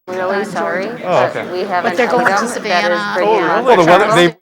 Really sorry, Oh, okay. but we have an But they're going to item Savannah. that is bringing on Well, the weather, they,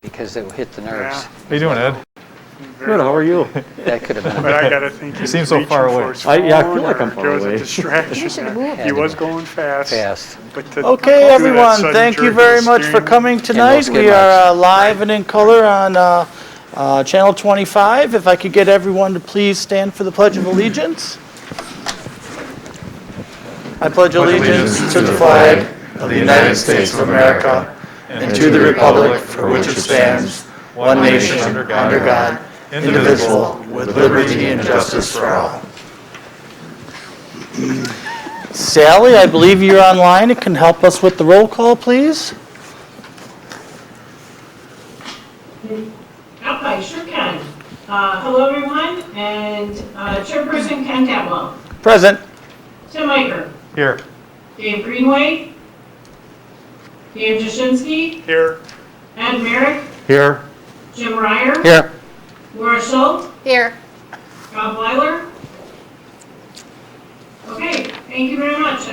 because it will hit the nerves. how you doing, Ed? Good, how are you? That could have been. But I gotta think You he's seem so far reaching away. for his Yeah, I phone feel like I'm or far there was away. a distraction. You should there. move. He was going fast. Fast. But Okay, everyone, thank you very much for coming tonight. those We good are live and in color on Channel 25. If I could get everyone to please stand for the Pledge of Allegiance. I pledge allegiance to the flag of the United States of America and to the republic for which it stands, one nation, under God, indivisible, with liberty and justice for all. Sally, I believe you're online. It can help us with the roll call, please. I sure can. Hello, everyone, and Chairperson Ken Catwell. Present. Tim Acre. Here. Dave Greenway. Dan Jaschinski. Here. Ed Merrick. Here. Jim Ryer. Here. Laura Schultz. Here. Rob Weiler. Okay, thank you very much.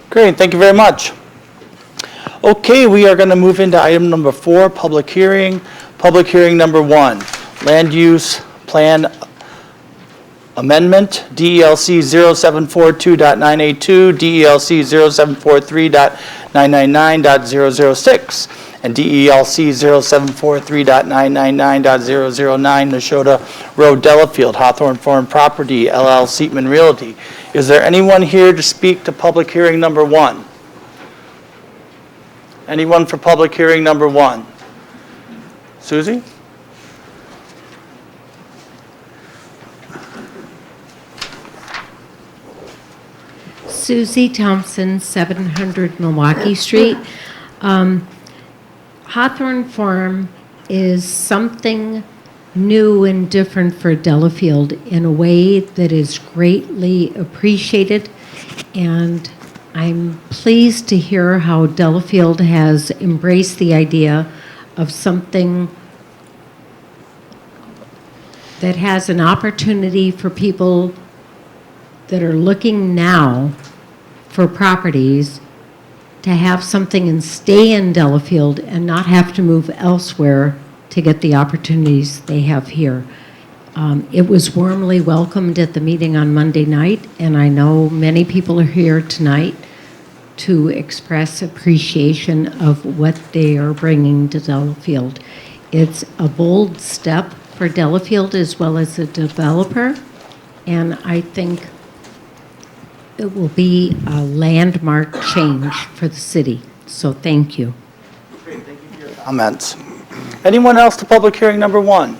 Great, thank you very much. Okay, we are going to move into item number 4, public hearing. Public hearing number 1, land use plan amendment, DELC 0742.982, DELC 0743.999.006, and DELC 0743.999.009, Nashotah Road, Delafield, Hawthorne Farm Property, LL Seatman Realty. Is there anyone here to speak to public hearing number 1? Anyone for public hearing number 1? Susie? Susie Thompson, 700 Milwaukee Street. Hawthorne Farm is something new and different for Delafield in a way that is greatly appreciated, and I'm pleased to hear how Delafield has embraced the idea of something that has an opportunity for people that are looking now for properties to have something and stay in Delafield and not have to move elsewhere to get the opportunities they have here. It was warmly welcomed at the meeting on Monday night, and I know many people are here tonight to express appreciation of what they are bringing to Delafield. It's a bold step for Delafield as well as a developer, and I think it will be a landmark change for the city. So thank you. Great, thank you for your comments. Anyone else to public hearing number 1?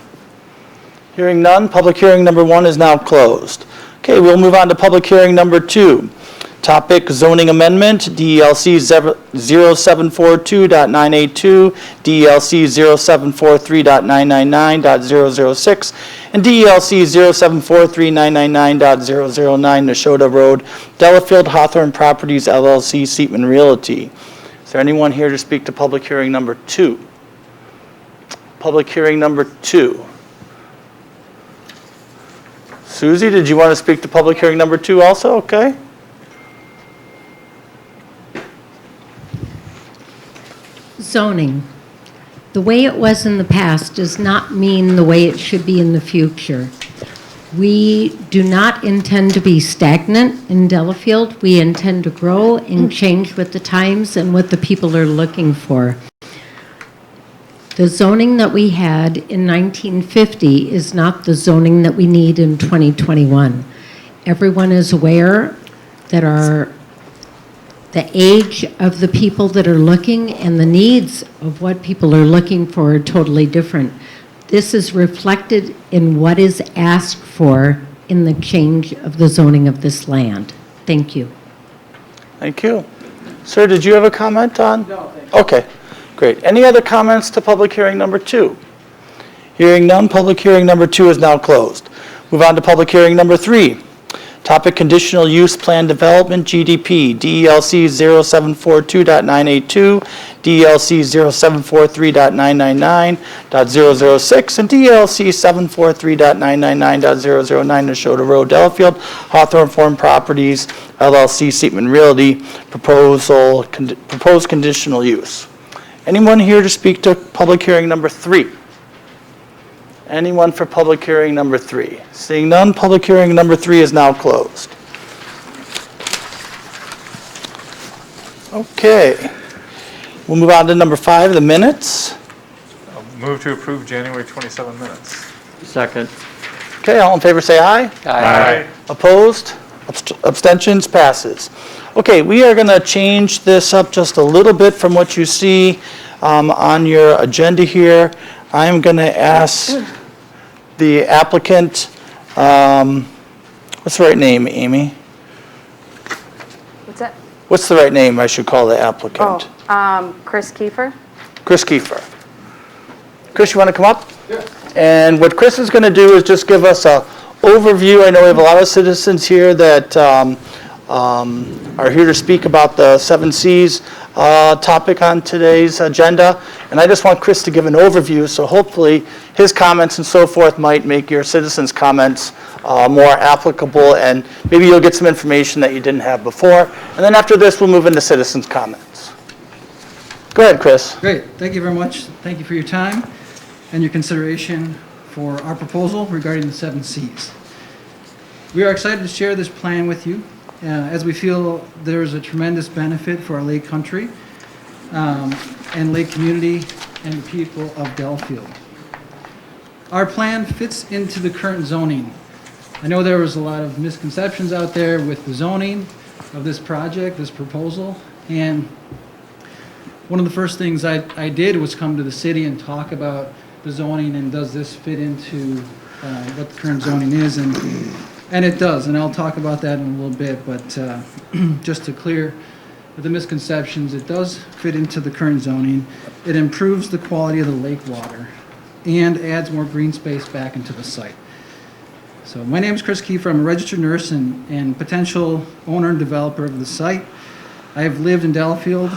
Hearing none, public hearing number 1 is now closed. Okay, we'll move on to public hearing number 2. Topic zoning amendment, DELC 0742.982, DELC 0743.999.006, and DELC 0743.999.009, Nashotah Road, Delafield, Hawthorne Properties, LLC, Seatman Realty. Is there anyone here to speak to public hearing number 2? Public hearing number 2. Susie, did you want to speak to public hearing number 2 also? Okay. Zoning. The way it was in the past does not mean the way it should be in the future. We do not intend to be stagnant in Delafield. We intend to grow and change with the times and what the people are looking for. The zoning that we had in 1950 is not the zoning that we need in 2021. Everyone is aware that the age of the people that are looking and the needs of what people are looking for are totally different. This is reflected in what is asked for in the change of the zoning of this land. Thank you. Thank you. Sir, did you have a comment on? No, thank you. Okay, great. Any other comments to public hearing number 2? Hearing none, public hearing number 2 is now closed. Move on to public hearing number 3. Topic Conditional Use Plan Development, GDP, DELC 0742.982, DELC 0743.999.006, and DELC 743.999.009, Nashotah Road, Delafield, Hawthorne Farm Properties, LLC, Seatman Realty, proposed conditional use. Anyone here to speak to public hearing number 3? Anyone for public hearing number 3? Seeing none, public hearing number 3 is now closed. Okay. We'll move on to number 5, the minutes. I'll move to approve January 27 minutes. Second. Okay, all in favor say aye. Aye. Opposed? Abstentions? Passes. Okay, we are going to change this up just a little bit from what you see on your agenda here. I'm going to ask the applicant, what's the right name, Amy? What's that? What's the right name I should call the applicant? Chris Keefe. Chris Keefe. Chris, you want to come up? Yeah. And what Chris is going to do is just give us an overview. I know we have a lot of citizens here that are here to speak about the 7 Cs topic on today's agenda. And I just want Chris to give an overview, so hopefully his comments and so forth might make your citizens' comments more applicable, and maybe you'll get some information that you didn't have before. And then after this, we'll move into citizens' comments. Go ahead, Chris. Great. Thank you very much. Thank you for your time and your consideration for our proposal regarding the 7 Cs. We are excited to share this plan with you as we feel there is a tremendous benefit for our lake country. and Lake community and the people of Delafield. Our plan fits into the current zoning. I know there was a lot of misconceptions out there with the zoning of this project, this proposal, and one of the first things I did was come to the city and talk about the zoning and does this fit into what the current zoning is, and it does, and I'll talk about that in a little bit, but just to clear the misconceptions, it does fit into the current zoning. It improves the quality of the lake water and adds more green space back into the site. So my name is Chris Keefe. I'm a registered nurse and potential owner and developer of the site. I have lived in Delafield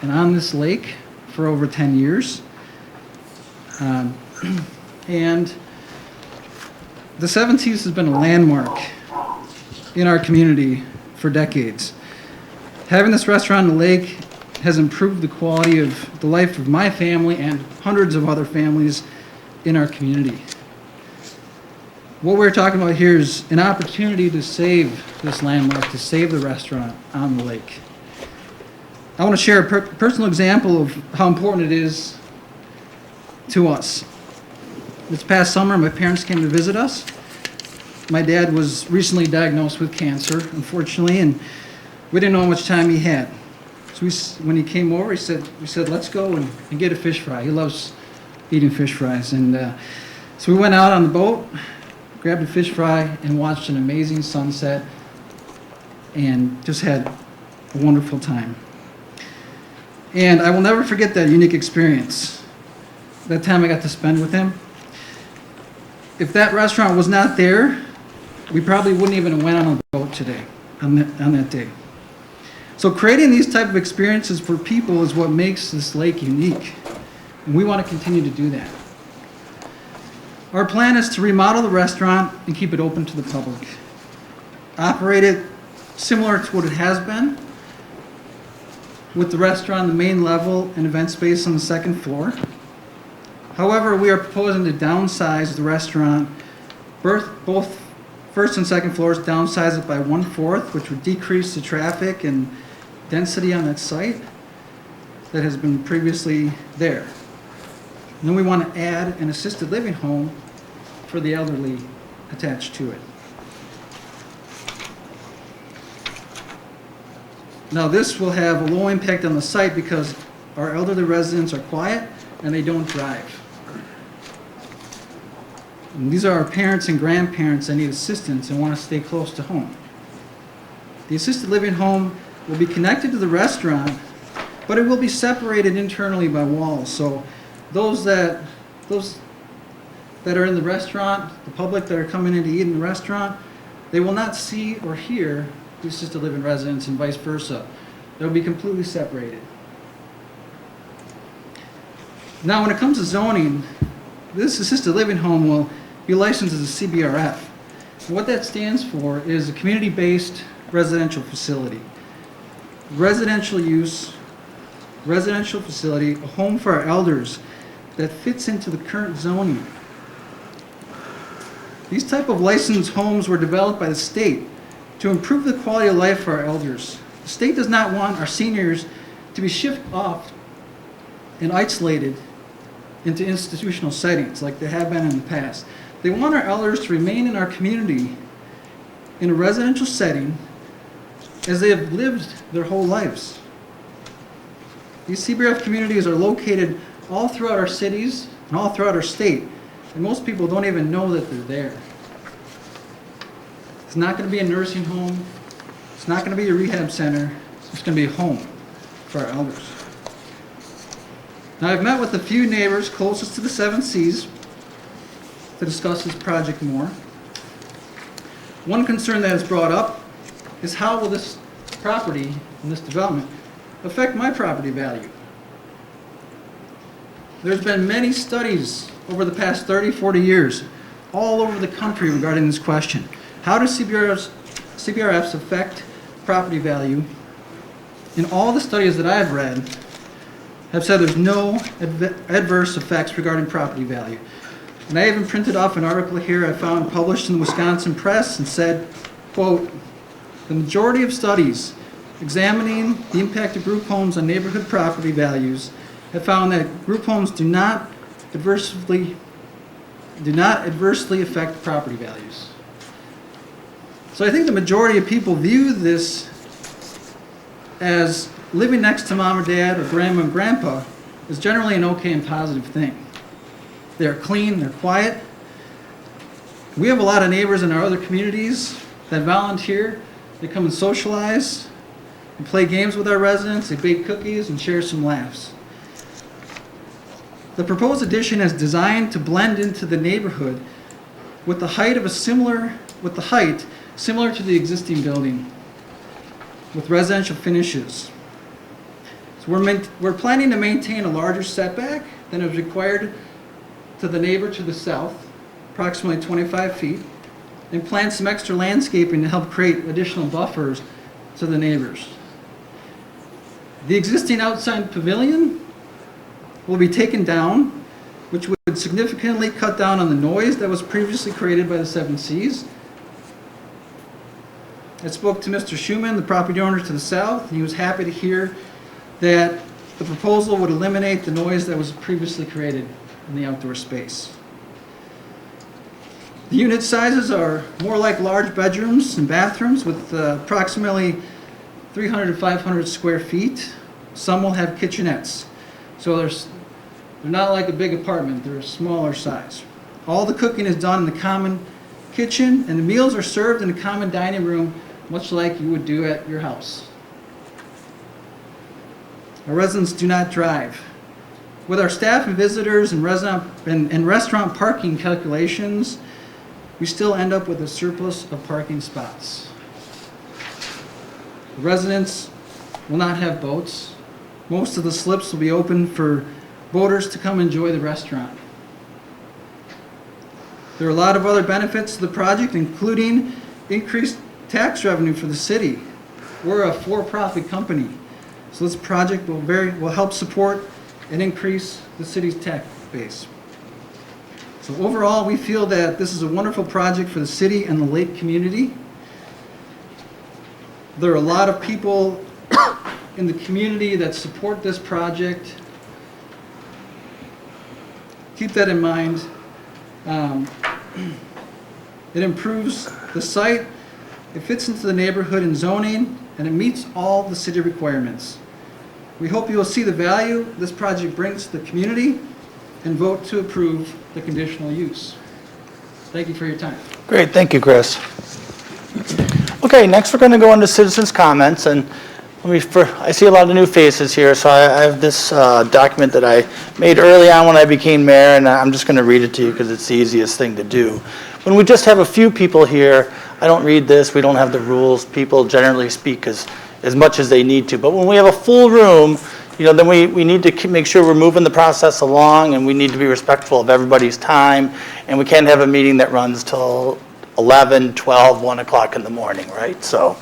and on this lake for over 10 years. And the Seven Seas has been a landmark in our community for decades. Having this restaurant on the lake has improved the quality of the life of my family and hundreds of other families in our community. What we're talking about here is an opportunity to save this landmark, to save the restaurant on the lake. I want to share a personal example of how important it is to us. This past summer, my parents came to visit us. My dad was recently diagnosed with cancer, unfortunately, and we didn't know how much time he had. So when he came over, we said, let's go and get a fish fry. He loves eating fish fries. And so we went out on the boat, grabbed a fish fry, and watched an amazing sunset, and just had a wonderful time. And I will never forget that unique experience, that time I got to spend with him. If that restaurant was not there, we probably wouldn't even have went on a boat today, on that day. So creating these type of experiences for people is what makes this lake unique. And we want to continue to do that. Our plan is to remodel the restaurant and keep it open to the public. Operate it similar to what it has been, with the restaurant on the main level and event space on the second floor. However, we are proposing to downsize the restaurant, both first and second floors, downsize it by 1/4, which would decrease the traffic and density on that site that has been previously there. And then we want to add an assisted living home for the elderly attached to it. Now this will have a low impact on the site because our elderly residents are quiet and they don't drive. And these are our parents and grandparents that need assistance and want to stay close to home. The assisted living home will be connected to the restaurant, but it will be separated internally by walls. So those that are in the restaurant, the public that are coming in to eat in the restaurant, they will not see or hear the assisted living residents and vice versa. They'll be completely separated. Now when it comes to zoning, this assisted living home will be licensed as a CBRF. And what that stands for is a community-based residential facility. Residential use, residential facility, a home for our elders that fits into the current zoning. These type of licensed homes were developed by the state to improve the quality of life for our elders. The state does not want our seniors to be shipped off and isolated into institutional settings like they have been in the past. They want our elders to remain in our community in a residential setting as they have lived their whole lives. These CBRF communities are located all throughout our cities and all throughout our state, and most people don't even know that they're there. It's not going to be a nursing home. It's not going to be a rehab center. It's going to be a home for our elders. Now, I've met with a few neighbors closest to the Seven Seas to discuss this project more. One concern that is brought up is how will this property and this development affect my property value? There's been many studies over the past 30, 40 years all over the country regarding this question. How do CBRFs affect property value? In all the studies that I've read have said there's no adverse effects regarding property value. And I even printed off an article here I found published in the Wisconsin Press and said, quote, the majority of studies examining the impact of group homes on neighborhood property values have found that group homes do not adversely affect property values. So I think the majority of people view this as living next to mom or dad or grandma and grandpa is generally an okay and positive thing. They're clean, they're quiet. We have a lot of neighbors in our other communities that volunteer. They come and socialize and play games with our residents. They bake cookies and share some laughs. The proposed addition is designed to blend into the neighborhood with the height similar to the existing building, with residential finishes. So we're planning to maintain a larger setback than is required to the neighbor to the south, approximately 25 feet, and plant some extra landscaping to help create additional buffers to the neighbors. The existing outside pavilion will be taken down, which would significantly cut down on the noise that was previously created by the 7 Cs. I spoke to Mr. Schuman, the property owner to the south, and he was happy to hear that the proposal would eliminate the noise that was previously created in the outdoor space. The unit sizes are more like large bedrooms and bathrooms with approximately 300 to 500 square feet. Some will have kitchenettes. So they're not like a big apartment, they're a smaller size. All the cooking is done in the common kitchen, and the meals are served in a common dining room, much like you would do at your house. Our residents do not drive. With our staff and visitors and restaurant parking calculations, we still end up with a surplus of parking spots. The residents will not have boats. Most of the slips will be open for boaters to come enjoy the restaurant. There are a lot of other benefits to the project, including increased tax revenue for the city. We're a for-profit company, so this project will help support and increase the city's tax base. So overall, we feel that this is a wonderful project for the city and the lake community. There are a lot of people in the community that support this project. Keep that in mind. It improves the site, it fits into the neighborhood and zoning, and it meets all the city requirements. We hope you will see the value this project brings to the community and vote to approve the conditional use. Thank you for your time. Great, thank you, Chris. Okay, next we're going to go into citizens' comments, and I see a lot of new faces here, so I have this document that I made early on when I became mayor, and I'm just going to read it to you because it's the easiest thing to do. When we just have a few people here, I don't read this, we don't have the rules, people generally speak as much as they need to, but when we have a full room, then we need to make sure we're moving the process along, and we need to be respectful of everybody's time, and we can't have a meeting that runs till 11, 12, 1 o'clock in the morning, right? So,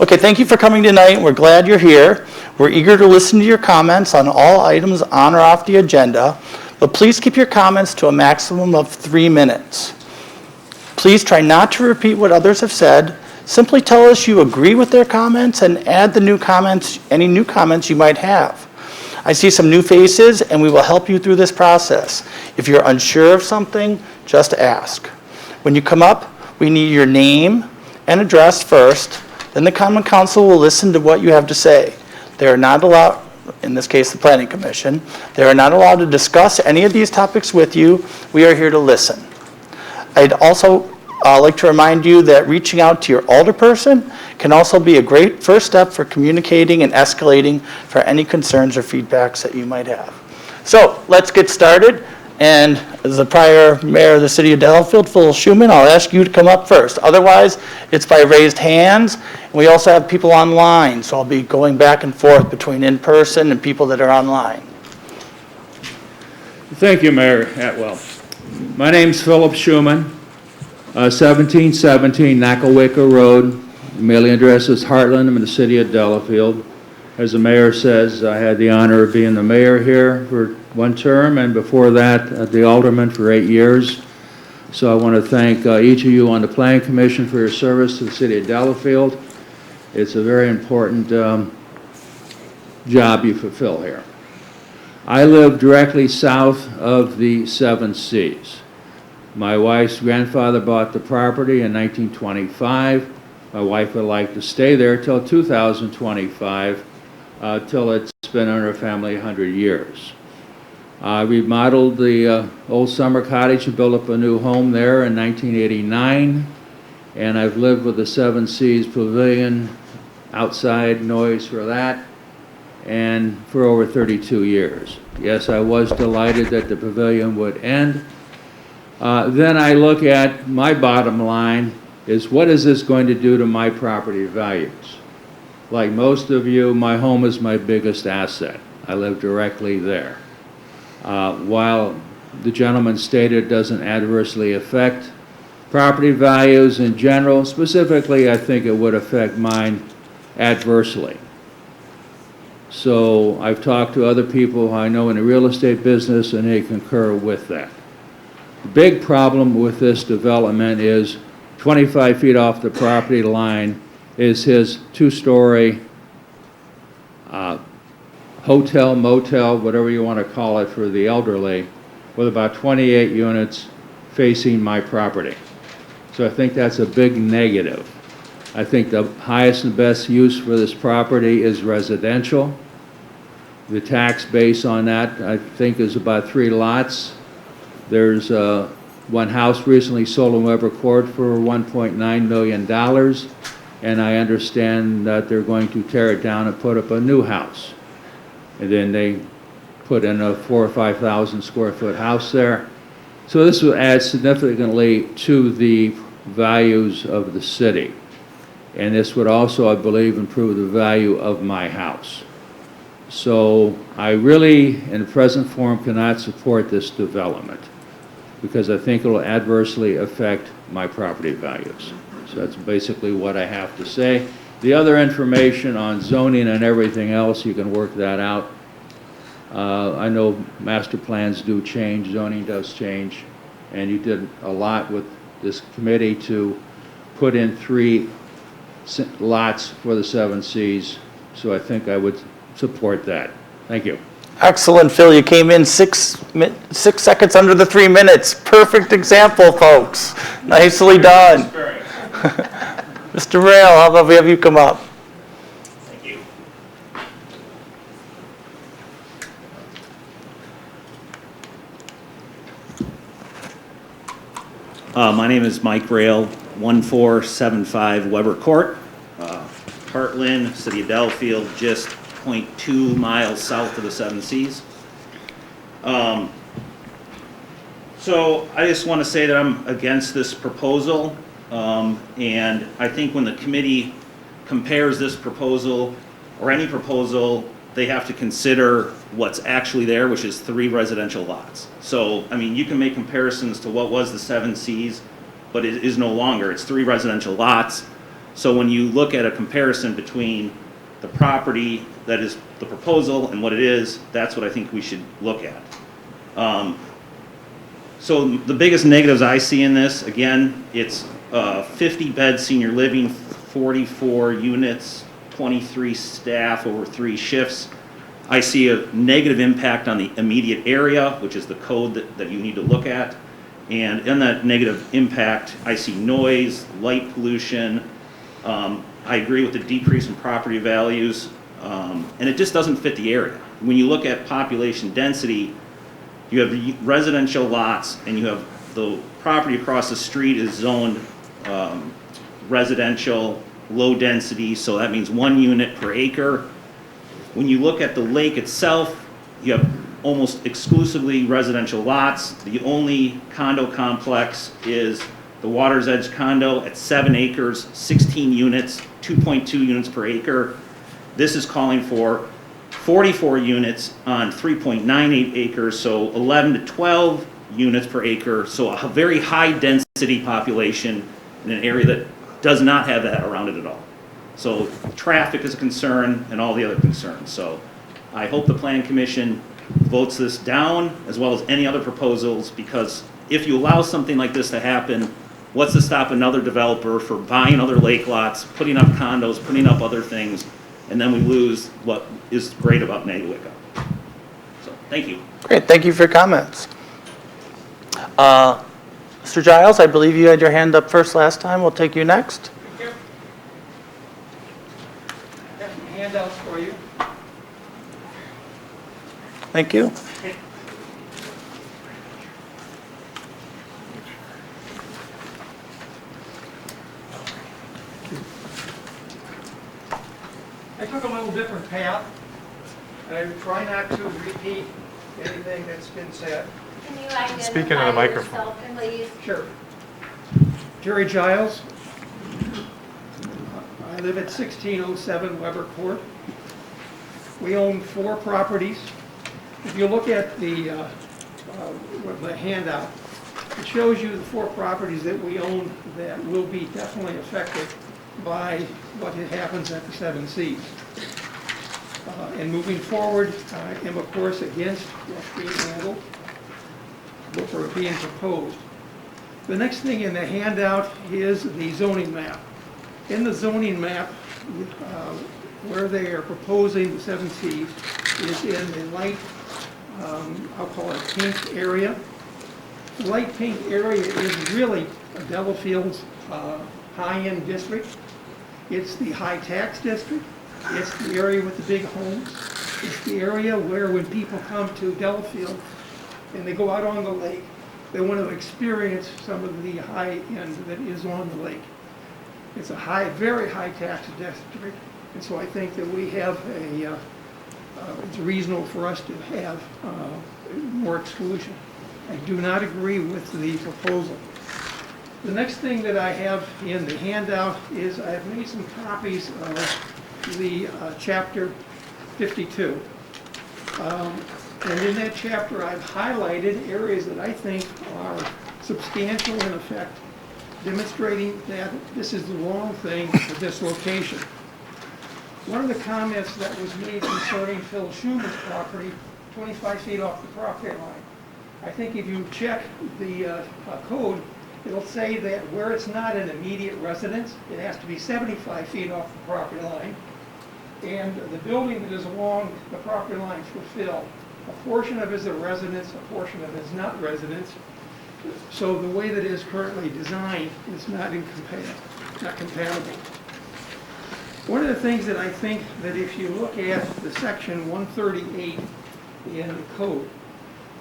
okay, thank you for coming tonight. We're glad you're here. We're eager to listen to your comments on all items on or off the agenda, but please keep your comments to a maximum of 3 minutes. Please try not to repeat what others have said. Simply tell us you agree with their comments and add the new comments, any new comments you might have. I see some new faces, and we will help you through this process. If you're unsure of something, just ask. When you come up, we need your name and address first, then the Common Council will listen to what you have to say. They are not allowed, in this case the Planning Commission, they are not allowed to discuss any of these topics with you. We are here to listen. I'd also like to remind you that reaching out to your alderperson can also be a great first step for communicating and escalating for any concerns or feedbacks that you might have. So let's get started. And as the prior mayor of the city of Delafield, Phil Schuman, I'll ask you to come up first. Otherwise, it's by raised hands. And we also have people online, so I'll be going back and forth between in-person and people that are online. Thank you, Mayor Atwell. My name's Philip Schuman, 1717 Nackawicka Road. The mailing address is Heartland. I'm in the city of Delafield. As the mayor says, I had the honor of being the mayor here for 1 term, and before that, the alderman for 8 years. So I want to thank each of you on the Planning Commission for your service to the city of Delafield. It's a very important job you fulfill here. I live directly south of the 7 Cs. My wife's grandfather bought the property in 1925. My wife would like to stay there till 2025, till it's been in her family 100 years. I remodeled the old summer cottage and built up a new home there in 1989, and I've lived with the 7 Cs pavilion, outside noise for that, and for over 32 years. Yes, I was delighted that the pavilion would end. Then I look at my bottom line is what is this going to do to my property values? Like most of you, my home is my biggest asset. I live directly there. While the gentleman stated it doesn't adversely affect property values in general, specifically I think it would affect mine adversely. So I've talked to other people I know in the real estate business and they concur with that. The big problem with this development is 25 feet off the property line is his 2-story hotel, motel, whatever you want to call it for the elderly, with about 28 units facing my property. So I think that's a big negative. I think the highest and best use for this property is residential. The tax base on that, I think, is about 3 lots. There's one house recently sold in Weber Court for $1.9 million, and I understand that they're going to tear it down and put up a new house. And then they put in a 4,000 or 5,000 square foot house there. So this will add significantly to the values of the city. And this would also, I believe, improve the value of my house. So I really, in the present form, cannot support this development because I think it will adversely affect my property values. So that's basically what I have to say. The other information on zoning and everything else, you can work that out. I know master plans do change, zoning does change, and you did a lot with this committee to put in 3 lots for the 7 Cs, so I think I would support that. Thank you. Excellent, Phil. You came in 6 seconds under the 3 minutes. Perfect example, folks. Nicely done. Mr. Rail, how about we have you come up? Thank you. My name is Mike Rail, 1475 Weber Court, Heartland, City of Delafield, just 0.2 miles south of the 7 Cs. So I just want to say that I'm against this proposal, and I think when the committee compares this proposal or any proposal, they have to consider what's actually there, which is 3 residential lots. So, I mean, you can make comparisons to what was the 7 Cs, but it is no longer. It's 3 residential lots. So when you look at a comparison between the property that is the proposal and what it is, that's what I think we should look at. So the biggest negatives I see in this, again, it's 50-bed senior living, 44 units, 23 staff over 3 shifts. I see a negative impact on the immediate area, which is the code that you need to look at. And in that negative impact, I see noise, light pollution. I agree with the decrease in property values, and it just doesn't fit the area. When you look at population density, you have residential lots, and you have the property across the street is zoned residential, low density, so that means 1 unit per acre. When you look at the lake itself, you have almost exclusively residential lots. The only condo complex is the Water's Edge condo at 7 acres, 16 units, 2.2 units per acre. This is calling for 44 units on 3.98 acres, so 11 to 12 units per acre. So a very high density population in an area that does not have that around it at all. So traffic is a concern and all the other concerns. So I hope the Planning Commission votes this down as well as any other proposals, because if you allow something like this to happen, What's to stop another developer from buying other lake lots, putting up condos, putting up other things, and then we lose what is great about Naguicca. So, thank you. Great, thank you for your comments. Mr. Giles, I believe you had your hand up first last time. We'll take you next. Got some handouts for you. Thank you. I took a little different path, and I try not to repeat anything that's been said. Can you identify Speak into the microphone. yourself, please? Sure. Jerry Giles. I live at 1607 Weber Court. We own 4 properties. If you look at the handout, it shows you the 4 properties that we own that will be definitely affected by what happens at the 7 Cs. And moving forward, I am of course against what's being handled, what are being proposed. The next thing in the handout is the zoning map. In the zoning map, where they are proposing the 7 Cs is in the light, I'll call it pink area. The light pink area is really Delafield's high-end district. It's the high-tax district. It's the area with the big homes. It's the area where when people come to Delafield and they go out on the lake, they want to experience some of the high end that is on the lake. It's a very high-tax district, and so I think that we have it's reasonable for us to have more exclusion. I do not agree with the proposal. The next thing that I have in the handout is I have made some copies of the Chapter 52. And in that chapter, I've highlighted areas that I think are substantial in effect, demonstrating that this is the wrong thing for this location. One of the comments that was made concerning Phil Schuman's property, 25 feet off the property line. I think if you check the code, it'll say that where it's not an immediate residence, it has to be 75 feet off the property line. And the building that is along the property line for Phil, a portion of it is a residence, a portion of it is not residence. So the way that it is currently designed is not compatible. One of the things that I think that if you look at the section 138 in the code,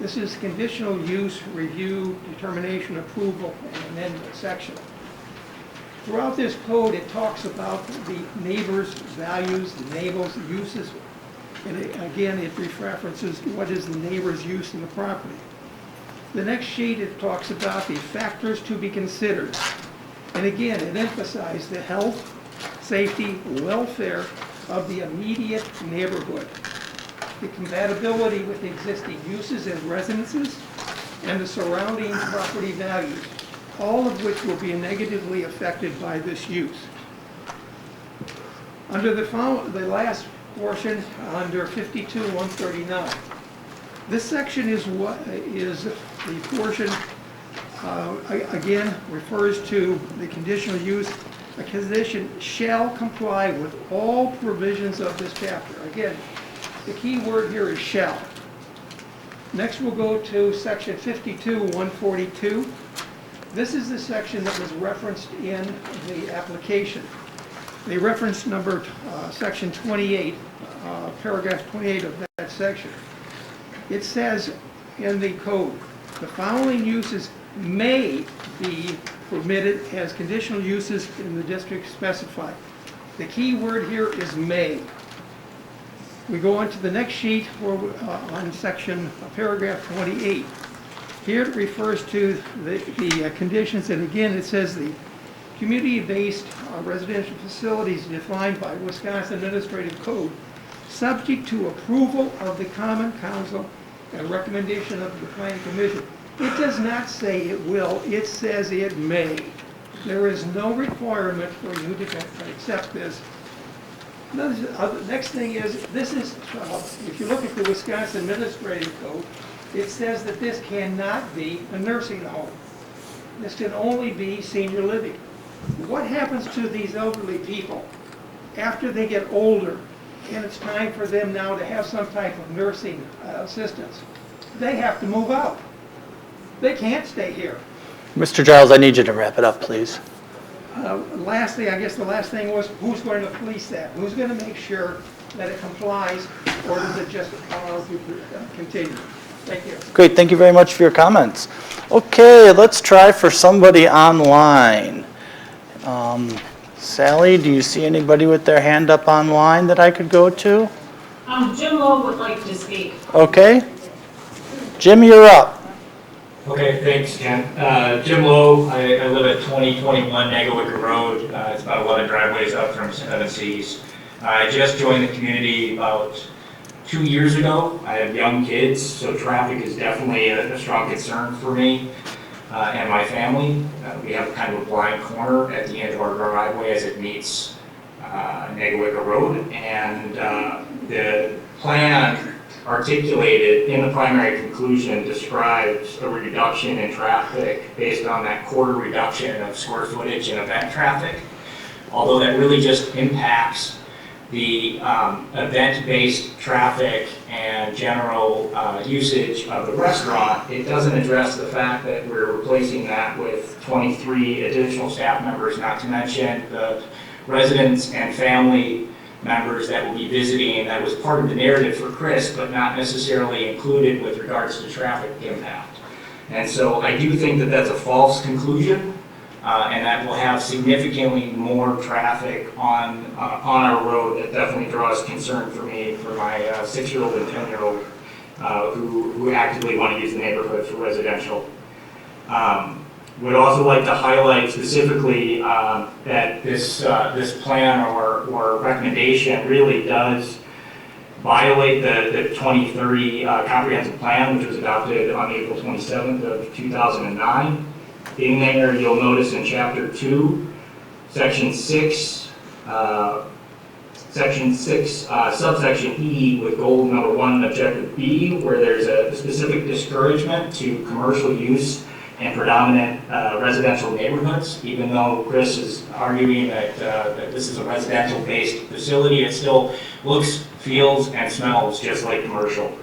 this is conditional use review, determination, approval, and amendment section. Throughout this code, it talks about the neighbor's values, the neighbor's uses, and again, it references what is the neighbor's use in the property. The next sheet, it talks about the factors to be considered. And again, it emphasized the health, safety, welfare of the immediate neighborhood, the compatibility with existing uses as residences, and the surrounding property values, all of which will be negatively affected by this use. Under the last portion, under 52-139, this section is the portion, again, refers to the conditional use. A condition shall comply with all provisions of this chapter. Again, the key word here is shall. Next, we'll go to section 52-142. This is the section that was referenced in the application. They reference number section 28, paragraph 28 of that section. It says in the code, the following uses may be permitted as conditional uses in the district specified. The key word here is may. We go on to the next sheet where on section paragraph 28. Here it refers to the conditions, and again it says the community-based residential facilities defined by Wisconsin Administrative Code, subject to approval of the Common Council and recommendation of the Planning Commission. It does not say it will, it says it may. There is no requirement for you to accept this. The next thing is, this is, if you look at the Wisconsin Administrative Code, it says that this cannot be a nursing home. this can only be senior living. What happens to these elderly people after they get older and it's time for them now to have some type of nursing assistance? They have to move out. They can't stay here. Mr. Giles, I need you to wrap it up, please. Lastly, I guess the last thing was, who's going to police that? Who's going to make sure that it complies, or does it just continue? Thank you. Great, thank you very much for your comments. Okay, let's try for somebody online. Sally, do you see anybody with their hand up online that I could go to? Jim Lowe would like to speak. Okay. Jim, you're up. Okay, thanks, Ken. Jim Lowe, I live at 2021 Negawicker Road. It's about 11 driveways up from Seven Seas. I just joined the community about 2 years ago. I have young kids, so traffic is definitely a strong concern for me and my family. We have kind of a blind corner at the end of our driveway as it meets Negawicker Road, and the plan articulated in the primary conclusion describes a reduction in traffic based on that quarter reduction of square footage and event traffic. Although that really just impacts the event-based traffic and general usage of the restaurant, it doesn't address the fact that we're replacing that with 23 additional staff members, not to mention the residents and family members that will be visiting. That was part of the narrative for Chris, but not necessarily included with regards to traffic impact. And so I do think that that's a false conclusion, and that will have significantly more traffic on our road. That definitely draws concern for me, for my 6-year-old and 10-year-old who actively want to use the neighborhood for residential. Would also like to highlight specifically that this plan or recommendation really does violate the 2030 comprehensive plan, which was adopted on April 27th of 2009. In there, you'll notice in Chapter 2, Section 6, subsection E with goal number 1 and objective B, where there's a specific discouragement to commercial use and predominant residential neighborhoods. Even though Chris is arguing that this is a residential-based facility, it still looks, feels, and smells just like commercial.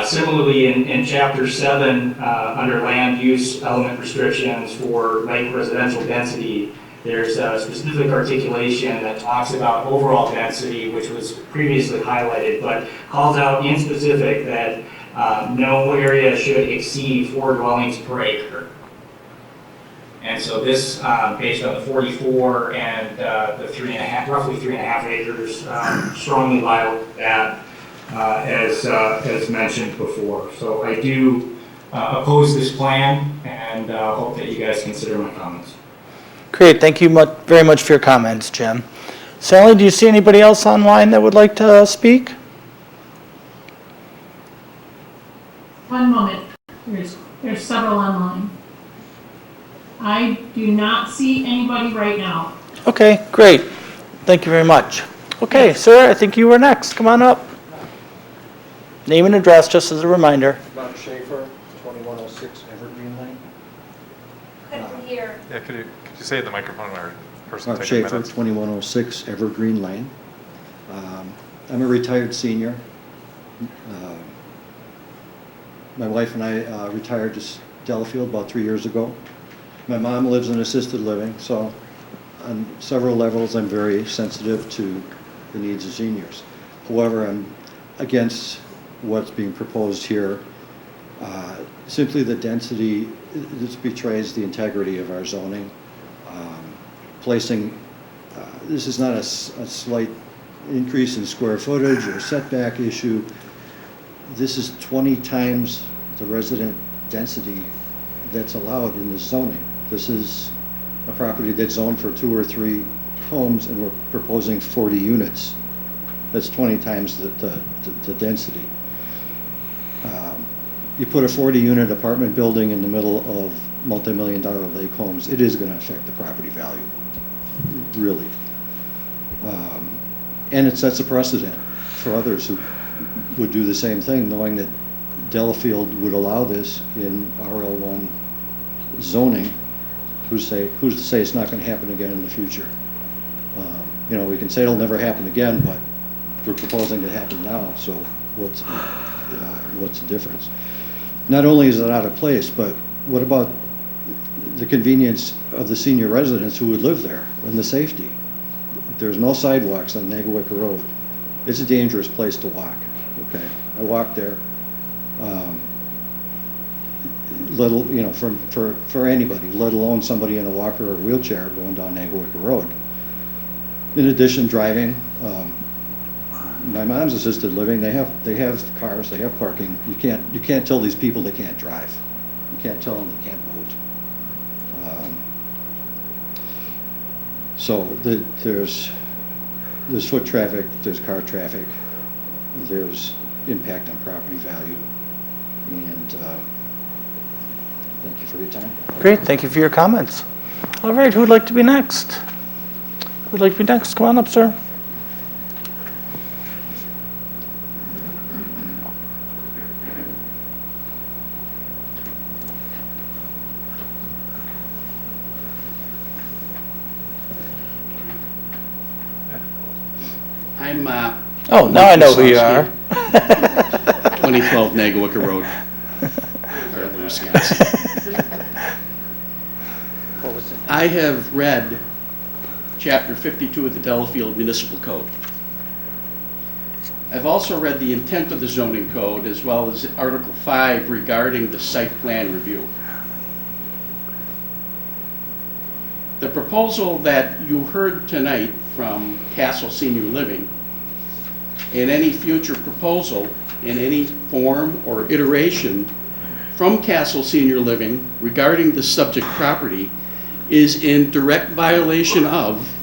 Similarly, in Chapter 7, under land use element restrictions for light residential density, there's a specific articulation that talks about overall density, which was previously highlighted, but calls out in specific that no area should exceed 4 dwellings per acre. And so this, based on the 44 and the roughly 3.5 acres, strongly violate that, as mentioned before. So I do oppose this plan, and hope that you guys consider my comments. Great, thank you very much for your comments, Jim. Sally, do you see anybody else online that would like to speak? One moment. There's several online. I do not see anybody right now. Okay, great. Thank you very much. Okay, sir, I think you were next. Come on up. Name and address, just as a reminder. Bob Schaefer, 2106 Evergreen Lane. Couldn't hear. Yeah, could you say it in the microphone, or person Bob taking Schaefer, minutes? 2106 Evergreen Lane. I'm a retired senior. My wife and I retired to Delafield about 3 years ago. My mom lives in assisted living, so on several levels I'm very sensitive to the needs of seniors. However, I'm against what's being proposed here. Simply the density, this betrays the integrity of our zoning. This is not a slight increase in square footage or setback issue. This is 20 times the resident density that's allowed in this zoning. This is a property that's zoned for 2 or 3 homes, and we're proposing 40 units. That's 20 times the density. You put a 40-unit apartment building in the middle of multi-million-dollar lake homes, it is going to affect the property value, really. And it sets a precedent for others who would do the same thing, knowing that Delafield would allow this in RL1 zoning, who's to say it's not going to happen again in the future? You know, we can say it'll never happen again, but we're proposing it happen now, so what's the difference? Not only is it out of place, but what about the convenience of the senior residents who would live there and the safety? There's no sidewalks on Nagowick Road. It's a dangerous place to walk, okay? I walk there. Little, you know, for anybody, let alone somebody in a walker or a wheelchair going down Nagowick Road. In addition, driving. My mom's assisted living. They have cars. They have parking. You can't tell these people they can't drive. You can't tell them they can't vote. So there's foot traffic. There's car traffic. There's impact on property value. And thank you for your time. Great, thank you for your comments. All right, who'd like to be next? Who'd like to be next? Come on up, sir. I'm, Oh, now I know who you are. 2012 Nagowick Road, or Wisconsin. What was it? I have read Chapter 52 of the Delafield Municipal Code. I've also read the intent of the zoning code as well as Article 5 regarding the site plan review. The proposal that you heard tonight from Castle Senior Living and any future proposal in any form or iteration from Castle Senior Living regarding the subject property is in direct violation of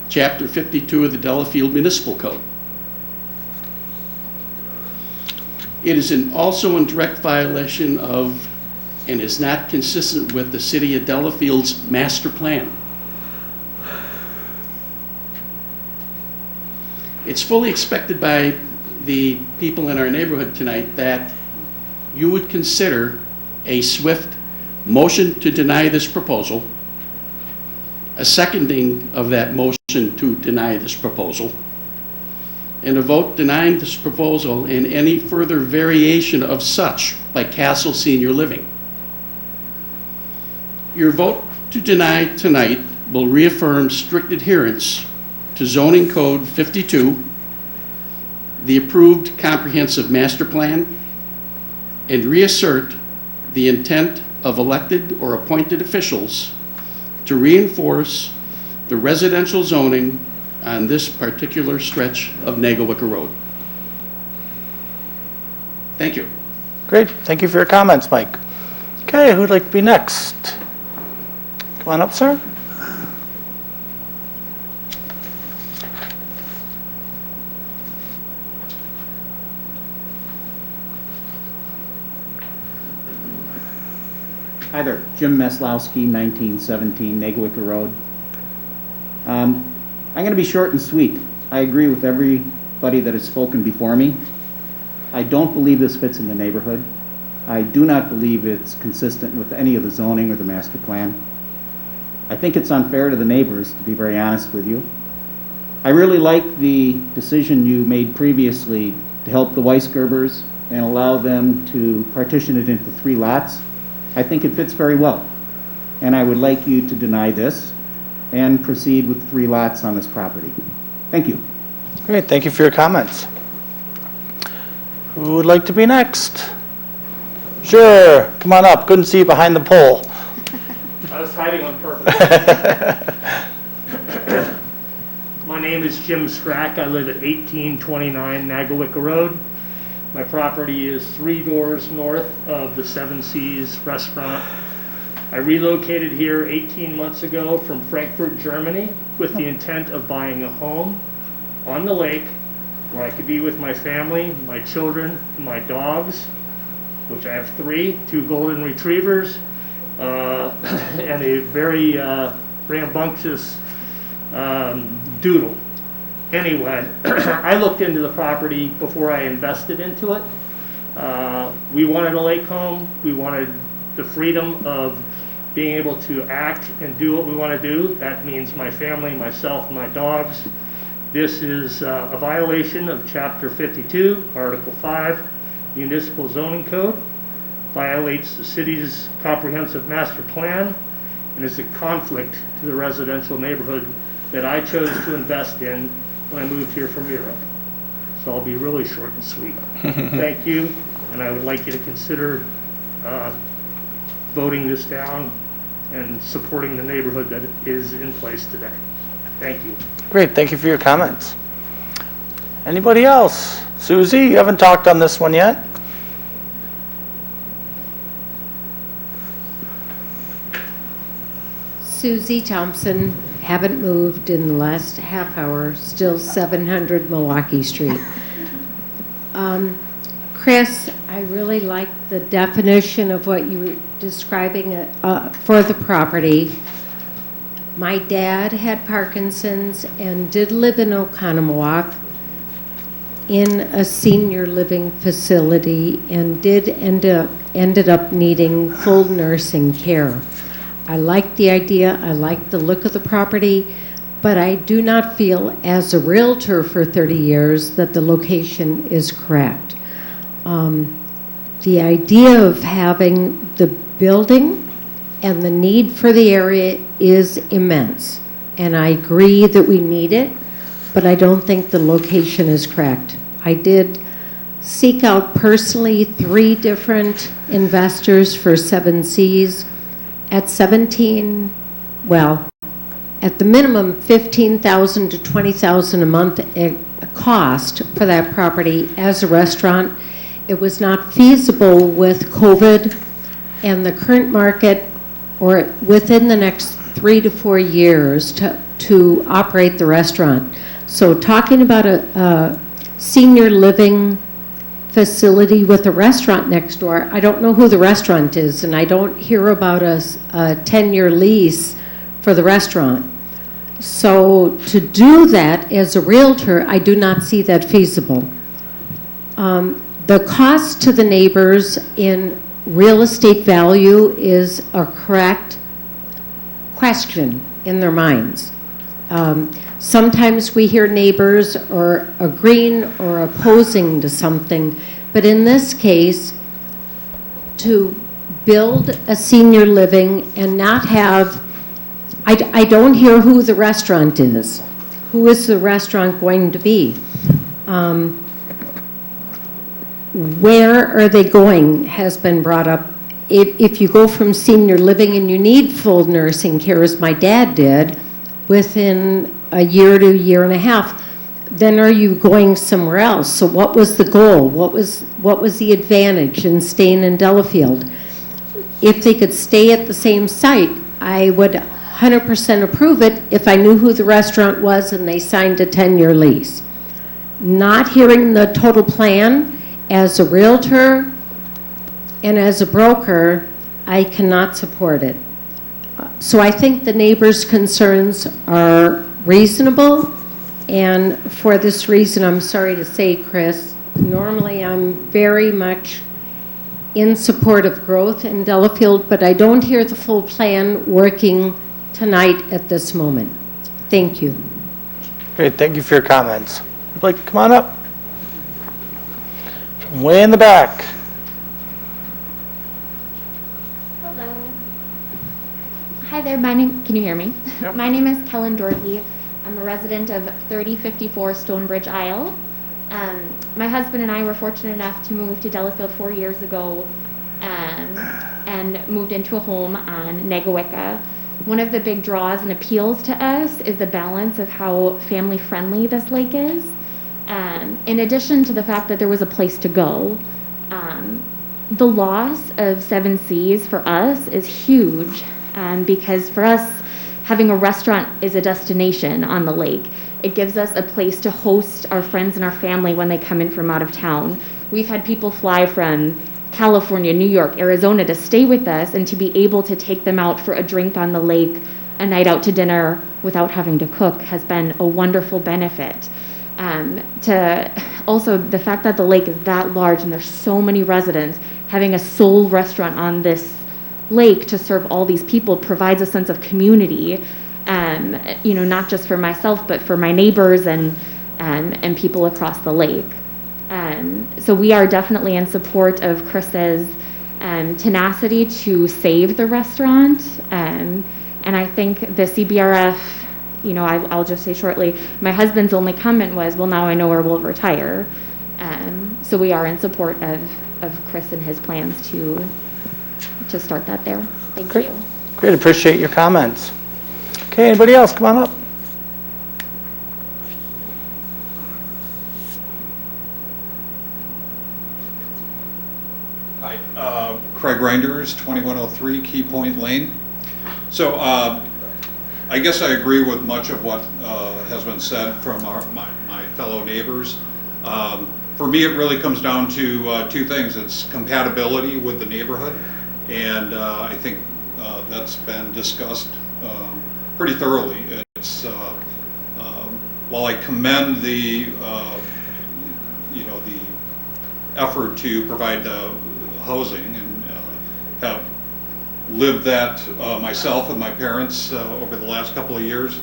Chapter 52 of the Delafield Municipal Code. It is also in direct violation of and is not consistent with the City of Delafield's master plan. It's fully expected by the people in our neighborhood tonight that you would consider a swift motion to deny this proposal, a seconding of that motion to deny this proposal, and a vote denying this proposal and any further variation of such by Castle Senior Living. Your vote to deny tonight will reaffirm strict adherence to Zoning Code 52, the approved comprehensive master plan, and reassert the intent of elected or appointed officials to reinforce the residential zoning on this particular stretch of Nagowick Road. Thank you. Great, thank you for your comments, Mike. Okay, who'd like to be next? Come on up, sir. Hi there, Jim Meslowski, 1917 Nagowick Road. I'm going to be short and sweet. I agree with everybody that has spoken before me. I don't believe this fits in the neighborhood. I do not believe it's consistent with any of the zoning or the master plan. I think it's unfair to the neighbors, to be very honest with you. I really like the decision you made previously to help the Weisgerbers and allow them to partition it into 3 lots. I think it fits very well. And I would like you to deny this and proceed with 3 lots on this property. Thank you. Great, thank you for your comments. Who would like to be next? Sure, come on up. Couldn't see you behind the pole. I was hiding on purpose. My name is Jim Strack. I live at 1829 Nagowick Road. My property is 3 doors north of the Seven Seas restaurant. I relocated here 18 months ago from Frankfurt, Germany, with the intent of buying a home on the lake where I could be with my family, my children, my dogs, which I have 3, 2 golden retrievers, and a very rambunctious doodle. Anyway, I looked into the property before I invested into it. We wanted a lake home. We wanted the freedom of being able to act and do what we want to do. That means my family, myself, my dogs. This is a violation of Chapter 52, Article 5, Municipal Zoning Code. Violates the city's comprehensive master plan and is a conflict to the residential neighborhood that I chose to invest in when I moved here from Europe. So I'll be really short and sweet. Thank you, and I would like you to consider voting this down and supporting the neighborhood that is in place today. Thank you. Great, thank you for your comments. Anybody else? Susie, you haven't talked on this one yet? Susie Thompson, haven't moved in the last half hour, still 700 Milwaukee Street. Chris, I really like the definition of what you were describing for the property. My dad had Parkinson's and did live in Oconomowoc in a senior living facility and ended up needing full nursing care. I like the idea, I like the look of the property, but I do not feel as a realtor for 30 years that the location is correct. The idea of having the building and the need for the area is immense, and I agree that we need it, but I don't think the location is correct. I did seek out personally 3 different investors for 7Cs. At 17, well, at the minimum, $15,000 to $20,000 a month cost for that property as a restaurant. It was not feasible with COVID and the current market, or within the next 3 to 4 years to operate the restaurant. So talking about a senior living facility with a restaurant next door, I don't know who the restaurant is, and I don't hear about a 10-year lease for the restaurant. So to do that as a realtor, I do not see that feasible. The cost to the neighbors in real estate value is a correct question in their minds. Sometimes we hear neighbors are agreeing or opposing to something, but in this case, to build a senior living and not have, I don't hear who the restaurant is. Who is the restaurant going to be? Where are they going has been brought up. If you go from senior living and you need full nursing care, as my dad did, within a year to a year and a half, then are you going somewhere else? So what was the goal? What was the advantage in staying in Delafield? If they could stay at the same site, I would 100% approve it if I knew who the restaurant was and they signed a 10-year lease. Not hearing the total plan, as a realtor and as a broker, I cannot support it. So I think the neighbors' concerns are reasonable, and for this reason, I'm sorry to say, Chris, normally I'm very much in support of growth in Delafield, but I don't hear the full plan working tonight at this moment. Thank you. Great, thank you for your comments. Would you like to come on up? From way in the back. Hello. Hi there, can you hear me? Yep. My name is Kellen Dorothy. I'm a resident of 3054 Stonebridge Isle. My husband and I were fortunate enough to move to Delafield 4 years ago and moved into a home on Negawicka. One of the big draws and appeals to us is the balance of how family-friendly this lake is. In addition to the fact that there was a place to go, the loss of 7Cs for us is huge because for us, having a restaurant is a destination on the lake. It gives us a place to host our friends and our family when they come in from out of town. We've had people fly from California, New York, Arizona to stay with us and to be able to take them out for a drink on the lake, a night out to dinner without having to cook has been a wonderful benefit. Also, the fact that the lake is that large and there's so many residents, having a sole restaurant on this lake to serve all these people provides a sense of community, not just for myself, but for my neighbors and people across the lake. So we are definitely in support of Chris's tenacity to save the restaurant. And I think the CBRF, I'll just say shortly, my husband's only comment was, well, now I know where we'll retire. So we are in support of Chris and his plans to start that there. Thank you. Great, appreciate your comments. Okay, anybody else? Come on up. Hi, Craig Reinders, 2103 Key Point Lane. So I guess I agree with much of what has been said from my fellow neighbors. For me, it really comes down to two things. It's compatibility with the neighborhood, and I think that's been discussed pretty thoroughly. It's while I commend the the effort to provide housing and have lived that myself and my parents over the last couple of years,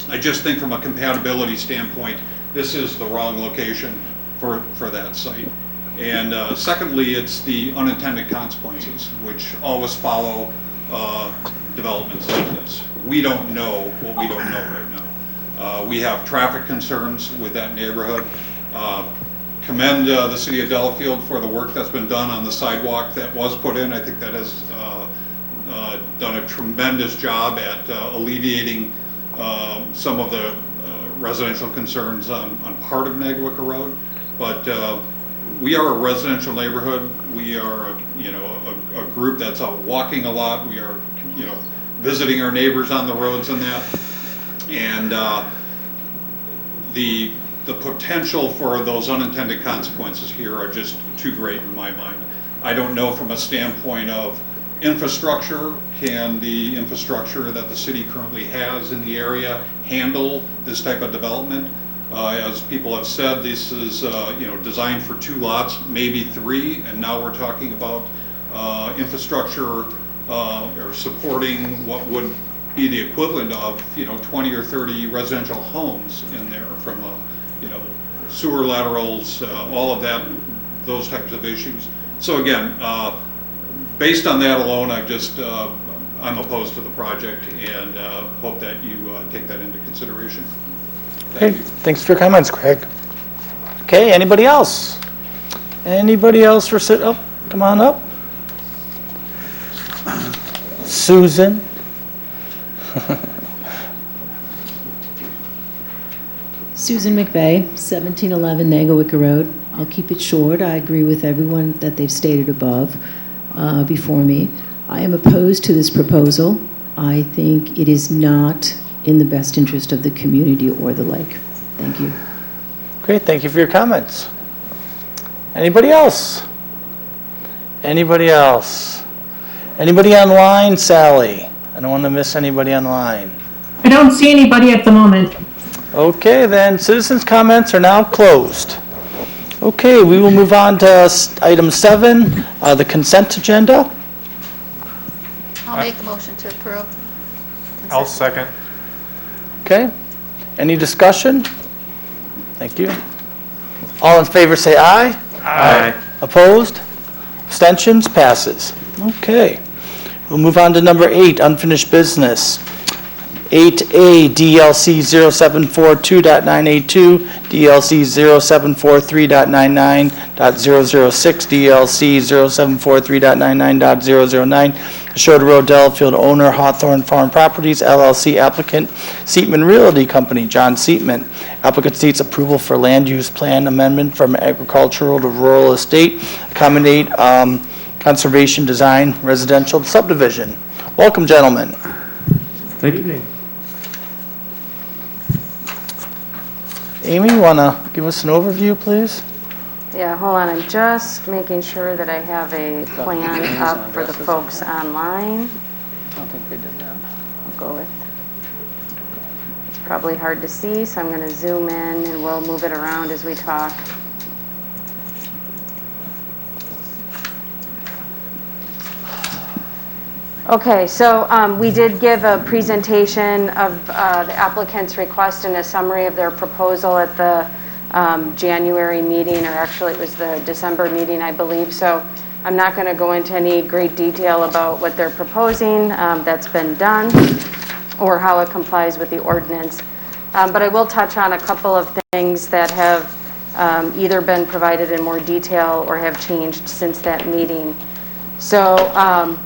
I just think from a compatibility standpoint, this is the wrong location for that site. And secondly, it's the unintended consequences, which always follow developments like this. We don't know what we don't know right now. We have traffic concerns with that neighborhood. Commend the city of Delafield for the work that's been done on the sidewalk that was put in. I think that has done a tremendous job at alleviating some of the residential concerns on part of Nagowica Road. But we are a residential neighborhood. We are a group that's out walking a lot. We are visiting our neighbors on the roads and that. And the potential for those unintended consequences here are just too great in my mind. I don't know from a standpoint of infrastructure, can the infrastructure that the city currently has in the area handle this type of development? As people have said, this is designed for 2 lots, maybe 3, and now we're talking about infrastructure or supporting what would be the equivalent of 20 or 30 residential homes in there, from sewer laterals, all of that, those types of issues. So again, based on that alone, I'm opposed to the project and hope that you take that into consideration. Thank you. Thanks for your comments, Craig. Okay, anybody else? Anybody else for sit up? Come on up. Susan. Susan McVeigh, 1711 Nagowica Road. I'll keep it short. I agree with everyone that they've stated above before me. I am opposed to this proposal. I think it is not in the best interest of the community or the lake. Thank you. Great, thank you for your comments. Anybody else? Anybody else? Anybody online, Sally? I don't want to miss anybody online. I don't see anybody at the moment. Okay, then citizens' comments are now closed. Okay, we will move on to item 7, the consent agenda. I'll make a motion to approve. I'll second. Okay, any discussion? Thank you. All in favor say aye. Aye. Opposed? Abstentions? Passes. Okay, we'll move on to number 8, unfinished business. 8A, DLC 0742.982, DLC 0743.99.006, DLC 0743.99.009, Ashoda Road, Delafield, owner Hawthorne Farm Properties, LLC, applicant Seatman Realty Company, John Seatman. Applicant seeks approval for land use plan amendment from agricultural to rural estate, accommodate conservation design residential subdivision. Welcome, gentlemen. Thank you. Amy, you want to give us an overview, please? Yeah, hold on. I'm just making sure that I have a plan up for the folks online. I don't think they did that. I'll go with, it's probably hard to see, so I'm going to zoom in and we'll move it around as we talk. Okay, so we did give a presentation of the applicant's request and a summary of their proposal at the January meeting, or actually it was the December meeting, I believe. So I'm not going to go into any great detail about what they're proposing. That's been done, or how it complies with the ordinance. But I will touch on a couple of things that have either been provided in more detail or have changed since that meeting. So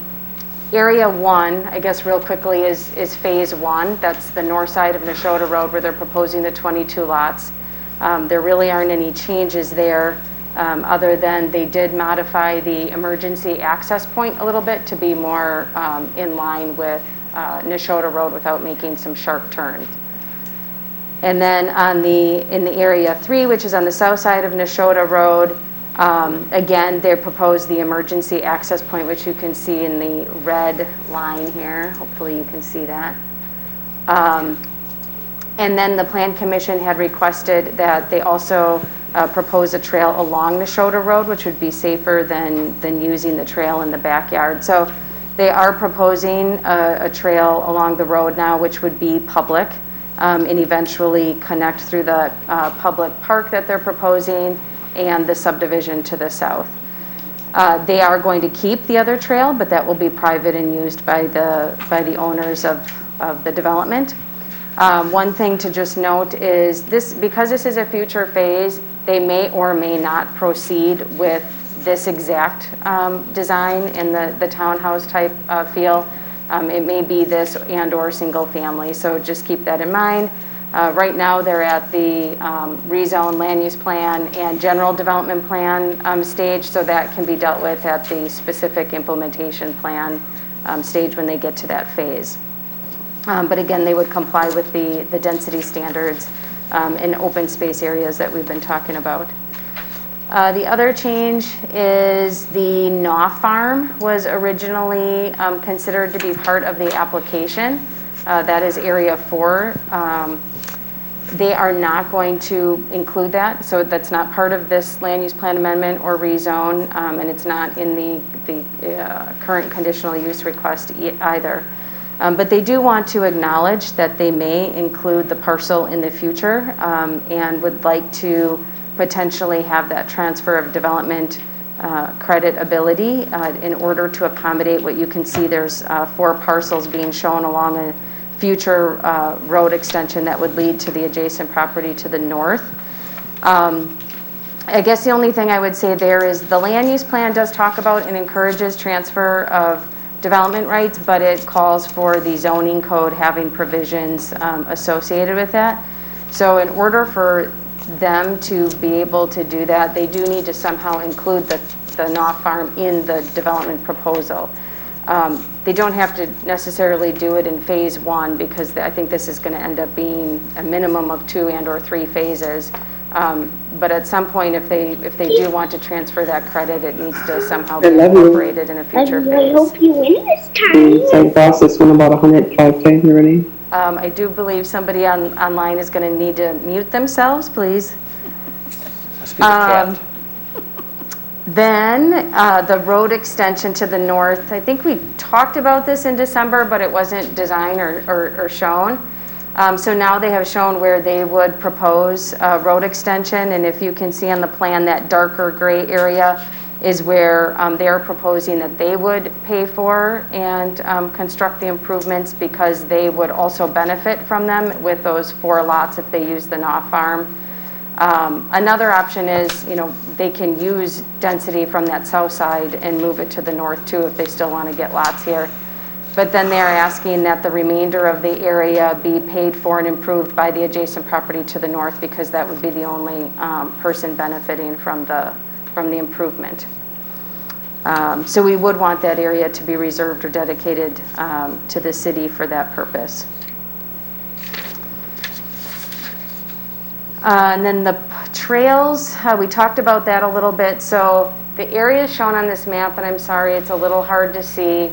Area 1, I guess real quickly, is Phase 1. That's the north side of Neshota Road where they're proposing the 22 lots. There really aren't any changes there other than they did modify the emergency access point a little bit to be more in line with Neshota Road without making some sharp turns. And then in the Area 3, which is on the south side of Neshota Road, again, they proposed the emergency access point, which you can see in the red line here. Hopefully you can see that. And then the Plan Commission had requested that they also propose a trail along Neshota Road, which would be safer than using the trail in the backyard. So they are proposing a trail along the road now, which would be public, and eventually connect through the public park that they're proposing and the subdivision to the south. They are going to keep the other trail, but that will be private and used by the owners of the development. One thing to just note is because this is a future phase, they may or may not proceed with this exact design in the townhouse type feel. It may be this and or single family, so just keep that in mind. Right now they're at the rezone land use plan and general development plan stage, so that can be dealt with at the specific implementation plan stage when they get to that phase. But again, they would comply with the density standards in open space areas that we've been talking about. The other change is the Gnaw Farm was originally considered to be part of the application. That is Area 4. They are not going to include that, so that's not part of this land use plan amendment or rezone, and it's not in the current conditional use request either. But they do want to acknowledge that they may include the parcel in the future and would like to potentially have that transfer of development credit ability in order to accommodate what you can see. There's 4 parcels being shown along a future road extension that would lead to the adjacent property to the north. I guess the only thing I would say there is the land use plan does talk about and encourages transfer of development rights, but it calls for the zoning code having provisions associated with that. So in order for them to be able to do that, they do need to somehow include the Gnaw Farm in the development proposal. They don't have to necessarily do it in phase 1 because I think this is going to end up being a minimum of 2 and or 3 phases. But at some point, if they do want to transfer that credit, it needs to somehow be incorporated in a future phase. I hope you win this time. Same process went about 105K already. I do believe somebody online is going to need to mute themselves, please. Must be the cat. Then the road extension to the north, I think we talked about this in December, but it wasn't designed or shown. So now they have shown where they would propose a road extension, and if you can see on the plan, that darker gray area is where they are proposing that they would pay for and construct the improvements because they would also benefit from them with those 4 lots if they use the Gnaw Farm. Another option is, they can use density from that south side and move it to the north too if they still want to get lots here. But then they're asking that the remainder of the area be paid for and improved by the adjacent property to the north because that would be the only person benefiting from the improvement. So we would want that area to be reserved or dedicated to the city for that purpose. And then the trails, we talked about that a little bit. So the area shown on this map, and I'm sorry, it's a little hard to see,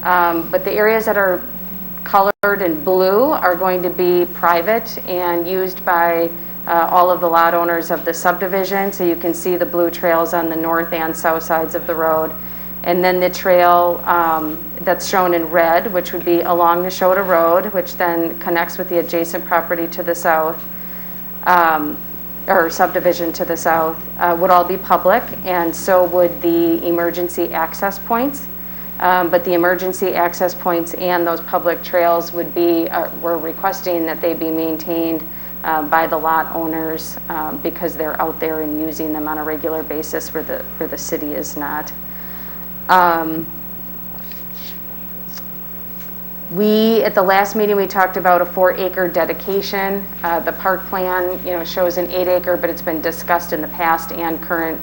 but the areas that are colored in blue are going to be private and used by all of the lot owners of the subdivision. So you can see the blue trails on the north and south sides of the road. And then the trail that's shown in red, which would be along Neshota Road, which then connects with the adjacent property to the south, or subdivision to the south, would all be public, and so would the emergency access points. But the emergency access points and those public trails would be, we're requesting that they be maintained by the lot owners because they're out there and using them on a regular basis where the city is not. At the last meeting, we talked about a 4-acre dedication. The park plan, shows an 8-acre, but it's been discussed in the past and current,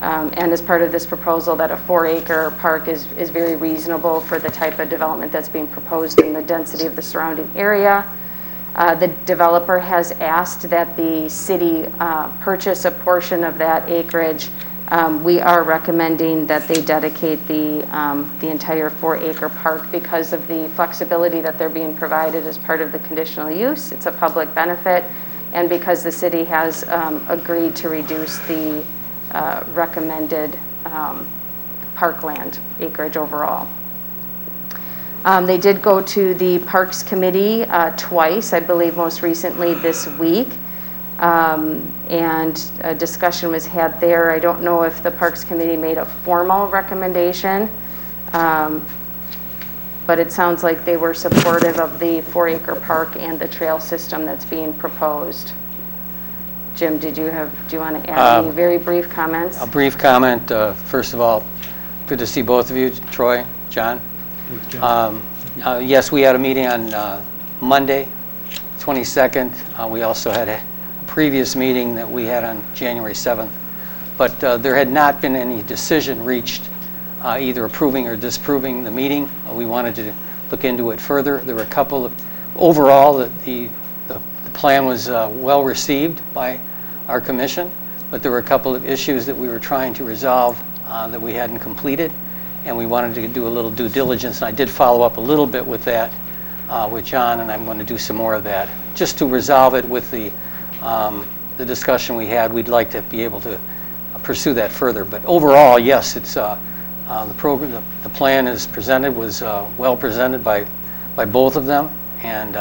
and as part of this proposal, that a 4-acre park is very reasonable for the type of development that's being proposed and the density of the surrounding area. The developer has asked that the city purchase a portion of that acreage. We are recommending that they dedicate the entire 4-acre park because of the flexibility that they're being provided as part of the conditional use. It's a public benefit, and because the city has agreed to reduce the recommended parkland acreage overall. They did go to the Parks Committee twice, I believe most recently this week. And a discussion was had there. I don't know if the Parks Committee made a formal recommendation, but it sounds like they were supportive of the 4-acre park and the trail system that's being proposed. Jim, do you want to add any very brief comments? A brief comment. First of all, good to see both of you, Troy, John. Yes, we had a meeting on Monday, 22nd. We also had a previous meeting that we had on January 7th, but there had not been any decision reached either approving or disapproving the meeting. We wanted to look into it further. There were a couple of, overall, the plan was well received by our commission, but there were a couple of issues that we were trying to resolve that we hadn't completed, and we wanted to do a little due diligence, and I did follow up a little bit with that with John, and I'm going to do some more of that. Just to resolve it with the discussion we had, we'd like to be able to pursue that further. But overall, yes, it's the program, the plan is presented was well presented by both of them, and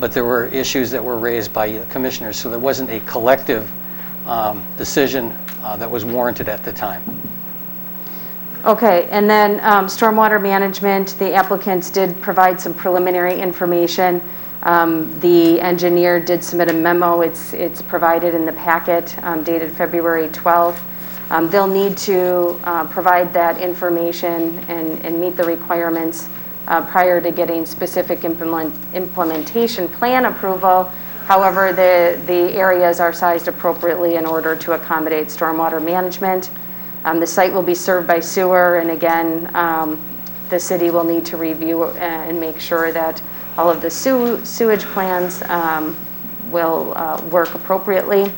but there were issues that were raised by the commissioners, so there wasn't a collective decision that was warranted at the time. Okay, and then stormwater management, the applicants did provide some preliminary information. The engineer did submit a memo. It's provided in the packet dated February 12th. They'll need to provide that information and meet the requirements prior to getting specific implementation plan approval. However, the areas are sized appropriately in order to accommodate stormwater management. The site will be served by sewer, and again, the city will need to review and make sure that all of the sewage plans will work appropriately.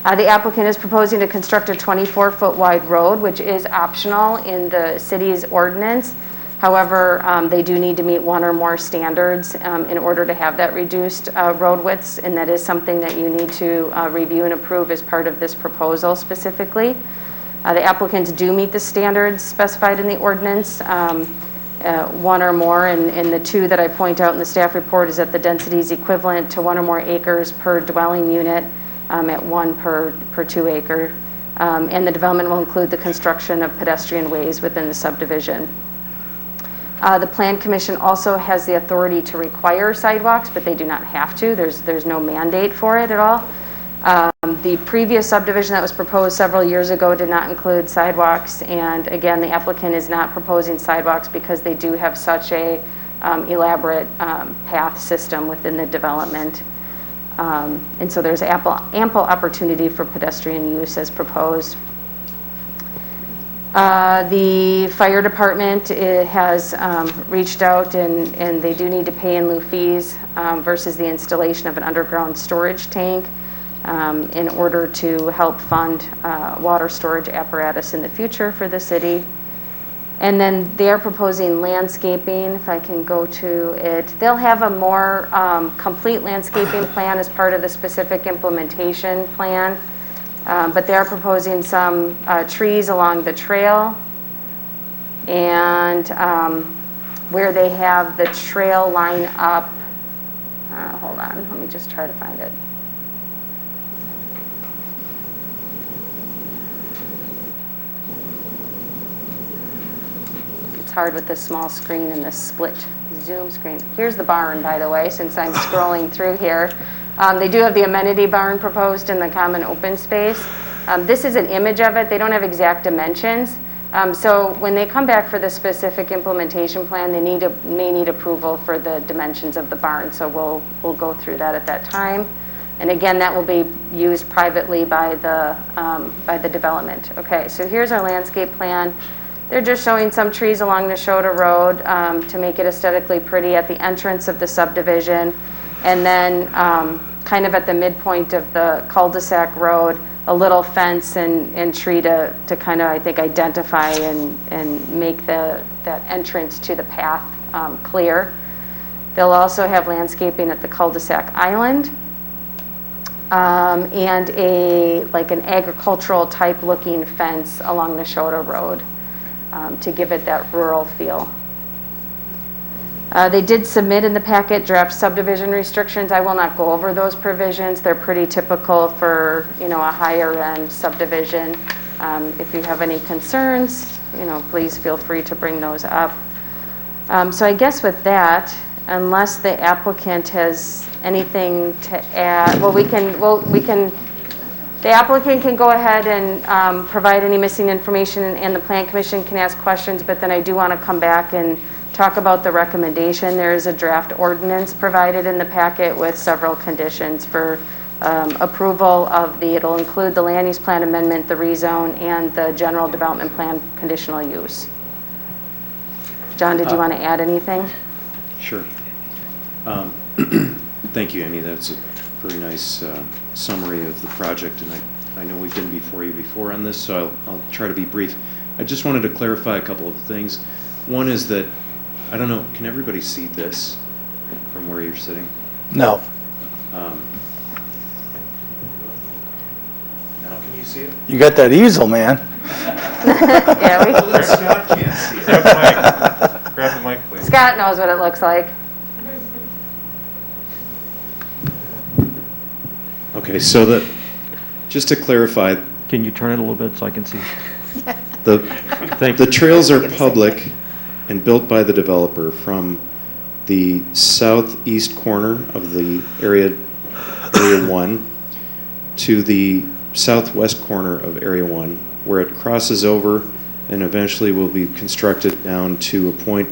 The applicant is proposing to construct a 24-foot wide road, which is optional in the city's ordinance. However, they do need to meet one or more standards in order to have that reduced road widths, and that is something that you need to review and approve as part of this proposal specifically. The applicants do meet the standards specified in the ordinance, one or more, and the two that I point out in the staff report is that the density is equivalent to 1 or more acres per dwelling unit at 1 per 2 acre, and the development will include the construction of pedestrian ways within the subdivision. The Plan Commission also has the authority to require sidewalks, but they do not have to. There's no mandate for it at all. The previous subdivision that was proposed several years ago did not include sidewalks, and again, the applicant is not proposing sidewalks because they do have such a elaborate path system within the development. And so there's ample opportunity for pedestrian use as proposed. The fire department has reached out, and they do need to pay in lieu fees versus the installation of an underground storage tank in order to help fund water storage apparatus in the future for the city. And then they are proposing landscaping, if I can go to it. They'll have a more complete landscaping plan as part of the specific implementation plan. But they are proposing some trees along the trail, and where they have the trail line up. Hold on, let me just try to find it. It's hard with this small screen and this split Zoom screen. Here's the barn, by the way, since I'm scrolling through here. They do have the amenity barn proposed in the common open space. This is an image of it. They don't have exact dimensions. So when they come back for the specific implementation plan, they may need approval for the dimensions of the barn. So we'll go through that at that time. And again, that will be used privately by the development. Okay, so here's our landscape plan. They're just showing some trees along Nashotah Road to make it aesthetically pretty at the entrance of the subdivision. And then kind of at the midpoint of the cul-de-sac road, a little fence and tree to kind of, I think, identify and make that entrance to the path clear. They'll also have landscaping at the cul-de-sac island and an agricultural type looking fence along the Nashotah Road to give it that rural feel. They did submit in the packet draft subdivision restrictions. I will not go over those provisions. They're pretty typical for, a higher end subdivision. If you have any concerns, please feel free to bring those up. So I guess with that, unless the applicant has anything to add, the applicant can go ahead and provide any missing information, and the Plan Commission can ask questions, but then I do want to come back and talk about the recommendation. There is a draft ordinance provided in the packet with several conditions for approval of it'll include the land use plan amendment, the rezone, and the general development plan conditional use. John, did you want to add anything? Sure. Thank you, Amy. That's a very nice summary of the project, and I know we've been before you before on this, so I'll try to be brief. I just wanted to clarify a couple of things. One is that, I don't know, can everybody see this from where you're sitting? No. Now can you see it? You got that easel, man. Yeah, Scott can't see it. Grab the mic, please. Scott knows what it looks like. Okay, so just to clarify. Can you turn it a little bit so I can see? The trails are public and built by the developer from the southeast corner of the area 1 to the southwest corner of area 1, where it crosses over and eventually will be constructed down to a point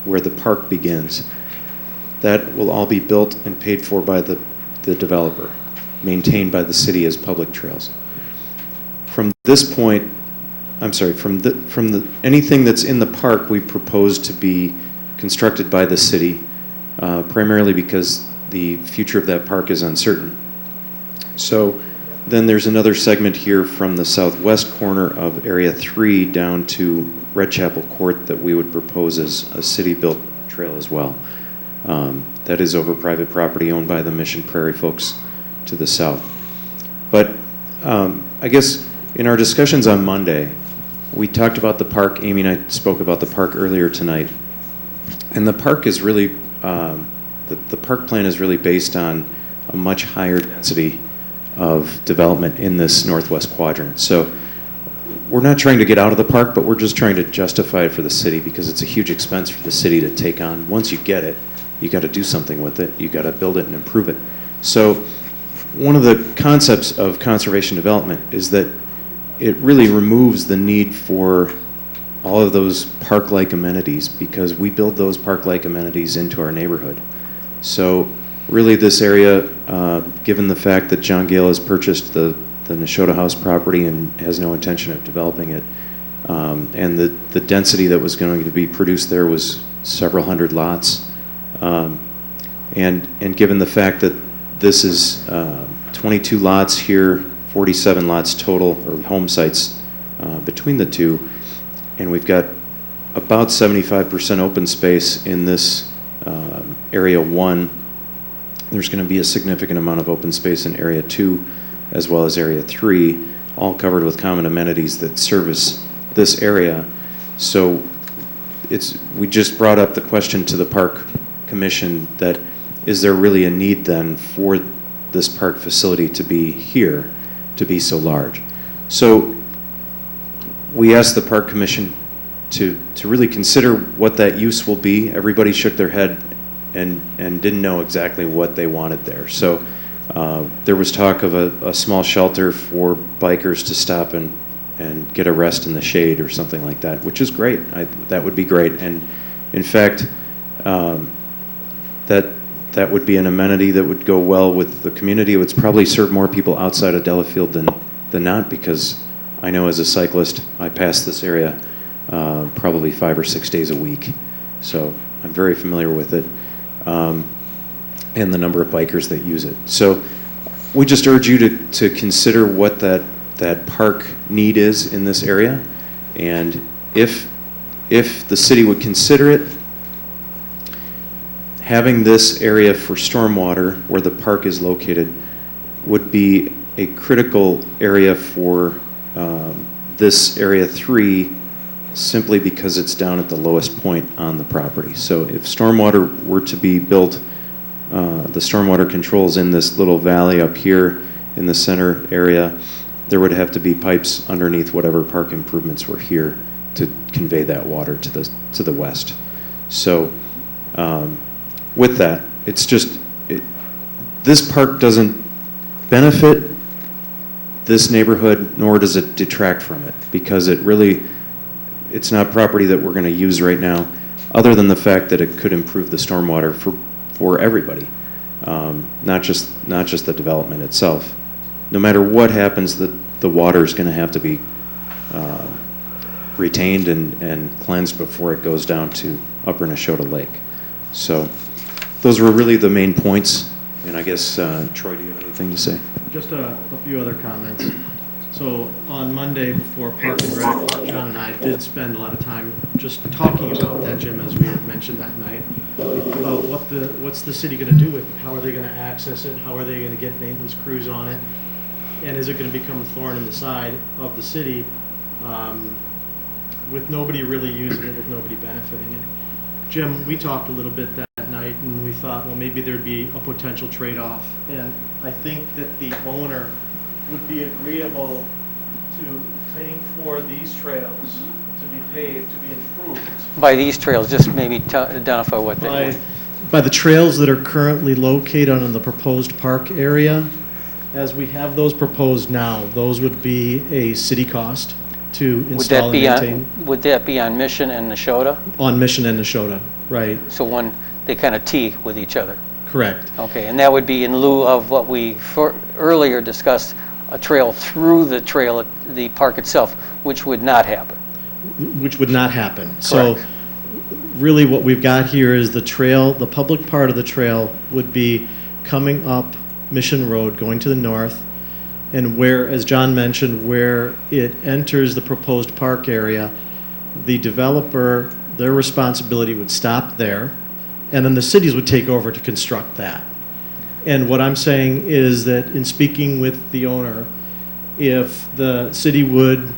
where the park begins. That will all be built and paid for by the developer, maintained by the city as public trails. From this point, anything that's in the park we propose to be constructed by the city, primarily because the future of that park is uncertain. So then there's another segment here from the southwest corner of Area 3 down to Red Chapel Court that we would propose as a city-built trail as well. That is over private property owned by the Mission Prairie folks to the south. But I guess in our discussions on Monday, we talked about the park. Amy and I spoke about the park earlier tonight. And the park is really, the park plan is really based on a much higher density of development in this northwest quadrant. So we're not trying to get out of the park, but we're just trying to justify it for the city because it's a huge expense for the city to take on. Once you get it, you got to do something with it. You got to build it and improve it. So one of the concepts of conservation development is that it really removes the need for all of those park-like amenities because we build those park-like amenities into our neighborhood. So really this area, given the fact that John Gale has purchased the Nashotah House property and has no intention of developing it, and the density that was going to be produced there was several hundred lots, and given the fact that this is 22 lots here, 47 lots total, or home sites between the two, and we've got about 75% open space in this Area 1. There's going to be a significant amount of open space in Area 2 as well as Area 3, all covered with common amenities that service this area. So we just brought up the question to the Park Commission that, is there really a need then for this park facility to be here, to be so large? So we asked the Park Commission to really consider what that use will be. Everybody shook their head and didn't know exactly what they wanted there. So there was talk of a small shelter for bikers to stop and get a rest in the shade or something like that, which is great. That would be great. And in fact, that would be an amenity that would go well with the community. It would probably serve more people outside of Delafield than not, because I know as a cyclist, I pass this area probably 5 or 6 days a week. So I'm very familiar with it, and the number of bikers that use it. So we just urge you to consider what that park need is in this area, and if the city would consider it, having this area for stormwater where the park is located would be a critical area for this area 3, simply because it's down at the lowest point on the property. So if stormwater were to be built, the stormwater controls in this little valley up here in the center area, there would have to be pipes underneath whatever park improvements were here to convey that water to the west. So with that, it's just, this park doesn't benefit this neighborhood, nor does it detract from it, because it's not property that we're going to use right now, other than the fact that it could improve the stormwater for everybody, not just the development itself. No matter what happens, the water is going to have to be retained and cleansed before it goes down to Upper Neshota Lake. So those were really the main points, and I guess, Troy, do you have anything to say? Just a few other comments. So on Monday before Park and Rec, John and I did spend a lot of time just talking about that, Jim, as we had mentioned that night, about what's the city going to do with it? How are they going to access it? How are they going to get maintenance crews on it? And is it going to become a thorn in the side of the city with nobody really using it, with nobody benefiting it? Jim, we talked a little bit that night, and we thought, well, maybe there'd be a potential trade-off. And I think that the owner would be agreeable to paying for these trails to be paved, to be improved. By these trails, just maybe identify what they mean. By the trails that are currently located on the proposed park area, as we have those proposed now, those would be a city cost to install and maintain. Would that be on Mission and Neshota? On Mission and Neshota, right. So they kind of tee with each other? Correct. Okay, and that would be in lieu of what we earlier discussed, a trail through the park itself, which would not happen. Which would not happen. Correct. So really what we've got here is the trail, the public part of the trail would be coming up Mission Road, going to the north, and where, as John mentioned, where it enters the proposed park area, the developer, their responsibility would stop there, and then the cities would take over to construct that. And what I'm saying is that in speaking with the owner, if the city would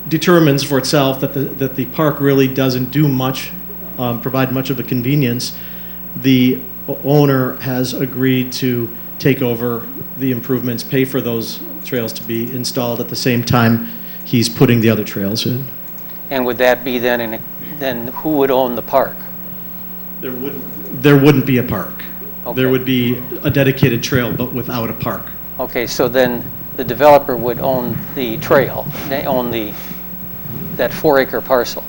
determines for itself that the park really doesn't do much, provide much of a convenience, the owner has agreed to take over the improvements, pay for those trails to be installed at the same time he's putting the other trails in. And would that be then who would own the park? There wouldn't be a park. Okay. There would be a dedicated trail, but without a park. Okay, so then the developer would own the trail. They own that 4-acre parcel.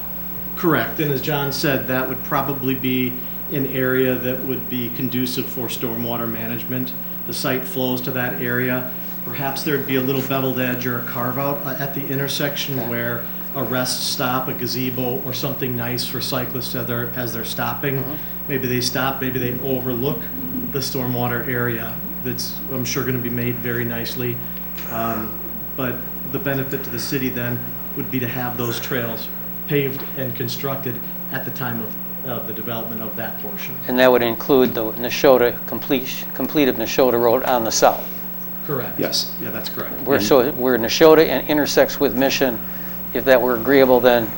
Correct, and as John said, that would probably be an area that would be conducive for stormwater management. The site flows to that area. Perhaps there'd be a little beveled edge or a carve out at the intersection where a rest stop, a gazebo, or something nice for cyclists as they're stopping. Mm-hmm. Maybe they stop, maybe they overlook the stormwater area. That's, I'm sure, going to be made very nicely. But the benefit to the city then would be to have those trails paved and constructed at the time of the development of that portion. And that would include the Neshota, complete of Neshota Road on the south? Correct. Yes. Yeah, that's correct. So where Neshota intersects with Mission, if that were agreeable, then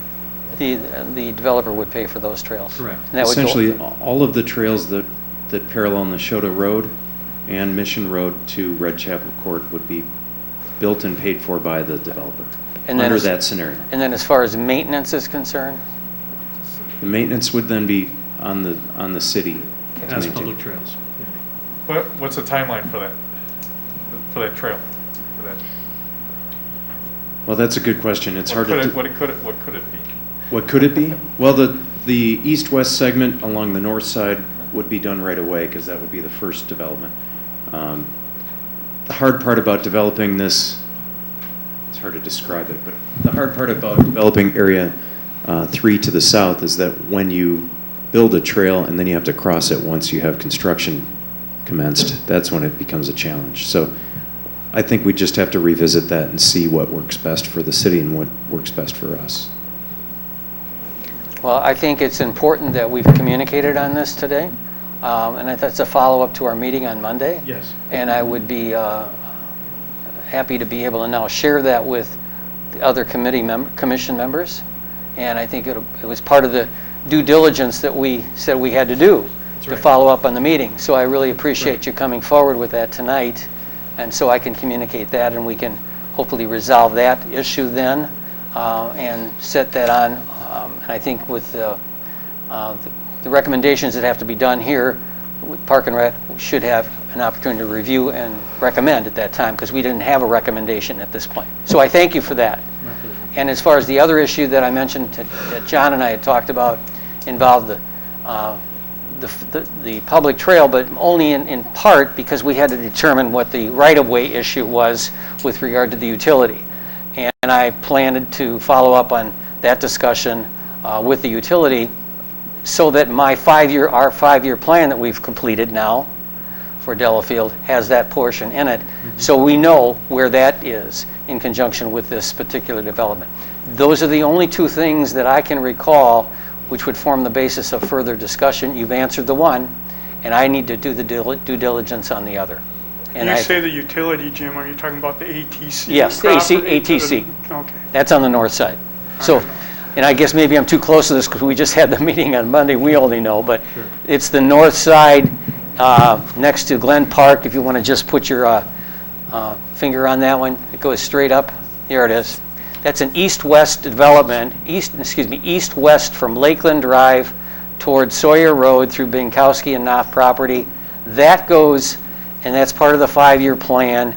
the developer would pay for those trails. Correct. And that would go- Essentially, all of the trails that parallel Nashotah Road and Mission Road to Red Chapel Court would be built and paid for by the developer And then under as- that scenario. And then as far as maintenance is concerned? The maintenance would then be on the city. to As maintain. public trails. What's the timeline for that trail? For that? Well, that's a good question. It's hard to. What could it be? What could it be? Well, the east-west segment along the north side would be done right away because that would be the first development. The hard part about developing this, it's hard to describe it, but the hard part about developing Area 3 to the south is that when you build a trail and then you have to cross it once you have construction commenced, that's when it becomes a challenge. So I think we just have to revisit that and see what works best for the city and what works best for us. Well, I think it's important that we've communicated on this today, and that's a follow-up to our meeting on Monday. Yes. And I would be happy to be able to now share that with the other commission members. And I think it was part of the due diligence that we said we had to do to follow up on the meeting. So I really appreciate you coming forward with that tonight, and so I can communicate that, and we can hopefully resolve that issue then and set that on. And I think with the recommendations that have to be done here, Park and Rec should have an opportunity to review and recommend at that time, because we didn't have a recommendation at this point. So I thank you for that. And as far as the other issue that I mentioned that John and I had talked about, involved the public trail, but only in part because we had to determine what the right-of-way issue was with regard to the utility. And I planned to follow up on that discussion with the utility so that our 5-year plan that we've completed now for Delafield has that portion in it, so we know where that is in conjunction with this particular development. Those are the only two things that I can recall which would form the basis of further discussion. You've answered the one, and I need to do the due diligence on the other. And you say the utility, Jim, are you talking about the ATC? Yes, the ATC. Okay. That's on the north side. So, and I guess maybe I'm too close to this because we just had the meeting on Monday, we only know, but it's the north side next to Glen Park. If you want to just put your finger on that one, it goes straight up. There it is. That's an east-west development, east-west from Lakeland Drive toward Sawyer Road through Binkowski and Knopf property. That goes, and that's part of the 5-year plan,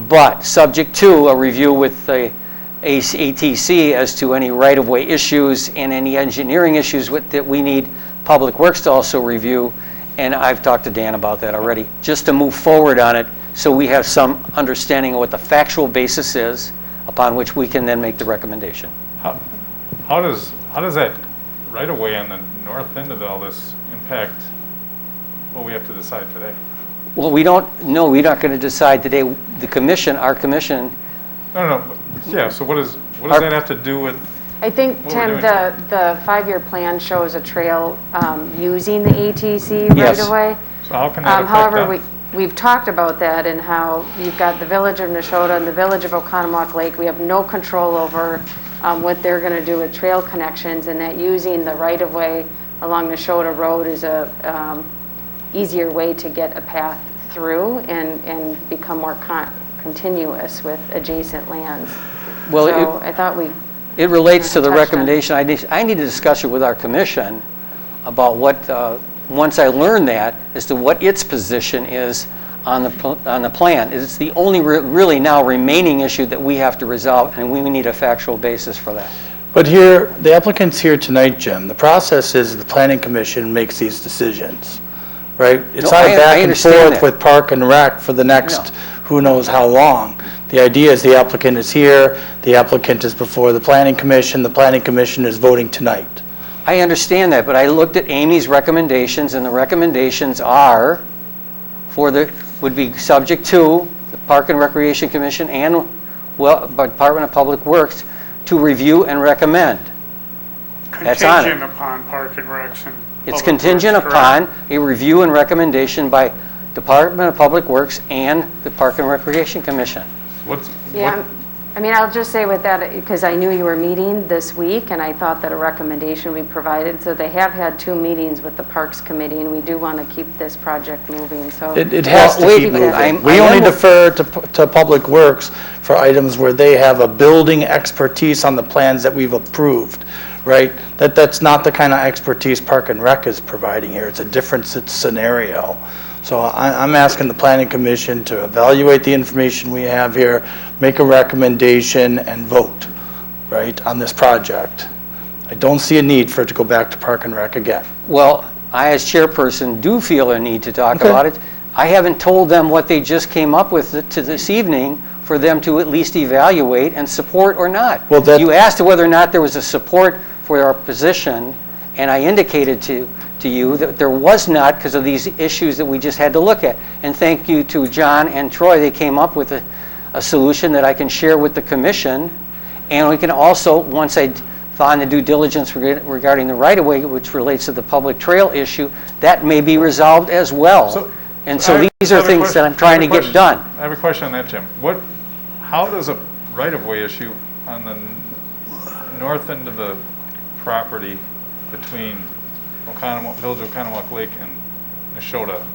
but subject to a review with the ATC as to any right-of-way issues and any engineering issues that we need Public Works to also review. And I've talked to Dan about that already, just to move forward on it so we have some understanding of what the factual basis is upon which we can then make the recommendation. How does that right-of-way on the north end of all this impact what we have to decide today? Well, we don't know. We're not going to decide today. The commission, our commission. No. Yeah. So what does that have to do with? I think, Tim, the 5-year plan shows a trail using the ATC right away. So how can that affect however, that? we've talked about that and how you've got the village of Nashotah and the village of Oconomowoc Lake. We have no control over what they're going to do with trail connections, and that using the right-of-way along Nashotah Road is a easier way to get a path through and become more continuous with adjacent lands. Well, so I thought it relates to the recommendation. I need to discuss it with our commission about what, once I learn that, as to what its position is on the plan. It's the only really now remaining issue that we have to resolve, and we need a factual basis for that. But here, the applicant's here tonight, Jim. The process is the planning commission makes these decisions, right? It's not back and forth with Park and Rec for the next who knows how long. The idea is the applicant is here, the applicant is before the planning commission is voting tonight. I understand that, but I looked at Amy's recommendations, and the recommendations are would be subject to the Park and Recreation Commission and Department of Public Works to review and recommend. That's on it. Contingent upon Park and Recs and It's contingent upon a review and recommendation by Department of Public Works and the Park and Recreation Commission. I mean, I'll just say with that, because I knew you were meeting this week, and I thought that a recommendation we provided, so they have had 2 meetings with the Parks Committee, and we do want to keep this project moving, so. It has to keep moving. We only defer to Public Works for items where they have a building expertise on the plans that we've approved, right? That's not the kind of expertise Park and Rec is providing here. It's a different scenario. So I'm asking the Planning Commission to evaluate the information we have here, make a recommendation, and vote, right, on this project. I don't see a need for it to go back to Park and Rec again. Well, I as chairperson do feel a need to talk about it. I haven't told them what they just came up with to this evening for them to at least evaluate and support or not. Well, you asked whether or not there was a support for our position, and I indicated to you that there was not because of these issues that we just had to look at. And thank you to John and Troy, they came up with a solution that I can share with the commission. And we can also, once I find the due diligence regarding the right-of-way, which relates to the public trail issue, that may be resolved as well. So these are things that I'm trying to get done. I have a question on that, Jim. How does a right-of-way issue on the north end of the property between Village of Oconomowoc Lake and Neshota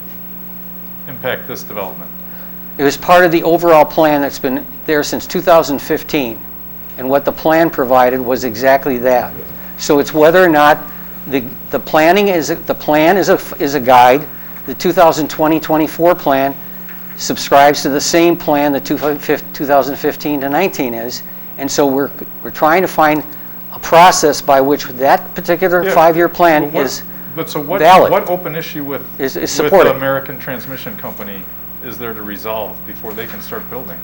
impact this development? It was part of the overall plan that's been there since 2015, and what the plan provided was exactly that. So it's whether or not the plan is a guide. The 2020-24 plan subscribes to the same plan the 2015 to 19 is, and so we're trying to find a process by which that particular 5-year plan is valid. What open issue with the American Transmission Company is there to resolve before they can start building?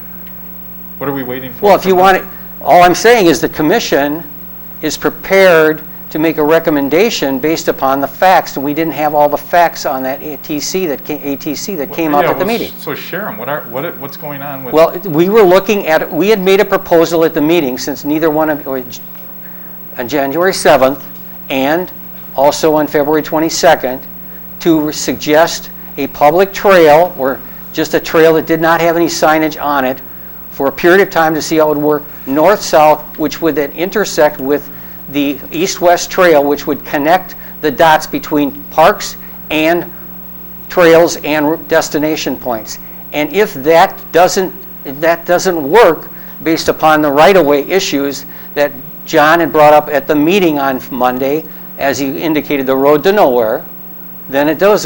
What are we waiting for? Well, if you want it, all I'm saying is the commission is prepared to make a recommendation based upon the facts, and we didn't have all the facts on that ATC that came up at the meeting. So share them. What's going on with? Well, we had made a proposal at the meeting since neither one of on January 7th and also on February 22nd to suggest a public trail or just a trail that did not have any signage on it for a period of time to see how it would work north-south, which would then intersect with the east-west trail, which would connect the dots between parks and trails and destination points. And if that doesn't work based upon the right-of-way issues that John had brought up at the meeting on Monday, as he indicated, the road to nowhere, then it goes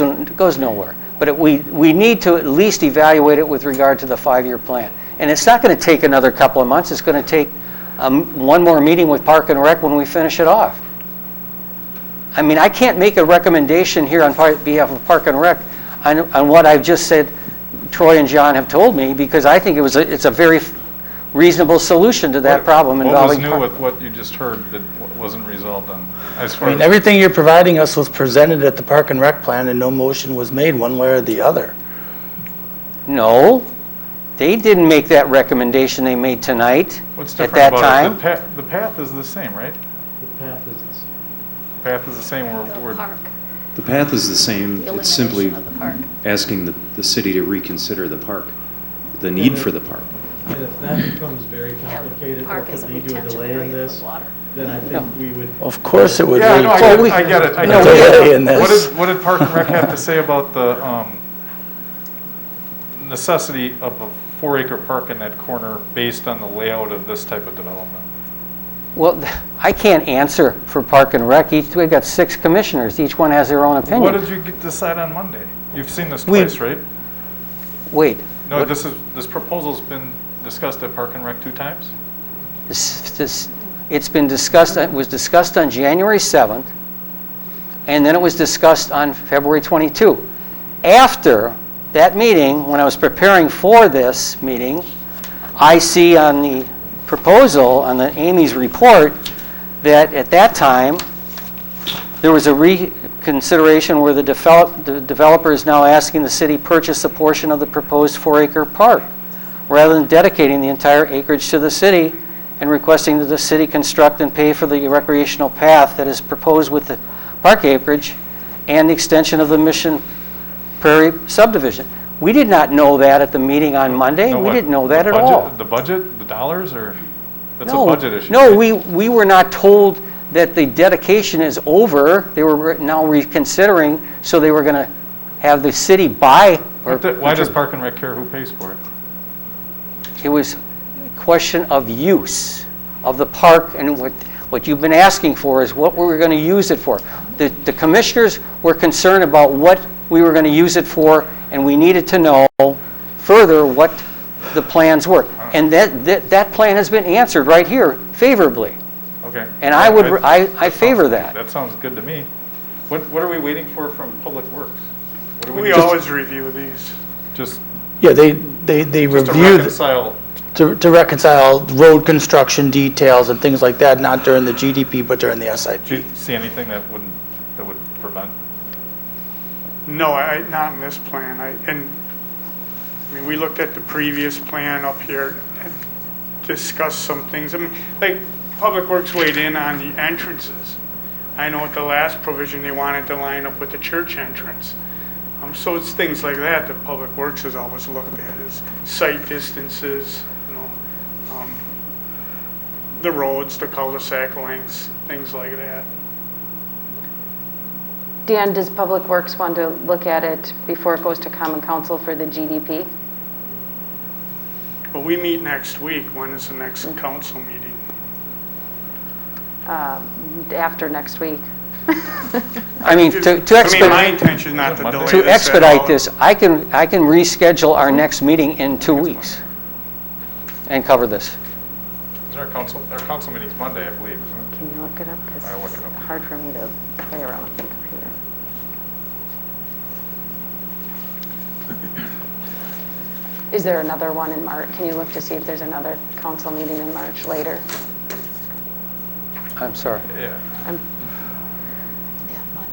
nowhere. But we need to at least evaluate it with regard to the 5-year plan. And it's not going to take another couple of months. It's going to take one more meeting with Park and Rec when we finish it off. I mean, I can't make a recommendation here on behalf of Park and Rec on what I've just said Troy and John have told me, because I think it's a very reasonable solution to that problem involving. What was new with what you just heard that wasn't resolved on? Everything you're providing us was presented at the Park and Rec plan, and no motion was made one way or the other. No, they didn't make that recommendation they made tonight. What's at different that time? The path is the same, right? The path is the same. The path is the same. The path is the same. It's simply of the park. asking the city to reconsider the park, the need for the park. And if that becomes very complicated, or could lead to a delay in this, then I think we would. Of course it would. Yeah, no, I get it. What did Park and Rec have to say about the necessity of a 4-acre park in that corner based on the layout of this type of development? Well, I can't answer for Park and Rec. We've got 6 commissioners. Each one has their own opinion. What did you decide on Monday? You've seen this twice, right? Wait. No, this proposal's been discussed at Park and Rec 2 times? It's been discussed. It was discussed on January 7th, and then it was discussed on February 22. After that meeting, when I was preparing for this meeting, I see on the proposal, on the Amy's report, that at that time, there was a reconsideration where the developer is now asking the city purchase a portion of the proposed 4-acre park, rather than dedicating the entire acreage to the city and requesting that the city construct and pay for the recreational path that is proposed with the park acreage and the extension of the Mission Prairie subdivision. We did not know that at the meeting on Monday. No, We what? didn't know that The at budget- all. The budget, the dollars, or, that's a No, budget issue. No, right? we were not told that the dedication is over. They were now reconsidering, so they were going to have the city buy. Why does Park and Rec care who pays for it? It was a question of use of the park, and what you've been asking for is what we were going to use it for. The commissioners were concerned about what we were going to use it for, and we needed to know further what the plans were. And that plan has been answered right here favorably. Okay. And I favor that. That sounds good to me. What are we waiting for from Public Works? What do We always review these. Just Yeah, they just to review, reconcile. to reconcile road construction details and things like that, not during the GDP, but during the SIP. Do you see anything that would prevent? No, not in this plan. I mean, we looked at the previous plan up here and discussed some things. I mean, like, Public Works weighed in on the entrances. I know at the last provision, they wanted to line up with the church entrance. So it's things like that that Public Works has always looked at, is site distances, the roads, the cul-de-sac lengths, things like that. Dan, does Public Works want to look at it before it goes to Common Council for the GDP? But we meet next week. When is the next council meeting? After next week. I mean, to my intention is not to delay to this at expedite all. this, I can reschedule our next meeting in 2 weeks and cover this. Our council meeting's Monday, I believe, isn't it? Can you look it up? Because I'll look it up. it's hard for me to play around with the computer. Is there another one in March? Can you look to see if there's another council meeting in March later? I'm sorry. Yeah. Um,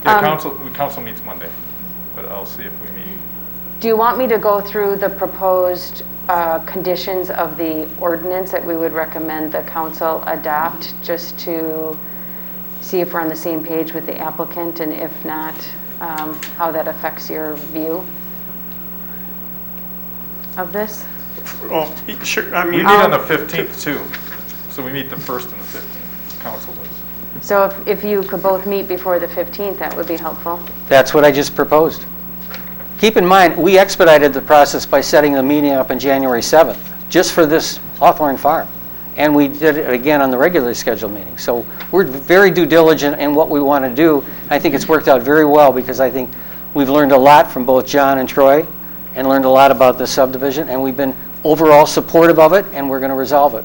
Council meets Monday, but I'll see if we meet. Do you want me to go through the proposed conditions of the ordinance that we would recommend the council adopt, just to see if we're on the same page with the applicant, and if not, how that affects your view of this? Well, sure, I We mean, meet on the 15th too, so we meet the 1st and the 15th, council does. So if you could both meet before the 15th, that would be helpful. That's what I just proposed. Keep in mind, we expedited the process by setting the meeting up on January 7th, just for this Hawthorne Farm. And we did it again on the regularly scheduled meeting. So we're very due diligent in what we want to do. I think it's worked out very well, because I think we've learned a lot from both John and Troy, and learned a lot about the subdivision, and we've been overall supportive of it, and we're going to resolve it.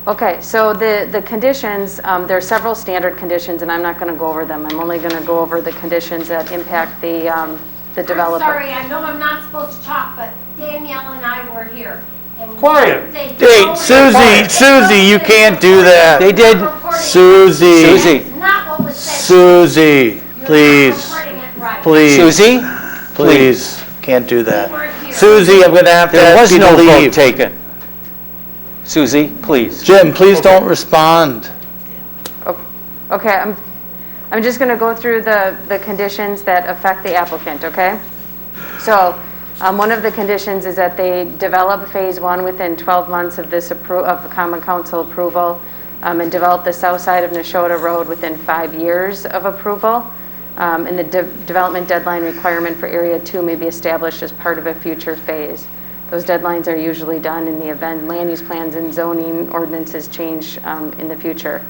Okay, so the conditions, there are several standard conditions, and I'm not going to go over them. I'm only going to go over the conditions that impact the developer. I'm sorry, I know I'm not supposed to talk, but Danielle and I were here. And Quiet. they Hey, don't- Susie, you can't do that. They did. Susie. Susie. That's not what was said. Susie, You're not please, reporting it right. please. Susie? Please, can't do We weren't that. here. Susie, I'm going to have to There ask was you to no vote leave. taken. Susie, please. Jim, please don't respond. Okay, I'm just going to go through the conditions that affect the applicant, okay? So one of the conditions is that they develop Phase 1 within 12 months of this of Common Council approval, and develop the south side of Nashotah Road within 5 years of approval. And the development deadline requirement for Area 2 may be established as part of a future phase. Those deadlines are usually done in the event land use plans and zoning ordinances change in the future.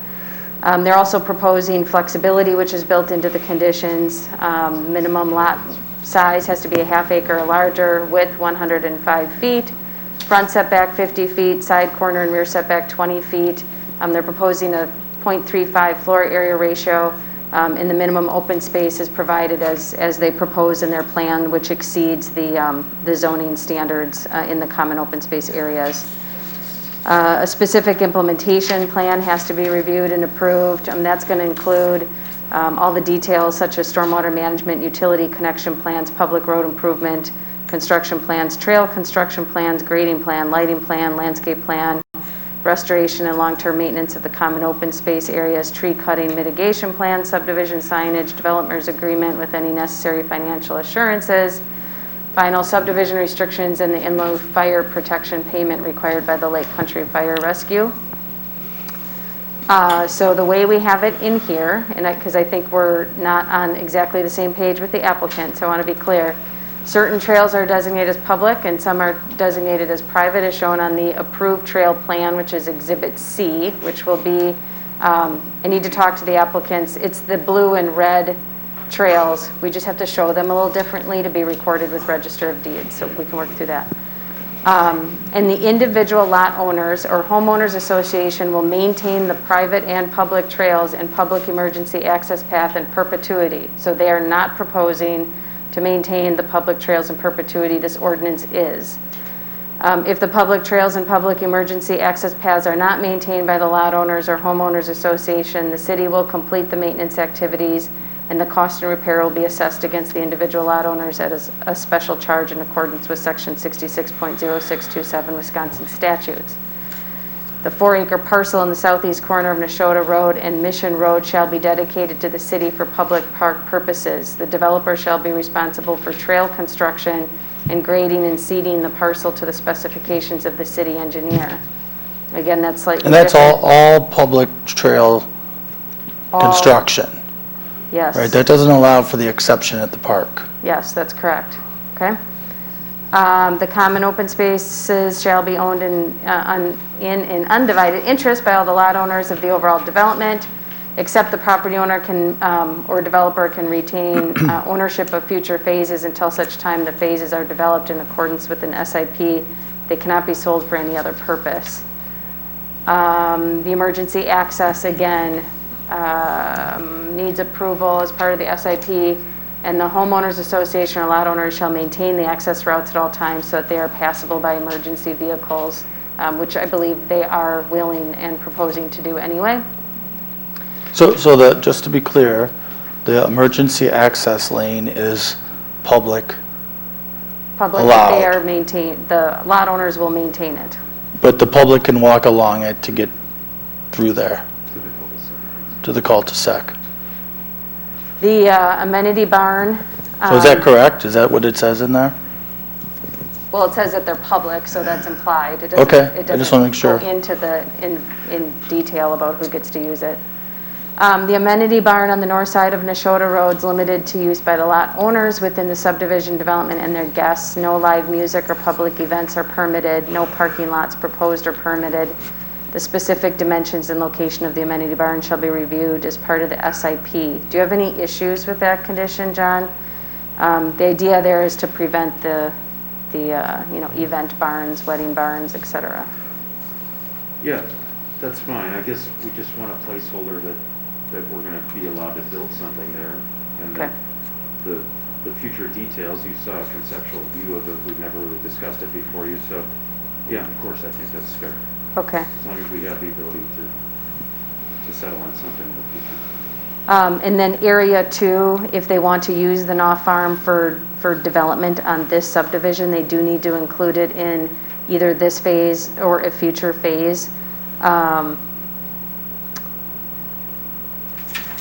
They're also proposing flexibility, which is built into the conditions. Minimum lot size has to be a half acre or larger, width 105 feet, front setback 50 feet, side corner and rear setback 20 feet. They're proposing a 0.35 floor area ratio, and the minimum open space is provided as they propose in their plan, which exceeds the zoning standards in the common open space areas. A specific implementation plan has to be reviewed and approved. That's going to include all the details such as stormwater management, utility connection plans, public road improvement, construction plans, trail construction plans, grading plan, lighting plan, landscape plan, restoration and long-term maintenance of the common open space areas, tree cutting mitigation plan, subdivision signage, developers agreement with any necessary financial assurances, final subdivision restrictions, and the inland fire protection payment required by the Lake Country Fire Rescue. So the way we have it in here, and because I think we're not on exactly the same page with the applicant, so I want to be clear. Certain trails are designated as public and some are designated as private, as shown on the approved trail plan, which is Exhibit C, which will be, I need to talk to the applicants. It's the blue and red trails. We just have to show them a little differently to be recorded with Register of Deeds, so we can work through that. And the individual lot owners or homeowners association will maintain the private and public trails and public emergency access path in perpetuity. So they are not proposing to maintain the public trails in perpetuity. This ordinance is. If the public trails and public emergency access paths are not maintained by the lot owners or homeowners association, the city will complete the maintenance activities and the cost and repair will be assessed against the individual lot owners as a special charge in accordance with section 66.0627 Wisconsin statutes. The 4-acre parcel in the southeast corner of Nashotah Road and Mission Road shall be dedicated to the city for public park purposes. The developer shall be responsible for trail construction and grading and seeding the parcel to the specifications of the city engineer. Again, that's slightly And that's different. all public trail construction, Yes. right? That doesn't allow for the exception at the park. Yes, that's correct. Okay. The common open spaces shall be owned in an undivided interest by all the lot owners of the overall development, except the property owner can or developer can retain ownership of future phases until such time the phases are developed in accordance with an SIP. They cannot be sold for any other purpose. The emergency access, again, needs approval as part of the SIP. And the homeowners association or lot owners shall maintain the access routes at all times so that they are passable by emergency vehicles, which I believe they are willing and proposing to do anyway. So just to be clear, the emergency access lane is public Public, allowed. they are maintained, the lot owners will maintain it. But the public can walk along it to get through there, to the cul-de-sac. The amenity barn. So is that correct? Is that what it says in there? Well, it says that they're public, so that's implied. It Okay, doesn't, I just wanna make sure. Go into the, in detail about who gets to use it. The amenity barn on the north side of Nashotah Road is limited to use by the lot owners within the subdivision development and their guests. No live music or public events are permitted. No parking lots proposed or permitted. The specific dimensions and location of the amenity barn shall be reviewed as part of the SIP. Do you have any issues with that condition, John? The idea there is to prevent the event barns, wedding barns, et cetera. Yeah, that's fine. I guess we just want a placeholder that we're going to be allowed to build something there. And Okay. the future details, you saw a conceptual view of it. We've never really discussed it before you. So, yeah, of course, I think that's fair. Okay. As long as we have the ability to settle on something in the future. And then area 2, if they want to use the Knopf Farm for development on this subdivision, they do need to include it in either this phase or a future phase.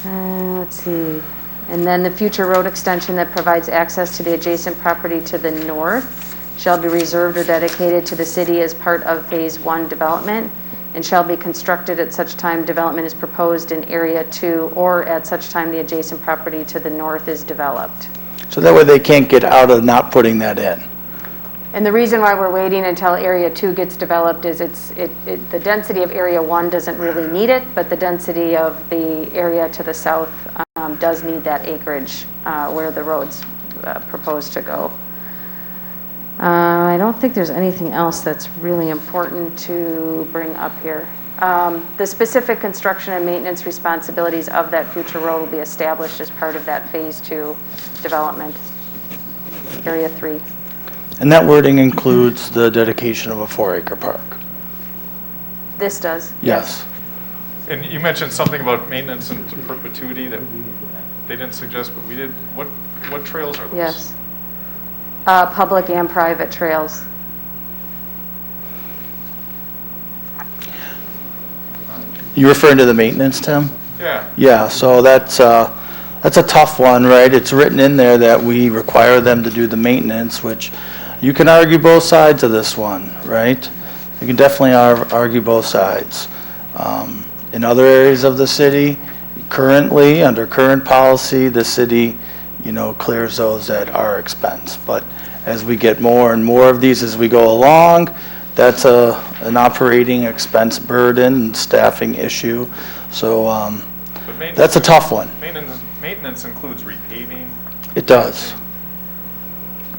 Let's see. And then the future road extension that provides access to the adjacent property to the north shall be reserved or dedicated to the city as part of phase 1 development and shall be constructed at such time development is proposed in area 2 or at such time the adjacent property to the north is developed. So that way they can't get out of not putting that in. And the reason why we're waiting until area 2 gets developed is the density of area 1 doesn't really need it, but the density of the area to the south does need that acreage where the road's proposed to go. I don't think there's anything else that's really important to bring up here. The specific construction and maintenance responsibilities of that future road will be established as part of that phase 2 development, area 3. And that wording includes the dedication of a 4-acre park. This does. Yes. And you mentioned something about maintenance and perpetuity that they didn't suggest, but we did. What trails are those? Yes. Public and private trails. You referring to the maintenance, Tim? Yeah. Yeah, so that's a tough one, right? It's written in there that we require them to do the maintenance, which you can argue both sides of this one, right? You can definitely argue both sides. In other areas of the city, currently, under current policy, the city, clears those at our expense. But as we get more and more of these as we go along, that's an operating expense burden and staffing issue. So But that's a tough one. Maintenance includes repaving. It does.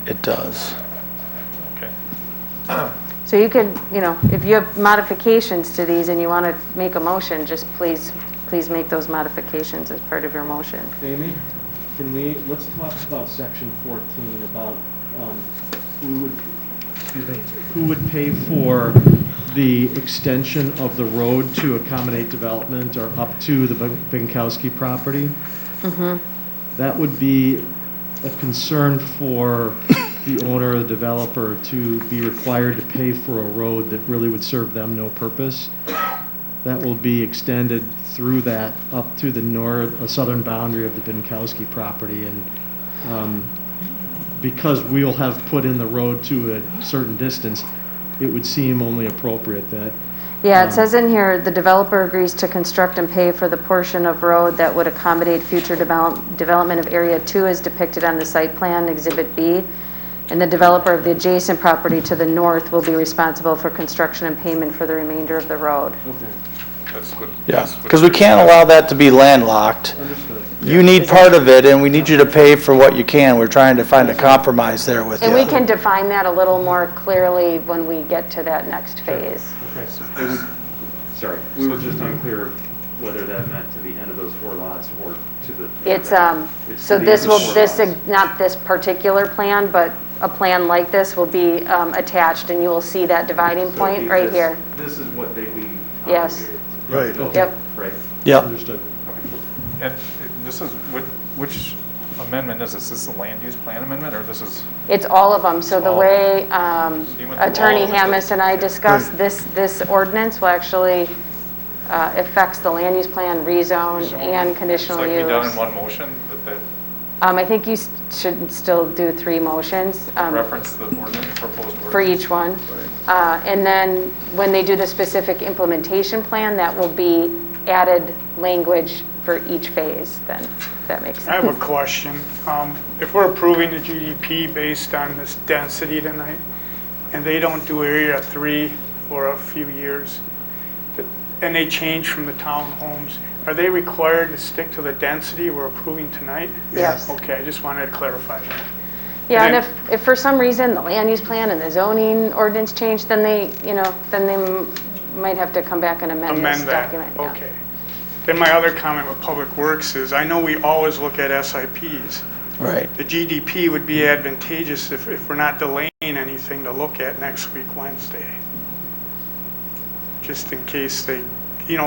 It does. Okay. So you could, if you have modifications to these and you want to make a motion, just please make those modifications as part of your motion. Amy, let's talk about section 14, about who would pay for the extension of the road to accommodate development or up to the Binkowski property. Mm-hmm. That would be a concern for the owner or the developer to be required to pay for a road that really would serve them no purpose. That will be extended through that up to the southern boundary of the Binkowski property, and because we'll have put in the road to a certain distance, it would seem only appropriate that. Yeah, it says in here, the developer agrees to construct and pay for the portion of road that would accommodate future development of Area 2 as depicted on the site plan, Exhibit B. And the developer of the adjacent property to the north will be responsible for construction and payment for the remainder of the road. Okay. Yeah, because we can't allow that to be landlocked. Understood. You need part of it, and we need you to pay for what you can. We're trying to find a compromise there with you. And we can define that a little more clearly when we get to that next phase. Okay. Sorry, we were just unclear whether that meant to the end of those 4 lots or to the. It's, to so the this end of will, the 4 lots. not this particular plan, but a plan like this will be attached, and you will see that dividing So point right here. This is what they'd be Yes. obligated to. Right. Okay. Yep. Right. Yep. Understood. And this is, which amendment is this? Is this the land use plan amendment, or this is? It's all of them. So the all- way you went through Attorney all of it. Hammis and I discussed, this ordinance will actually affects the land use plan, rezone, and conditional It's like use. be done in one motion, that I think you should still do 3 motions. reference the ordinance, proposed ordinance. For each one. And then when they do the specific implementation plan, that will be added language for each phase then, if that makes sense. I have a question. If we're approving the GDP based on this density tonight, and they don't do Area 3 for a few years, and they change from the townhomes, are they required to stick to the density we're approving tonight? Yes. Okay, I just wanted to clarify that. Yeah, and And if for some reason the land use plan and the zoning ordinance change, then they might have to come back and amend this Amend that, document. Yeah. okay. Then my other comment with Public Works is, I know we always look at SIPs. Right. The GDP would be advantageous if we're not delaying anything to look at next week, Wednesday. Just in case they,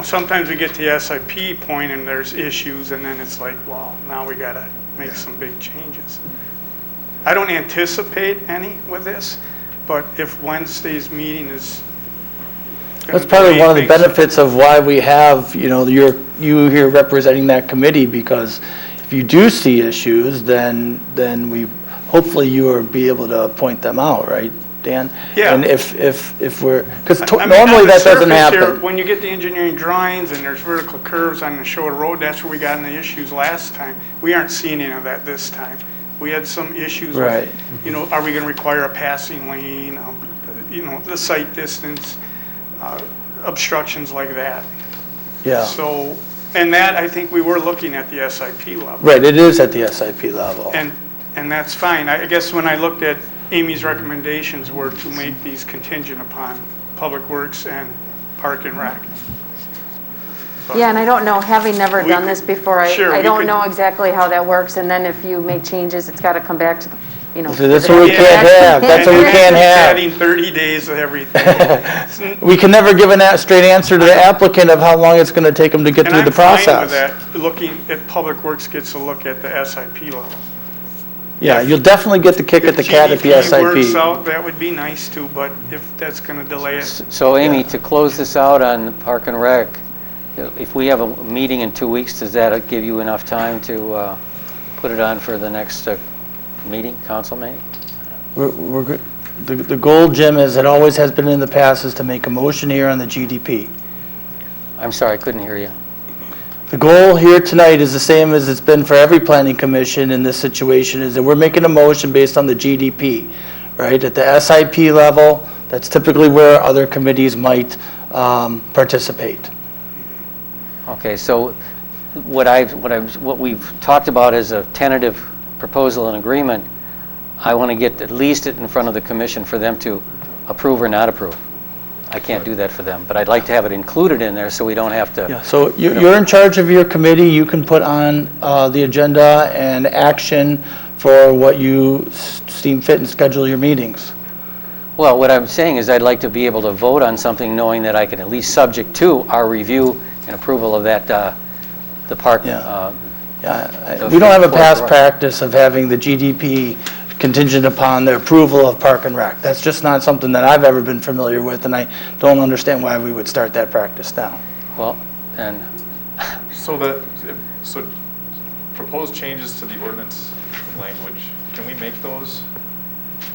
sometimes we get to the SIP point and there's issues, and then it's like, well, now we gotta make some big changes. I don't anticipate any with this, but if Wednesday's meeting is That's probably one of the benefits of why we have, you here representing that committee, because if you do see issues, then hopefully you will be able to point them out, right, Dan? Yeah. And if we're, because I mean, normally on the that doesn't surface here, happen. when you get the engineering drawings and there's vertical curves on the shore road, that's where we got in the issues last time. We aren't seeing any of that this time. We had some issues Right. with, are we gonna require a passing lane, the site distance, obstructions like that. Yeah. So, and that, I think we were looking at the SIP level. Right, it is at the SIP level. And that's fine. I guess when I looked at Amy's recommendations were to make these contingent upon Public Works and Park and Rec. Yeah, and I don't know, having never We done could- this before, Sure, I we don't could- know exactly how that works, and then if you make changes, it's gotta come back to the, So that's what we can't have, that's what we can't have. Adding 30 days of everything. We can never give a straight answer to the applicant of how long it's gonna take them to get And through the I'm fine process. with that, looking at Public Works gets a look at the SIP level. Yeah, you'll definitely get the kick at the cat at the If GDP works SIP. out, that would be nice too, but if that's gonna delay it. So Amy, to close this out on Park and Rec, If we have a meeting in 2 weeks, does that give you enough time to put it on for the next meeting, council meeting? We're good. The goal, Jim, as it always has been in the past, is to make a motion here on the GDP. I'm sorry, I couldn't hear you. The goal here tonight is the same as it's been for every planning commission in this situation, is that we're making a motion based on the GDP, right? At the SIP level, that's typically where other committees might participate. Okay, so what we've talked about as a tentative proposal and agreement, I want to get at least it in front of the commission for them to approve or not approve. I can't do that for them, but I'd like to have it included in there so we don't have to. Yeah, so you're in charge of your committee. You can put on the agenda and action for what you seem fit and schedule your meetings. Well, what I'm saying is I'd like to be able to vote on something knowing that I can at least subject to our review and approval of that, the park. We don't have a past practice of having the GDP contingent upon the approval of Park and Rec. That's just not something that I've ever been familiar with, and I don't understand why we would start that practice now. Well, and So proposed changes to the ordinance language, can we make those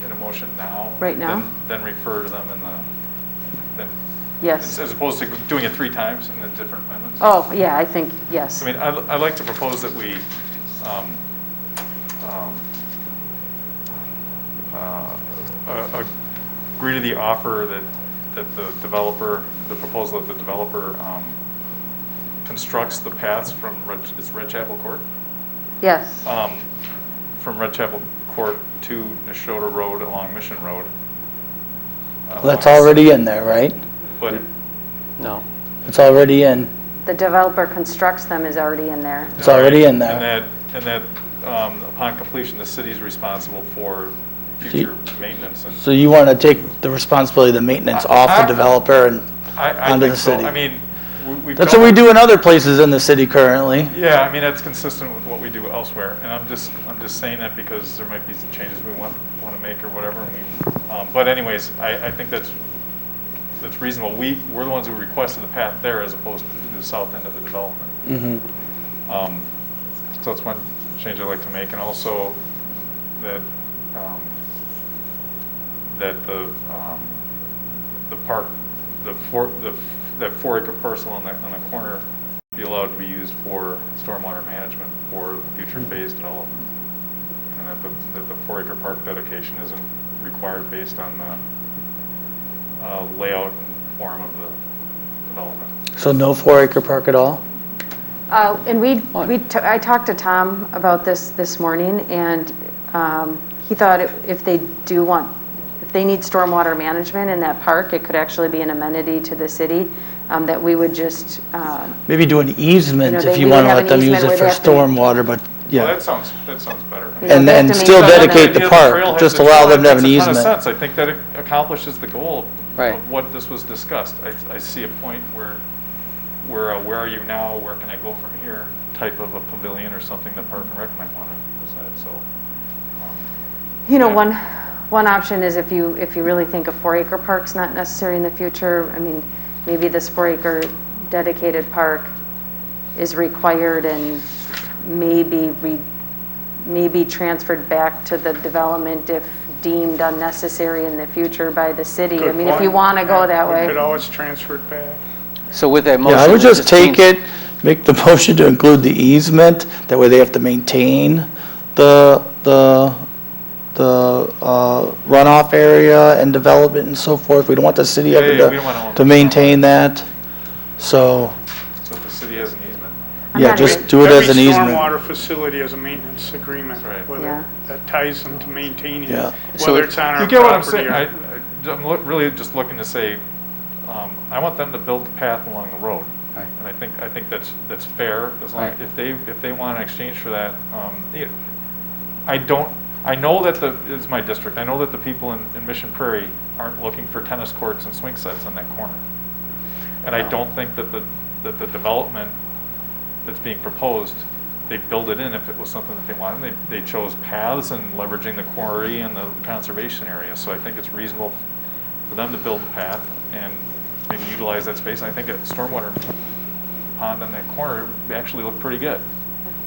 in a motion now? Right now? Then refer to them in the, Yes. as opposed to doing it 3 times in the different amendments? Oh, yeah, I think, yes. I mean, I'd like to propose that we agree to the offer that the developer, the proposal that the developer constructs the paths from, it's Red Chapel Court? Yes. From Red Chapel Court to Neshota Road along Mission Road. Well, that's already in there, right? But no. It's already in. The developer constructs them is already in there. It's already in there. And that upon completion, the city is responsible for future maintenance. And So you want to take the responsibility of the maintenance off the developer and onto the city? I mean, we've That's what we do in other places in the city currently. Yeah, I mean, that's consistent with what we do elsewhere, and I'm just saying that because there might be some changes we want to make or whatever. And but anyways, I think that's reasonable. We're the ones who requested the path there as opposed to the south end of the development. Mm-hmm. So that's one change I'd like to make, and also that the park, that 4-acre parcel on the corner be allowed to be used for stormwater management for future phase development, and that the 4-acre park dedication isn't required based on the layout and form of the development. So no 4-acre park at all? And I talked to Tom about this morning, and he thought if they need stormwater management in that park, it could actually be an amenity to the city, that we would just... Maybe do an easement if you we want would to have let an them use easement it where for they have to- stormwater, but yeah. Well, that sounds better. And then still dedicate the park, just allow them to have an Makes a ton of easement. sense. I think that it accomplishes the goal Right. of what this was discussed. I see a point where are you now, where can I go from here, type of a pavilion or something that Park and Rec might want to decide, so. One option is if you really think a 4-acre park's not necessary in the future, I mean, maybe this 4-acre dedicated park is required and maybe transferred back to the development if deemed unnecessary in the future by the city. I mean, if you want to go that way. We could always transfer it back. So with that motion... Yeah, I would it just take seems- it, make the motion to include the easement, that way they have to maintain the runoff area and development and so forth. We don't want the city having we don't want to own to maintain that, so, So if the city has an easement? yeah, just do it as an Every easement. stormwater facility has a maintenance agreement, whether that ties them to maintaining, Yeah. whether it's on our You get what I'm property saying? or... I'm really just looking to say, I want them to build the path along the road. Right. And I think that's fair, as long, Right. if they want in exchange for that, I know that it's my district, I know that the people in Mission Prairie aren't looking for tennis courts and swing sets on that corner. And I don't think that the development that's being proposed, they build it in if it was something that they wanted. They chose paths and leveraging the quarry and the conservation area. So I think it's reasonable for them to build the path and maybe utilize that space. I think a stormwater pond on that corner actually look pretty good,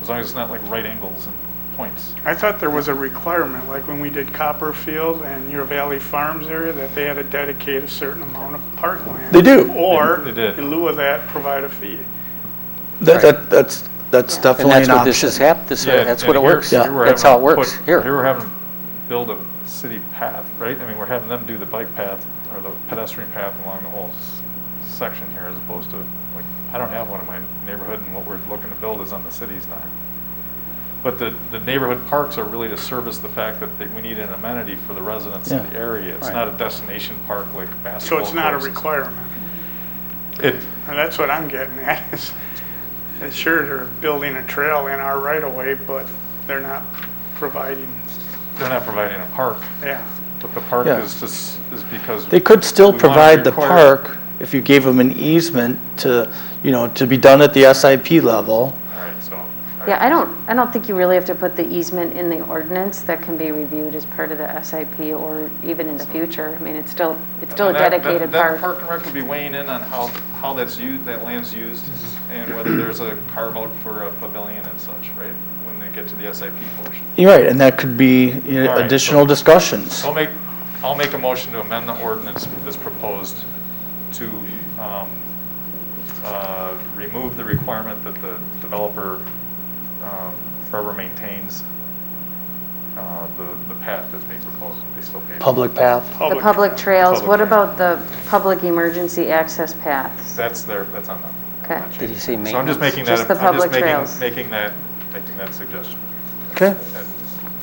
as long as it's not like right angles and points. I thought there was a requirement, like when we did Copperfield and your Valley Farms area, that they had to dedicate a certain amount of parkland. They do. Or, They did. in lieu of that, provide a fee. That's definitely And that's an what this is option. that's what it works. Here we're That's having how it works put- here. Here we're having them build a city path, right? I mean, we're having them do the bike path or the pedestrian path along the whole section here, as opposed to, like, I don't have one in my neighborhood, and what we're looking to build is on the city's dime. But the neighborhood parks are really to service the fact that we need an amenity for the residents of the area. It's Right. not a destination park like So basketball it's not a courts. requirement. It, And that's what I'm getting at, is, sure, they're building a trail in our right-of-way, but they're not providing, a park. yeah. But the park Yeah. is because. They could still we wanna provide the require- park if you gave them an easement to, to be done at the SIP level. All right, so. Yeah, I don't think you really have to put the easement in the ordinance. That can be reviewed as part of the SIP or even in the future. I mean, it's still a And dedicated that park. Park and Rec could be weighing in on how that's used, that land's used, and whether there's a carve out for a pavilion and such, right? When they get to the SIP portion. You're right, and that could be All right, additional so- discussions. I'll make a motion to amend the ordinance that's proposed to remove the requirement that the developer forever maintains the path that's being proposed. They still pay. Public path. The public trails, Public what trail. about the public emergency access paths? That's on them. Okay. Did you say So I'm just making that, Just the public trails. making that suggestion. Okay.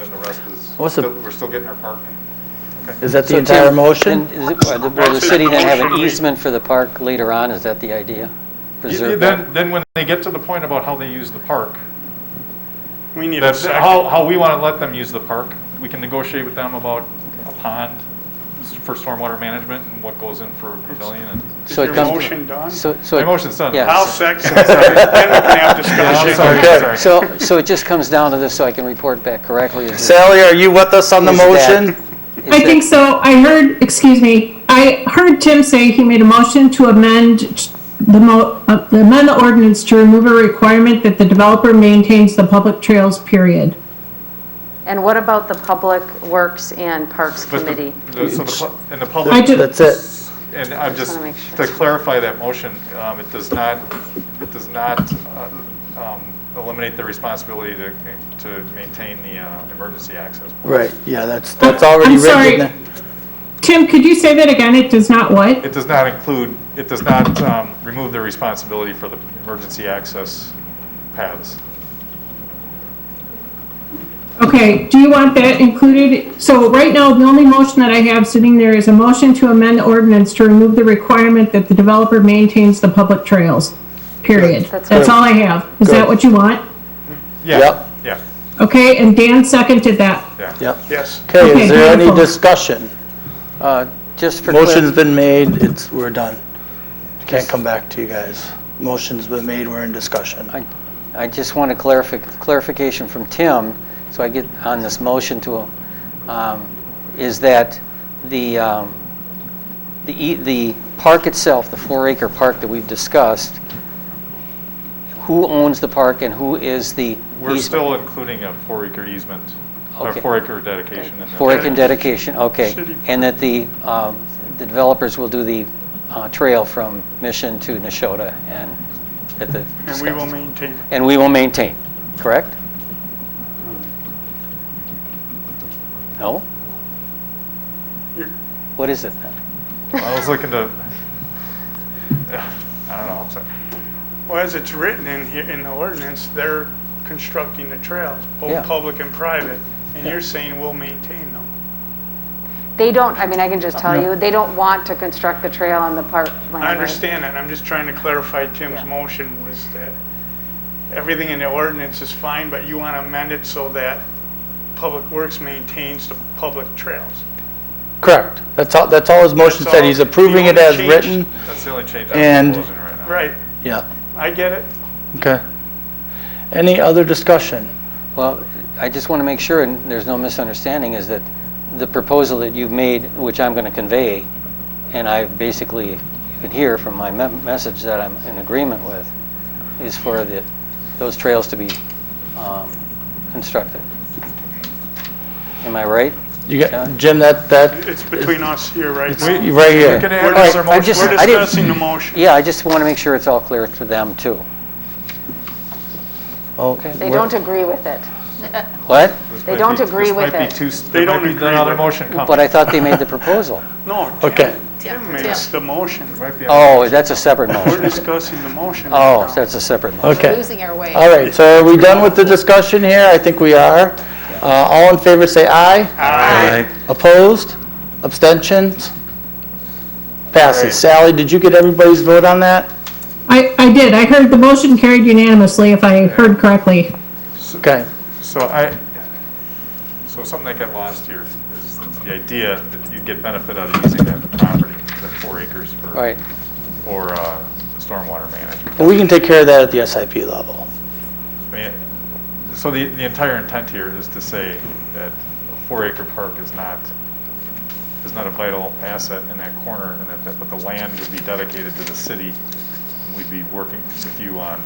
And the rest is, What's the- we're still getting our parking. Okay. Is that the So, entire Tim, motion? then will the city then have an easement for the park later on? Is that the idea? Preserve that? Then when they get to the point about how they use the park, We need a that's second. how we want to let them use the park. We can negotiate with them about a pond for stormwater management and what goes in for a pavilion and. Is So it your comes- motion done? My motion's done. Yeah. I'll second, then we can have discussion. Sorry. So it just comes down to this, so I can report back correctly. Is it- Sally, are you with us on the Is that- motion? I think so. I heard Tim say he made a motion to amend the ordinance to remove a requirement that the developer maintains the public trails, period. And what about the Public Works and Parks But Committee? And the public. I ju- That's it. And I'm just, wanna make sure. to clarify that motion, it does not eliminate the responsibility to maintain the emergency access. Right, yeah, that's already I'm sorry. written. in Tim, could you say that again? It does not what? It does not remove the responsibility for the emergency access paths. Okay, do you want that included? So right now, the only motion that I have sitting there is a motion to amend the ordinance to remove the requirement that the developer maintains the public trails, period. That's That's good. all I have. Is that what you want? Yeah. Yep. Yeah, Okay, and Dan seconded that. yeah. Yep. Yes. Okay, Okay, is there any beautiful. discussion? Just for Motion's been made, we're done. Can't come back to you guys. Motion's been made, we're in discussion. I just want a clarification from Tim, so I get on this motion to, is that the park itself, the 4-acre park that we've discussed, who owns the park and who is the We're easement? still including a 4-acre easement, or Okay. 4-acre dedication in there. 4-acre dedication, okay. City. And that the developers will do the trail from Mission to Neshota and at the. And we will maintain it. And we will maintain, correct? No? What is it then? I was looking to, I don't know, I'm sorry. Well, as it's written in here, in the ordinance, they're constructing the trails, both Yeah. public and private, and you're saying we'll maintain them. They don't, I mean, I can just tell you, they don't want to construct the trail on the park land. I right? understand that, I'm just trying to clarify Tim's motion was that everything in the ordinance is fine, but you want to amend it so that Public Works maintains the public trails. Correct. That's all his motion That's said. all. He's approving it The as only written. That's the only change I'm And- proposing right now. Right, Yeah, I get it. okay. Any other discussion? Well, I just want to make sure, and there's no misunderstanding, is that the proposal that you've made, which I'm going to convey, and I've basically, you can hear from my message that I'm in agreement with, is for those trails to be constructed. Am I right? You got, John? Jim, that. It's between us here, right? It's now. right here. We can We're add dis- our I motion. just- We're I didn't- discussing the motion. Yeah, I just want to make sure it's all clear to them, too. Okay. They don't agree with it. What? They don't agree with it. They don't There might be agree another with motion coming. But I thought they made the proposal. No, Okay. Tim makes the motion. Oh, that's a separate We're motion. discussing the motion. Oh, so that's a separate motion. Okay. Losing our way. All right, so are we done with the discussion here? I think we are. All in favor, say aye. Aye. Opposed? Abstentions? Passes. Sally, did you get everybody's vote on that? I did. I heard the motion carried unanimously, if I heard correctly. Okay. So something that got lost here is the idea that you'd get benefit out of using that property, that 4 acres Right. for stormwater management. Well, we can take care of that at the SIP level. I mean, so the entire intent here is to say that a 4-acre park is not a vital asset in that corner, and but the land would be dedicated to the city, and we'd be working with you on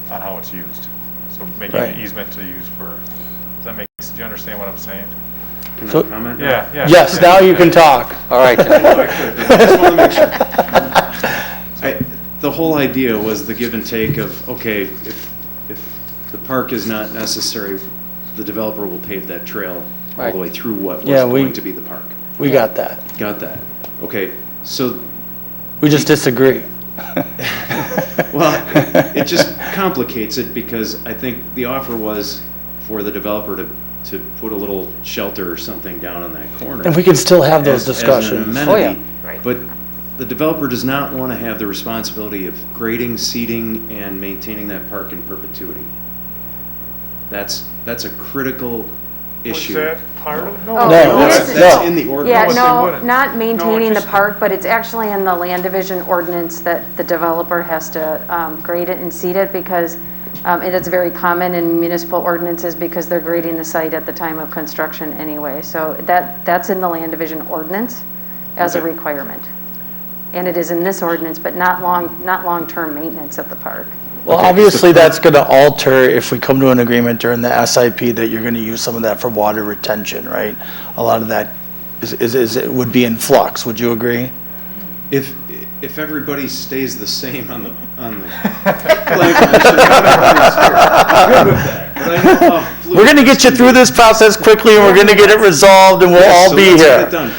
how it's used. So making Right. an easement to use for, do you understand what I'm saying? Can I So- comment? Yeah. Yes, now you can talk. All right. I just want to make sure. The whole idea was the give and take of, okay, if the park is not necessary, the developer will pave that trail all Right. the way through what was Yeah, going to be the park. We got that. Got that? Okay, so, We just disagree. well, it just complicates it because I think the offer was for the developer to put a little shelter or something down on that corner. And we can still have those as an discussions. amenity. Oh, yeah. Right. But the developer does not want to have the responsibility of grading, seeding, and maintaining that park in perpetuity. That's a critical issue. Was that part of it? Oh, That's in the Yeah, ordinance. no, not maintaining the just- park, but it's actually in the land division ordinance that the developer has to grade it and seed it because, and it's very common in municipal ordinances because they're grading the site at the time of construction anyway. So that's in the land division ordinance as a Okay. requirement. And it is in this ordinance, but not long-term maintenance of the park. Well, obviously, that's going to alter if we come to an agreement during the SIP that you're going to use some of that for water retention, right? A lot of that it would be in flux. Would you agree? If everybody stays the same on the plan commission, everybody's here. I'm good with that. But I know how fluid We're going to get you through this process quickly, and we're going to get it resolved, and we'll Yes, all so be let's here. get it done.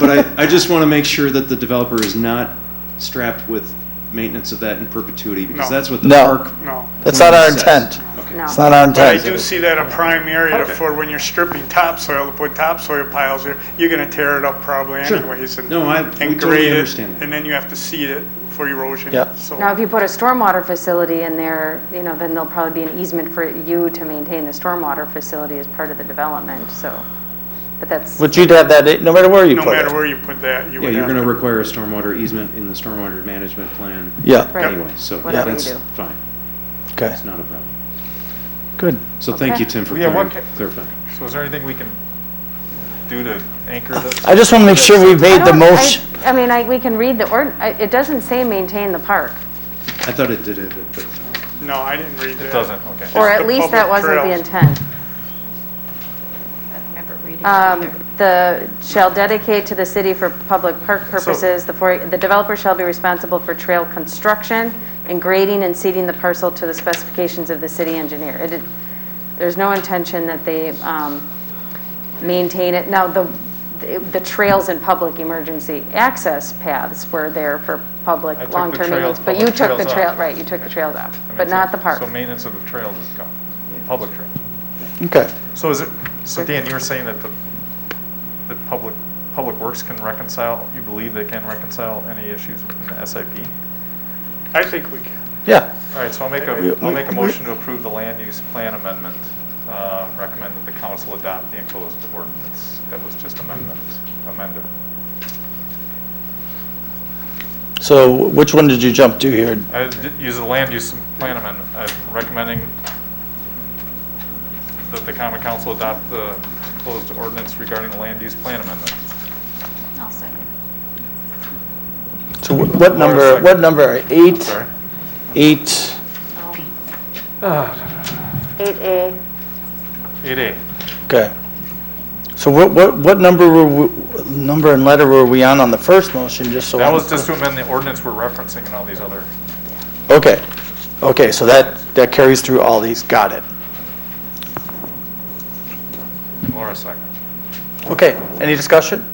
But I just want to make sure that the developer is not strapped with maintenance of that in perpetuity, because No. that's what the No. park. No. That's not our plan says. intent. No. It's not our But I intent. do see that a prime area for when you're stripping topsoil, to put topsoil piles there, you're gonna tear it up probably Sure. anyways. And No, we and totally grade it, understand that. and then you have to seed it for erosion. Yeah. So Now, if you put a stormwater facility in there, then there'll probably be an easement for you to maintain the stormwater facility as part of the development, so, but that's, But you'd have that, no matter where you no put matter it. where you put that, you Yeah, would you're have going to to. require a stormwater easement in the stormwater management plan. Yeah, Right. Anyway, so Whatever you that's do. fine. okay, It's not a problem. good. So thank Okay. you, Tim, for Yeah, clarifying. So is there anything we can do to anchor this? I just want to make sure we've made the motion. I mean, we can read the it doesn't say maintain the park, I thought it did it, but No, I didn't read that. It doesn't, okay. or Just at the least that public wasn't the trails. intent. I remember reading it either. The shall dedicate to the city for public park purposes, the developer shall be responsible for trail construction and grading and seeding the parcel to the specifications of the city engineer. There's no intention that they maintain it. Now, the trails and public emergency access paths were there for public I took the long-term trail- maintenance, but you public took the trails trail, off. right, you took the trails off, That but makes not sense. the park. So maintenance of the trails is gone, public trails. Okay. So so Dan, you were saying that that Public Works can reconcile, you believe they can reconcile any issues in the SIP? I think we can. Yeah. All right, so I'll make a motion to approve the land use plan amendment. Recommend that the council adopt the enclosed ordinance that was just amended. So which one did you jump to here? I use the land use plan amendment. I'm recommending that the common council adopt the enclosed ordinance regarding the land use plan amendment. I'll second. So what number, Sorry. eight? Sorry. 8 8A. 8A. Okay. So what number and letter were we on the first motion, just so? That was just to amend the ordinance we're referencing and all these other. Okay. Okay, so that carries through all these. Got it. Laura second. Okay, any discussion?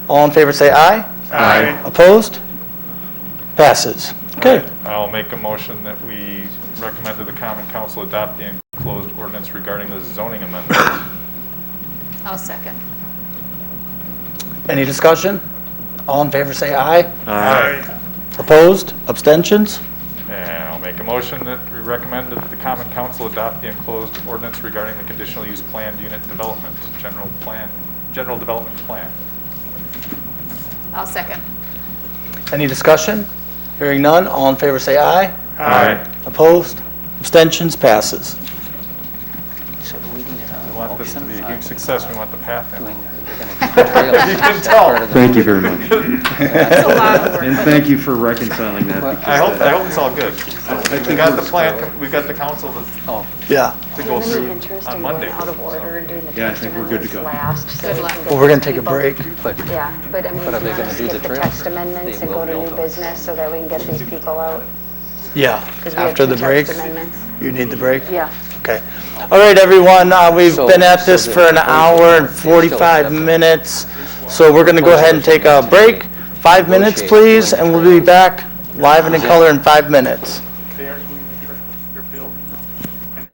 All in favor say aye. Aye. Opposed? Passes. Okay. I'll make a motion that we recommend to the Common Council adopt the enclosed ordinance regarding the zoning amendment. I'll second. Any discussion? All in favor say aye. Aye. Opposed? Abstentions? And I'll make a motion that we recommend that the Common Council adopt the enclosed ordinance regarding the conditional use planned unit development, general development plan. I'll second. Any discussion? Hearing none, all in favor say aye. Aye. Opposed? Abstentions? Passes. So do we need We want this to be a huge success. We want the path in. You can tell. Thank you very much. That's a lot of work. And thank you for reconciling that. I hope it's all good. We got the plan, we got the council to Yeah. go through on Monday. Out of order and doing the Yeah, I think we're good to go. last. so Good we luck. can get Well, we're going to the take a people- break. Yeah, but I mean, But are if they you gonna want to do the skip the trail? text amendments They and go will to know new those. business so that we can get these people out. Yeah. 'Cause we have After two the break? text amendments. You need the break? Yeah. Okay. All right, everyone, we've So- been at so this the for an proposal hour and is still 45 accepted. minutes. So we're going to go ahead and take a break. 5 minutes, please, and we'll be back live and in color in 5 minutes. They are doing their building now.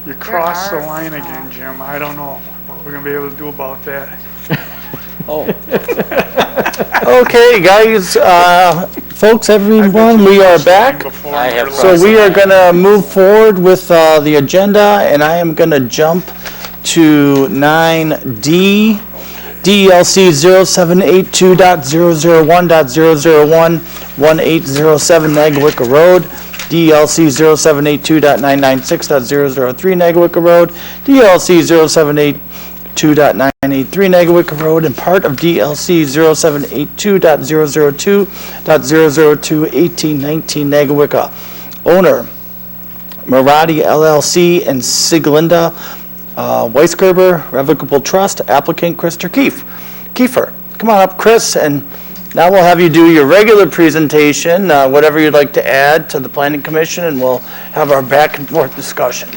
You crossed the are, line again, Jim. I don't know what we're gonna be able to do about that. Okay, guys, folks, everyone, we are back. So we are going to move forward with the agenda, and I am going to jump to 9D, DLC 0782.001.001, 1807 Nagawicka Road, DLC 0782.996.003 Nagawicka Road, DLC 0782.983 Nagawicka Road, and part of DLC 0782.002.002 1819 Nagawicka. Owner, Maradi LLC and Siglinda Weisgerber Revocable Trust. Applicant, Krister Keefe. Come on up, Chris, and now we'll have you do your regular presentation, whatever you'd like to add to the Planning Commission, and we'll have our back and forth discussion.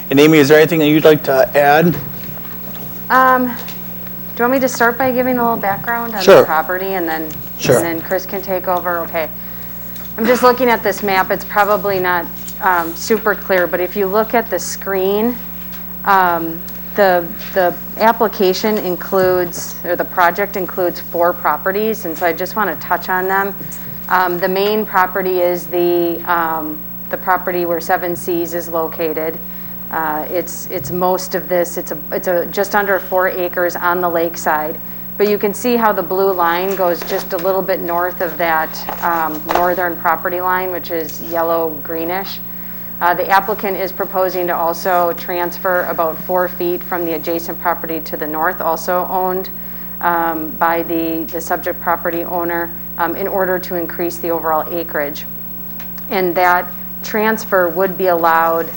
And Amy, is there anything that you'd like to add? Do you want me to start by giving a little background on Sure. the property and then Sure. and then Chris can take over? Okay. I'm just looking at this map. It's probably not super clear, but if you look at the screen, the application includes, or the project includes 4 properties, and so I just want to touch on them. The main property is the property where 7 Seas is located. It's most of this. It's just under 4 acres on the lakeside, but you can see how the blue line goes just a little bit north of that northern property line, which is yellow greenish. The applicant is proposing to also transfer about 4 feet from the adjacent property to the north, also owned by the subject property owner, in order to increase the overall acreage. And that transfer would be allowed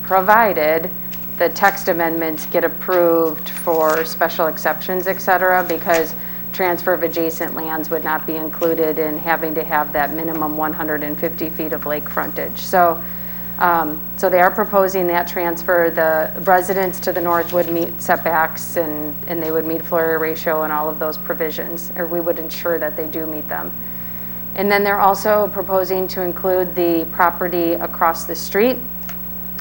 provided the text amendments get approved for special exceptions, et cetera, because transfer of adjacent lands would not be included in having to have that minimum 150 feet of lake frontage. So they are proposing that transfer. The residents to the north would meet setbacks and they would meet floor area ratio and all of those provisions, or we would ensure that they do meet them. And then they're also proposing to include the property across the street,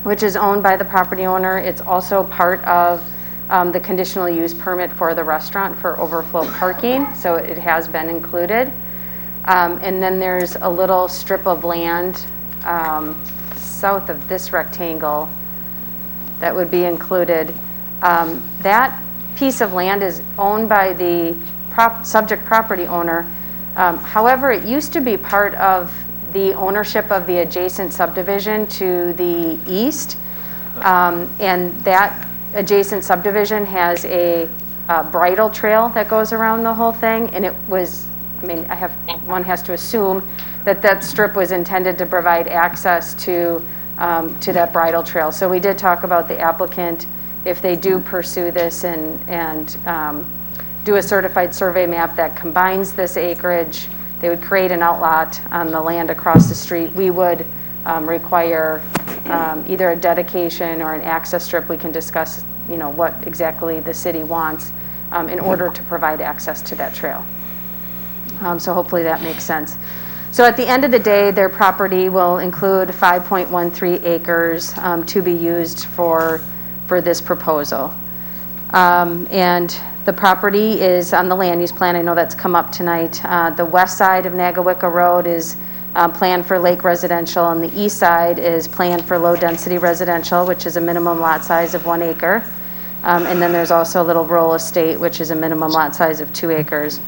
which is owned by the property owner. It's also part of the conditional use permit for the restaurant for overflow parking, so it has been included. And then there's a little strip of land south of this rectangle that would be included. That piece of land is owned by the subject property owner. However, it used to be part of the ownership of the adjacent subdivision to the east, and that adjacent subdivision has a bridle trail that goes around the whole thing, and it was, one has to assume that that strip was intended to provide access to that bridle trail. So we did talk about the applicant, if they do pursue this and do a certified survey map that combines this acreage, they would create an outlot on the land across the street. We would require either a dedication or an access strip. We can discuss, what exactly the city wants in order to provide access to that trail. So hopefully that makes sense. So at the end of the day, their property will include 5.13 acres to be used for this proposal. And the property is on the land use plan. I know that's come up tonight. The west side of Nagawicka Road is planned for lake residential, and the east side is planned for low density residential, which is a minimum lot size of 1 acre. And then there's also a little rural estate, which is a minimum lot size of 2 acres.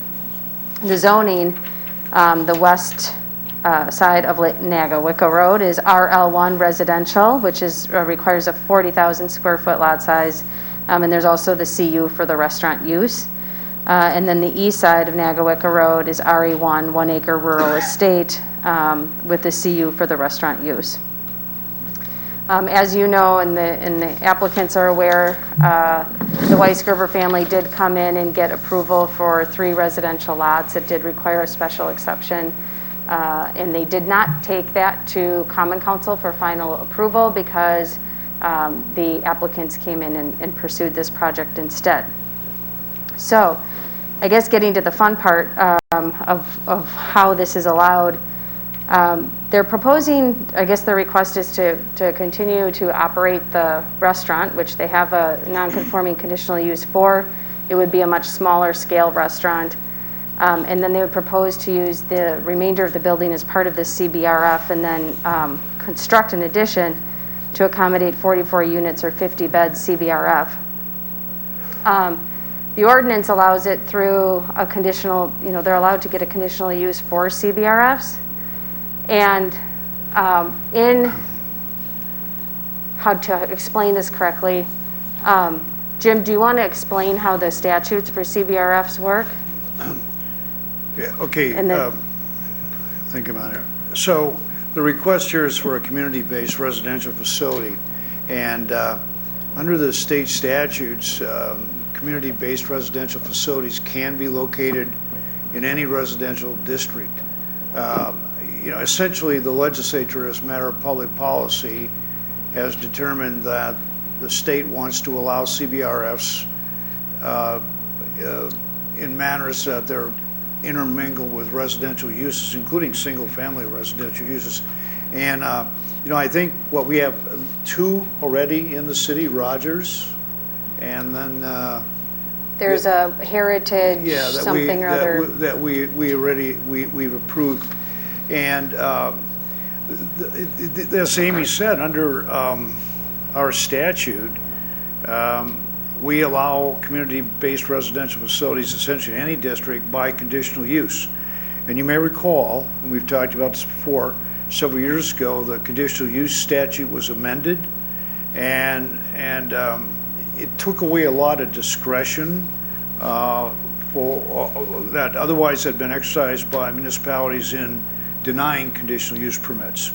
The zoning, the west side of Nagawicka Road is RL1 residential, which requires a 40,000 square foot lot size. And there's also the CU for the restaurant use. And then the east side of Nagawicka Road is RE1, 1 acre rural estate, with the CU for the restaurant use. As you know, and the applicants are aware, the Weisgerber family did come in and get approval for 3 residential lots. It did require a special exception. And they did not take that to Common Council for final approval because the applicants came in and pursued this project instead. So I guess getting to the fun part of how this is allowed, they're proposing, I guess the request is to continue to operate the restaurant, which they have a non-conforming conditional use for. It would be a much smaller scale restaurant. And then they would propose to use the remainder of the building as part of the CBRF and then construct an addition to accommodate 44 units or 50 beds CBRF. The ordinance allows it through a conditional, they're allowed to get a conditional use for CBRFs. And in how to explain this correctly, Jim, do you want to explain how the statutes for CBRFs work? Yeah, okay, And then- think about it. So the request here is for a community-based residential facility, and under the state statutes, community-based residential facilities can be located in any residential district. Essentially, the legislature, as a matter of public policy, has determined that the state wants to allow CBRFs in manners that they're intermingle with residential uses, including single-family residential uses. And, I think what we have 2 already in the city, Rogers, and then There's a heritage something or other. That we've approved. And as Amy said, under our statute, we allow community-based residential facilities essentially in any district by conditional use. And you may recall, and we've talked about this before, several years ago, the conditional use statute was amended, and it took away a lot of discretion that otherwise had been exercised by municipalities in denying conditional use permits,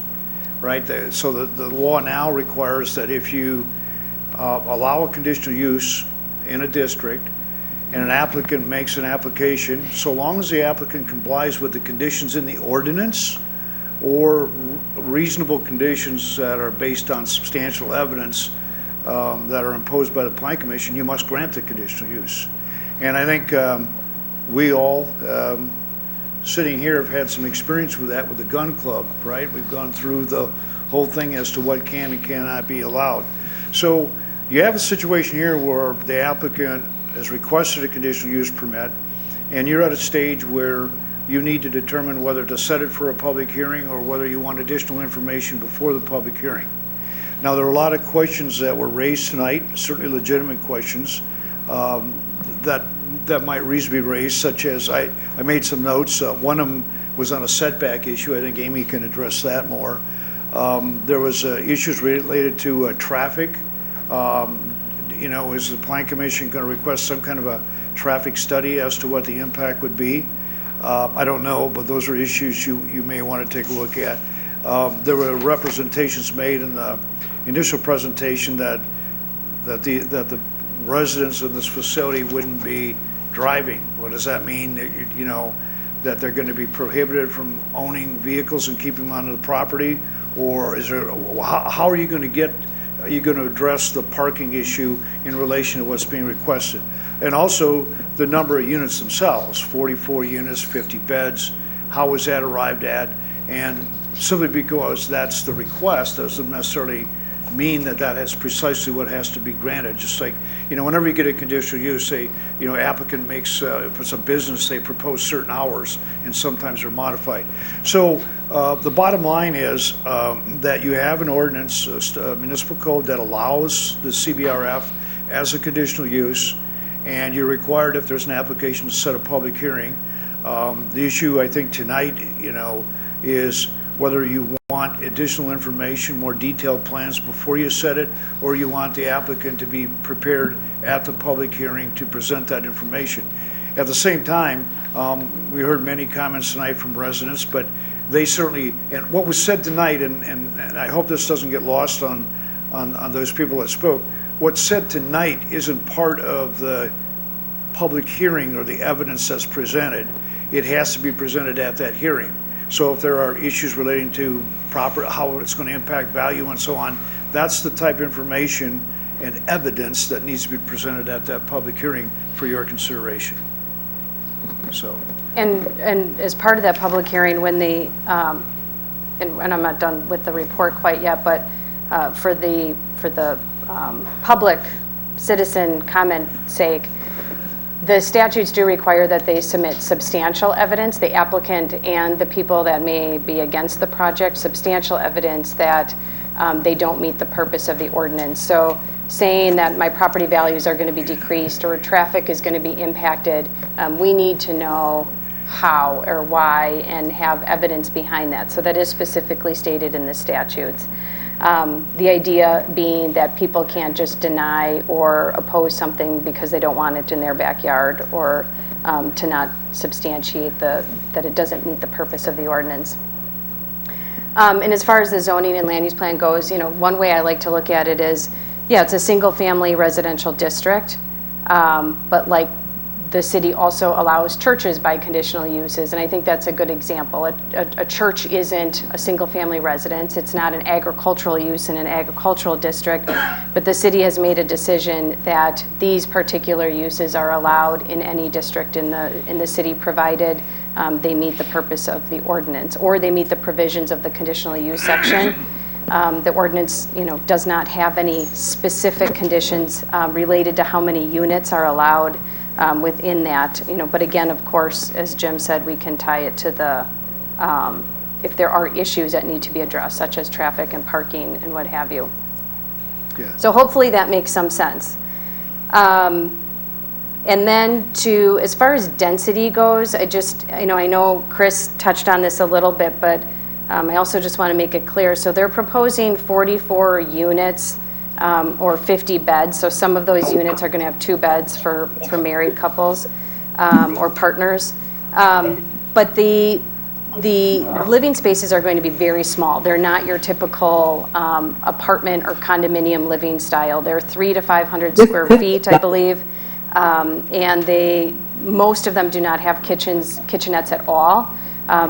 right? So the law now requires that if you allow a conditional use in a district and an applicant makes an application, so long as the applicant complies with the conditions in the ordinance or reasonable conditions that are based on substantial evidence that are imposed by the Plan Commission, you must grant the conditional use. And I think we all sitting here have had some experience with that with the gun club, right? We've gone through the whole thing as to what can and cannot be allowed. So you have a situation here where the applicant has requested a conditional use permit, and you're at a stage where you need to determine whether to set it for a public hearing or whether you want additional information before the public hearing. Now, there are a lot of questions that were raised tonight, certainly legitimate questions, that might reasonably be raised, such as I made some notes. One of them was on a setback issue. I think Amy can address that more. There was issues related to traffic. Is the Plan Commission going to request some kind of a traffic study as to what the impact would be? I don't know, but those are issues you may want to take a look at. There were representations made in the initial presentation that the residents of this facility wouldn't be driving. What does that mean? That they're going to be prohibited from owning vehicles and keeping them on the property? Or how are you going to address the parking issue in relation to what's being requested? And also the number of units themselves, 44 units, 50 beds, how was that arrived at? And simply because that's the request doesn't necessarily mean that is precisely what has to be granted. Just like, whenever you get a conditional use, say, applicant makes, if it's a business, they propose certain hours, and sometimes they're modified. So the bottom line is that you have an ordinance, a municipal code that allows the CBRF as a conditional use, and you're required, if there's an application, to set a public hearing. The issue, I think, tonight, is whether you want additional information, more detailed plans before you set it, or you want the applicant to be prepared at the public hearing to present that information. At the same time, we heard many comments tonight from residents, but they certainly, and what was said tonight, and I hope this doesn't get lost on those people that spoke, what's said tonight isn't part of the public hearing or the evidence that's presented. It has to be presented at that hearing. So if there are issues relating to how it's going to impact value and so on, that's the type of information and evidence that needs to be presented at that public hearing for your consideration. so. And as part of that public hearing, when the, and I'm not done with the report quite yet, but for the public citizen comment sake, the statutes do require that they submit substantial evidence, the applicant and the people that may be against the project, substantial evidence that they don't meet the purpose of the ordinance. So saying that my property values are going to be decreased or traffic is going to be impacted, we need to know how or why and have evidence behind that. So that is specifically stated in the statutes. The idea being that people can't just deny or oppose something because they don't want it in their backyard, or to not substantiate that it doesn't meet the purpose of the ordinance. And as far as the zoning and land use plan goes, one way I like to look at it is, yeah, it's a single family residential district, but like the city also allows churches by conditional uses, and I think that's a good example. A church isn't a single-family residence. It's not an agricultural use in an agricultural district, but the city has made a decision that these particular uses are allowed in any district in the city, provided they meet the purpose of the ordinance, or they meet the provisions of the conditional use section. The ordinance, does not have any specific conditions related to how many units are allowed within that, but again, of course, as Jim said, we can tie it to the, if there are issues that need to be addressed, such as traffic and parking and what have you. Yeah. So hopefully that makes some sense. And then as far as density goes, I know Chris touched on this a little bit, but I also just want to make it clear. So they're proposing 44 units or 50 beds. So some of those units are going to have 2 beds for married couples or partners. But the living spaces are going to be very small. They're not your typical apartment or condominium living style. They're 300 to 500 square feet, I believe. And most of them do not have kitchenettes at all.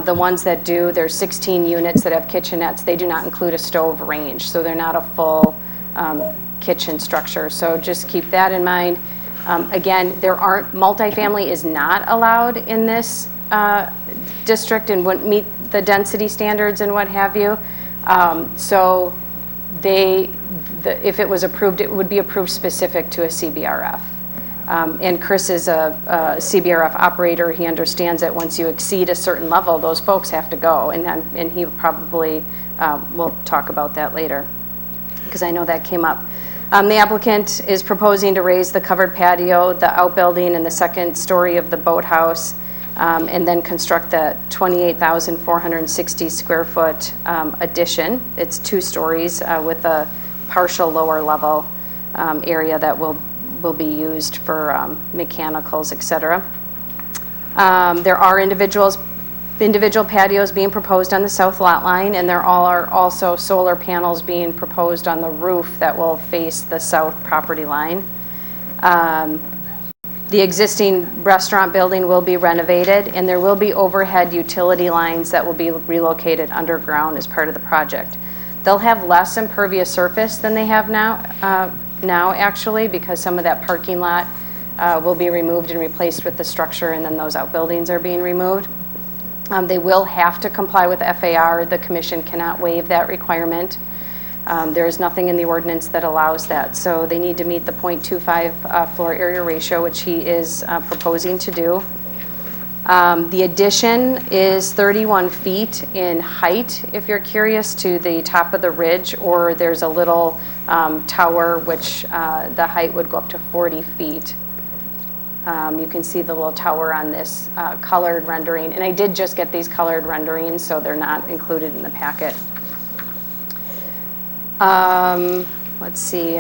The ones that do, there's 16 units that have kitchenettes. They do not include a stove range, so they're not a full kitchen structure. So just keep that in mind. Again, multifamily is not allowed in this district and wouldn't meet the density standards and what have you. So if it was approved, it would be approved specific to a CBRF. And Chris is a CBRF operator. He understands that once you exceed a certain level, those folks have to go. And he probably will talk about that later, because I know that came up. The applicant is proposing to raise the covered patio, the outbuilding, and the second story of the boathouse, and then construct the 28,460 square foot addition. It's 2 stories with a partial lower level area that will be used for mechanicals, etc. There are individual patios being proposed on the south lot line, and there are also solar panels being proposed on the roof that will face the south property line. The existing restaurant building will be renovated, and there will be overhead utility lines that will be relocated underground as part of the project. They'll have less impervious surface than they have now actually, because some of that parking lot will be removed and replaced with the structure, and then those outbuildings are being removed. They will have to comply with FAR. The commission cannot waive that requirement. There is nothing in the ordinance that allows that. So they need to meet the 0.25 floor area ratio, which he is proposing to do. The addition is 31 feet in height, if you're curious, to the top of the ridge, or there's a little tower which the height would go up to 40 feet. You can see the little tower on this colored rendering, and I did just get these colored renderings, so they're not included in the packet. Let's see,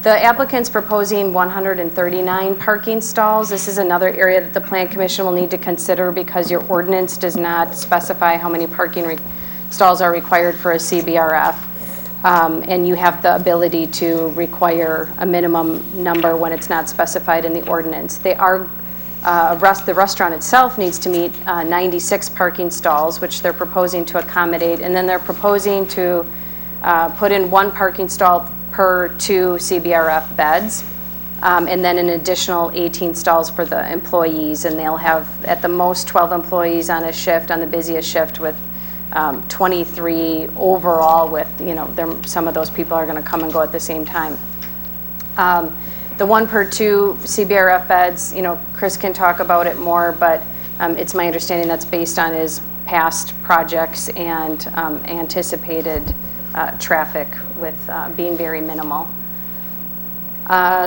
the applicant's proposing 139 parking stalls. This is another area that the Plan Commission will need to consider, because your ordinance does not specify how many parking stalls are required for a CBRF. And you have the ability to require a minimum number when it's not specified in the ordinance. The restaurant itself needs to meet 96 parking stalls, which they're proposing to accommodate, and then they're proposing to put in 1 parking stall per 2 CBRF beds. and then an additional 18 stalls for the employees, and they'll have at the most 12 employees on a shift, on the busiest shift, with 23 overall with, some of those people are going to come and go at the same time. The 1 per 2 CBRF beds, Chris can talk about it more, but it's my understanding that's based on his past projects and anticipated traffic with being very minimal.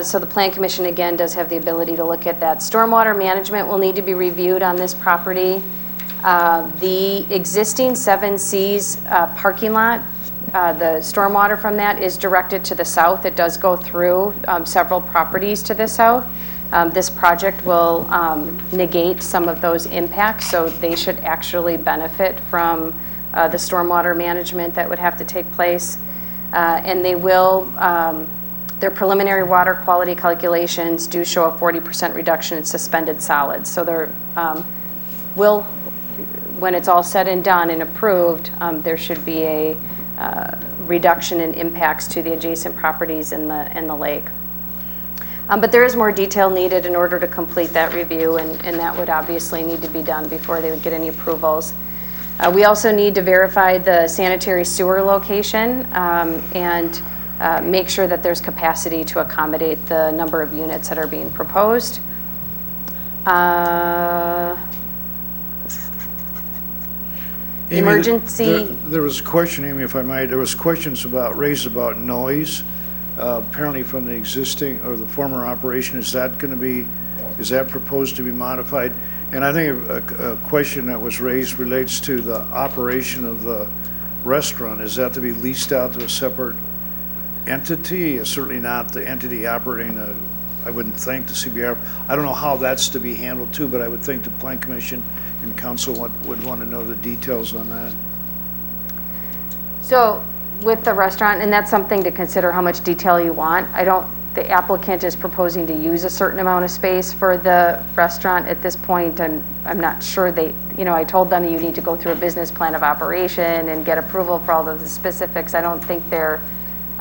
So the Plan Commission, again, does have the ability to look at that. Stormwater management will need to be reviewed on this property. The existing 7Cs parking lot, the stormwater from that is directed to the south. It does go through several properties to the south. This project will negate some of those impacts, so they should actually benefit from the stormwater management that would have to take place. And they will, their preliminary water quality calculations do show a 40% reduction in suspended solids. So there will, when it's all said and done and approved, there should be a reduction in impacts to the adjacent properties in the lake. But there is more detail needed in order to complete that review, and that would obviously need to be done before they would get any approvals. We also need to verify the sanitary sewer location and make sure that there's capacity to accommodate the number of units that are being proposed. Amy, Emergency. There was a question, Amy, if I might, there was questions raised about noise, apparently from the existing or the former operation. Is that proposed to be modified? And I think a question that was raised relates to the operation of the restaurant. Is that to be leased out to a separate entity? Certainly not the entity operating I wouldn't think, the CBR. I don't know how that's to be handled too, but I would think the Plan Commission and Council would want to know the details on that. So with the restaurant, and that's something to consider how much detail you want. The applicant is proposing to use a certain amount of space for the restaurant. At this point, I'm not sure I told them you need to go through a business plan of operation and get approval for all of the specifics. I don't think they're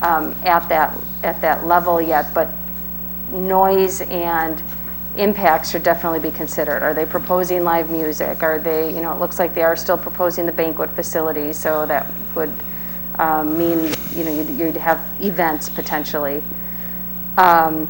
at that level yet, but noise and impacts should definitely be considered. Are they proposing live music? Are they, it looks like they are still proposing the banquet facility, so that would mean, you'd have events potentially. And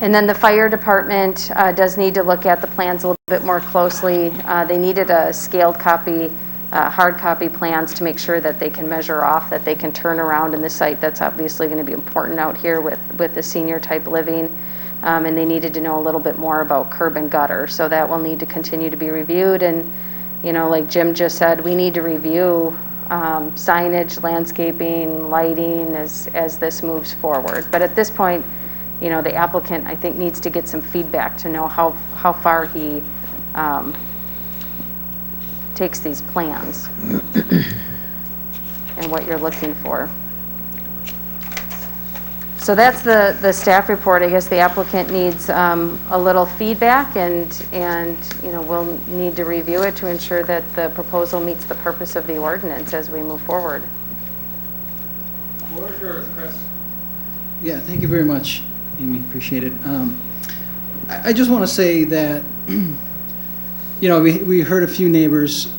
then the fire department does need to look at the plans a little bit more closely. They needed a scaled copy, hard copy plans to make sure that they can measure off, that they can turn around in the site. That's obviously going to be important out here with the senior type living. And they needed to know a little bit more about curb and gutter. So that will need to continue to be reviewed. And, like Jim just said, we need to review signage, landscaping, lighting as this moves forward. But at this point, the applicant, I think, needs to get some feedback to know how far he takes these plans and what you're looking for. So that's the staff report. I guess the applicant needs a little feedback, and we'll need to review it to ensure that the proposal meets the purpose of the ordinance as we move forward. Floor is yours, Chris. Yeah, thank you very much, Amy. Appreciate it. I just want to say that we heard a few neighbors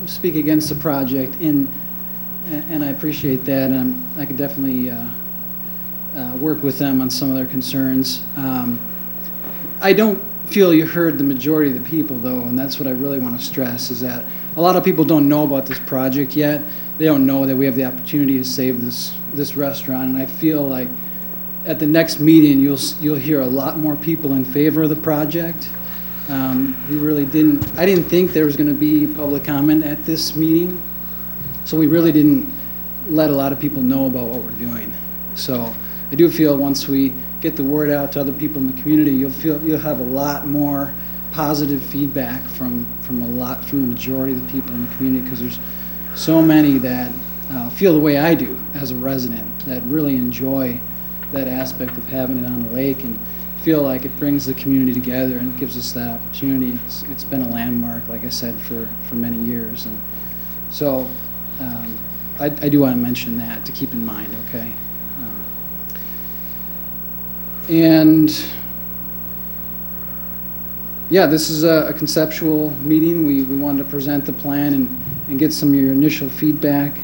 speak against the project, and I appreciate that. I could definitely work with them on some of their concerns. I don't feel you heard the majority of the people, though, and that's what I really want to stress, is that a lot of people don't know about this project yet. They don't know that we have the opportunity to save this restaurant, and I feel like at the next meeting you'll hear a lot more people in favor of the project. We really I didn't think there was going to be public comment at this meeting, so we really didn't let a lot of people know about what we're doing. So I do feel once we get the word out to other people in the community, you'll have a lot more positive feedback from the majority of the people in the community, because there's so many that feel the way I do as a resident, that really enjoy that aspect of having it on the lake and feel like it brings the community together and gives us that opportunity. It's been a landmark, like I said, for many years, and so I do want to mention that to keep in mind. Okay. And yeah, this is a conceptual meeting. We wanted to present the plan and get some of your initial feedback.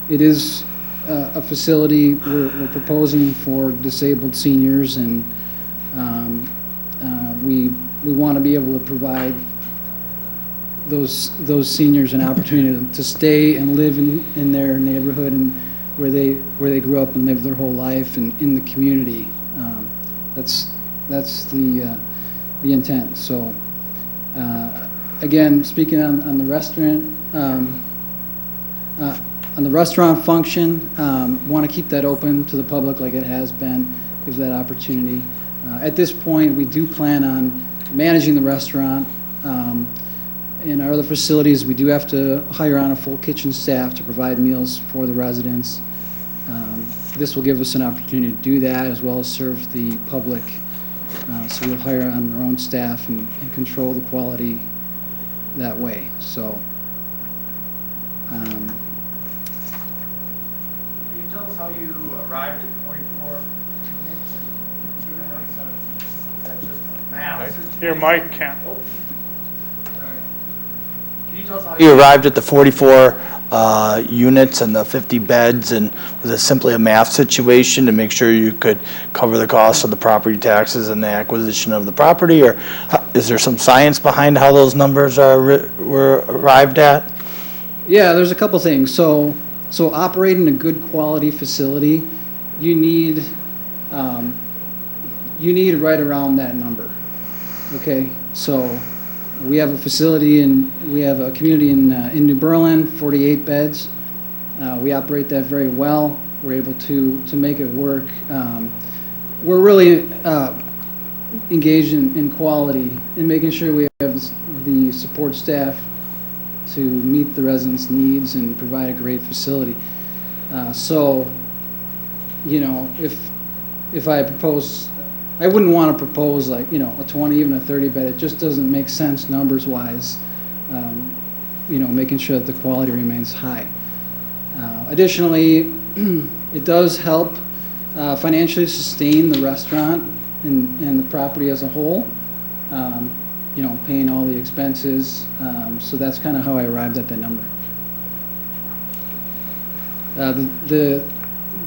It is a facility we're proposing for disabled seniors, and we want to be able to provide those seniors an opportunity to stay and live in their neighborhood and where they grew up and lived their whole life and in the community. That's the intent. So again, speaking on the restaurant, on the restaurant function, want to keep that open to the public like it has been, gives that opportunity. At this point, we do plan on managing the restaurant. In our other facilities, we do have to hire on a full kitchen staff to provide meals for the residents. This will give us an opportunity to do that as well as serve the public. So we'll hire on our own staff and control the quality that way. So. Can you tell us how you arrived at 44 units? Is that just a math? Here, Mike, Kent. Can you tell us how you arrived at the 44 units and the 50 beds, and was it simply a math situation to make sure you could cover the cost of the property taxes and the acquisition of the property, or is there some science behind how those numbers were arrived at? Yeah, there's a couple things. So operating a good quality facility, you need right around that number. Okay, so we have a facility we have a community in New Berlin, 48 beds. We operate that very well. We're able to make it work. We're really engaged in quality and making sure we have the support staff to meet the residents' needs and provide a great facility. So, you know, if I propose, I wouldn't want to propose like, you know, a 20, even a 30 bed. It just doesn't make sense numbers wise. You know, making sure that the quality remains high. Additionally, it does help financially sustain the restaurant and the property as a whole. You know, paying all the expenses. So that's kind of how I arrived at that number.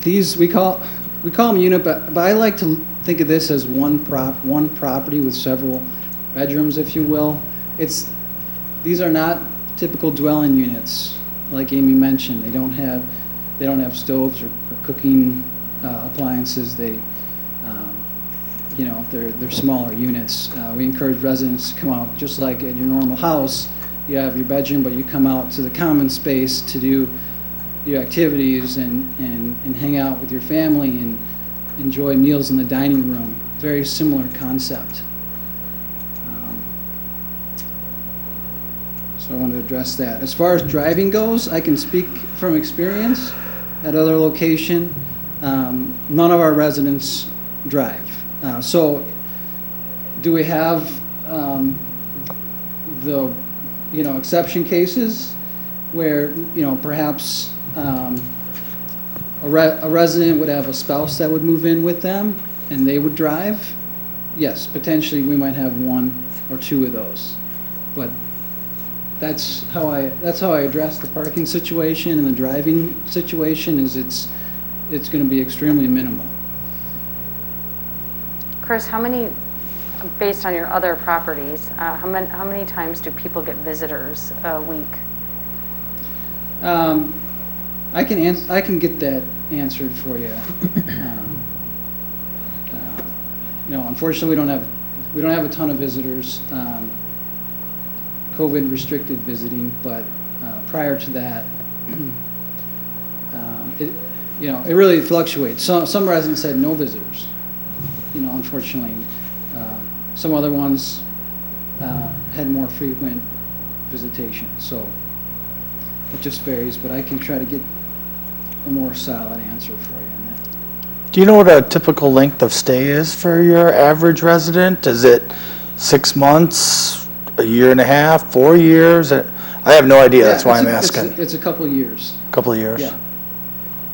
These we call them unit, but I like to think of this as one property with several bedrooms, if you will. These are not typical dwelling units, like Amy mentioned. They don't have stoves or cooking appliances. You know, they're smaller units. We encourage residents to come out just like at your normal house. You have your bedroom, but you come out to the common space to do your activities and hang out with your family and enjoy meals in the dining room. Very similar concept. So I wanted to address that. As far as driving goes, I can speak from experience at other location. None of our residents drive. So do we have the, you know, exception cases where, you know, perhaps a resident would have a spouse that would move in with them and they would drive? Yes, potentially we might have one or two of those. But that's how I address the parking situation and the driving situation. Is it's going to be extremely minimal. Chris, how many, based on your other properties, how many times do people get visitors a week? I can get that answered for you. You know, unfortunately, we don't have a ton of visitors. COVID restricted visiting, but prior to that, it really fluctuates. Some residents had no visitors. You know, unfortunately, some other ones had more frequent visitation. So it just varies, but I can try to get a more solid answer for you on that. Do you know what a typical length of stay is for your average resident? Is it 6 months, a year and a half, 4 years? I have no idea. That's why I'm asking. It's a couple of years. A couple of years. Yeah.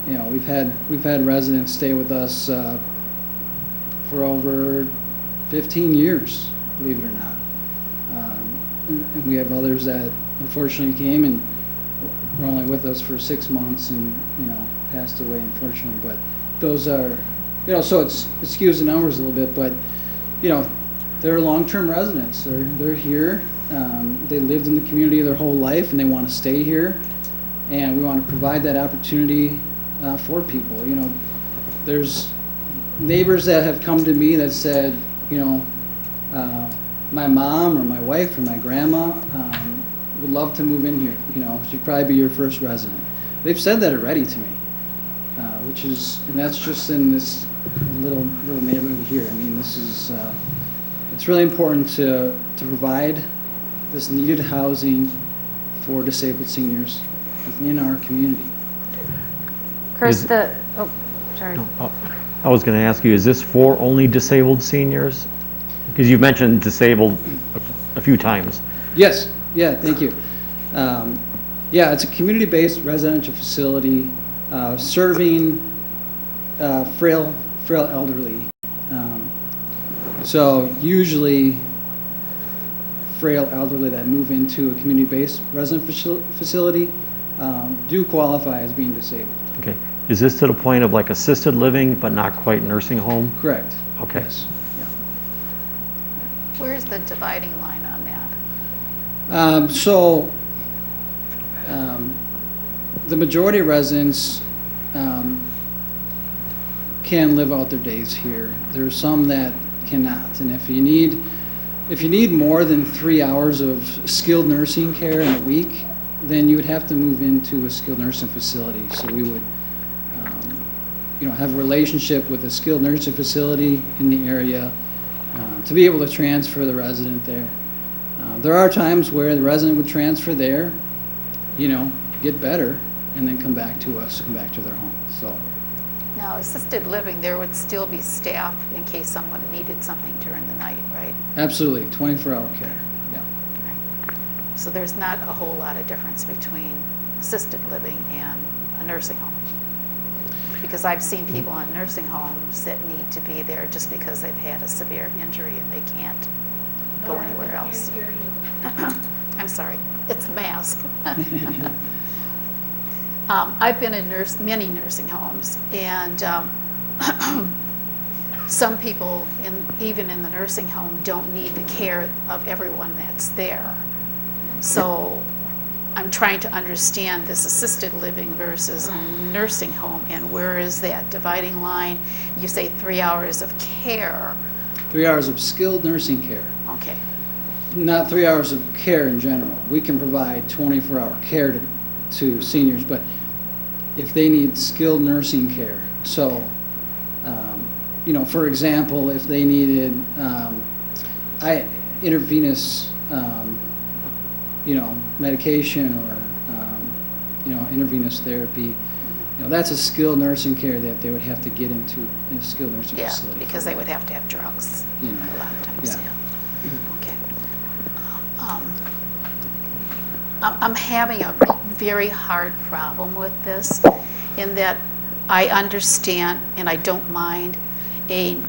You know, we've had residents stay with us for over 15 years, believe it or not. And we have others that unfortunately came and were only with us for 6 months and, passed away unfortunately. But those are, so it skews the numbers a little bit, but, they're long-term residents. They're here. They lived in the community their whole life and they want to stay here. And we want to provide that opportunity for people. There's neighbors that have come to me that said, my mom or my wife or my grandma would love to move in here. She'd probably be your first resident. They've said that already to me, and that's just in this little neighborhood here. I mean, this is, it's really important to provide this needed housing for disabled seniors within our community. Chris, sorry. I was going to ask you, is this for only disabled seniors? Because you've mentioned disabled a few times. Yes, yeah, thank you. Yeah, it's a community-based residential facility serving frail elderly. So usually frail elderly that move into a community-based resident facility do qualify as being disabled. Okay. Is this to the point of like assisted living, but not quite nursing home? Correct. Okay. Yes. Where's the dividing line on that? The majority of residents can live out their days here. There are some that cannot, and if you need more than 3 hours of skilled nursing care in a week, then you would have to move into a skilled nursing facility. So we would, have a relationship with a skilled nursing facility in the area to be able to transfer the resident there. There are times where the resident would transfer there, get better, and then come back to us, come back to their home. So. Now, assisted living, there would still be staff in case someone needed something during the night, right? Absolutely, 24-hour care, yeah. Right. So there's not a whole lot of difference between assisted living and a nursing home. Because I've seen people in nursing homes that need to be there just because they've had a severe injury and they can't go anywhere else. I'm sorry, it's the mask. I've been in many nursing homes, and some people, even in the nursing home, don't need the care of everyone that's there. So I'm trying to understand this assisted living versus nursing home, and where is that dividing line? You say 3 hours of care. 3 hours of skilled nursing care. Okay. Not 3 hours of care in general. We can provide 24-hour care to seniors, but if they need skilled nursing care, so, for example, if they needed intravenous, medication or, intravenous therapy, that's a skilled nursing care that they would have to get into in a skilled nursing facility. Yeah, because they would have to have drugs a lot of times, yeah. Okay. I'm having a very hard problem with this in that I understand and I don't mind a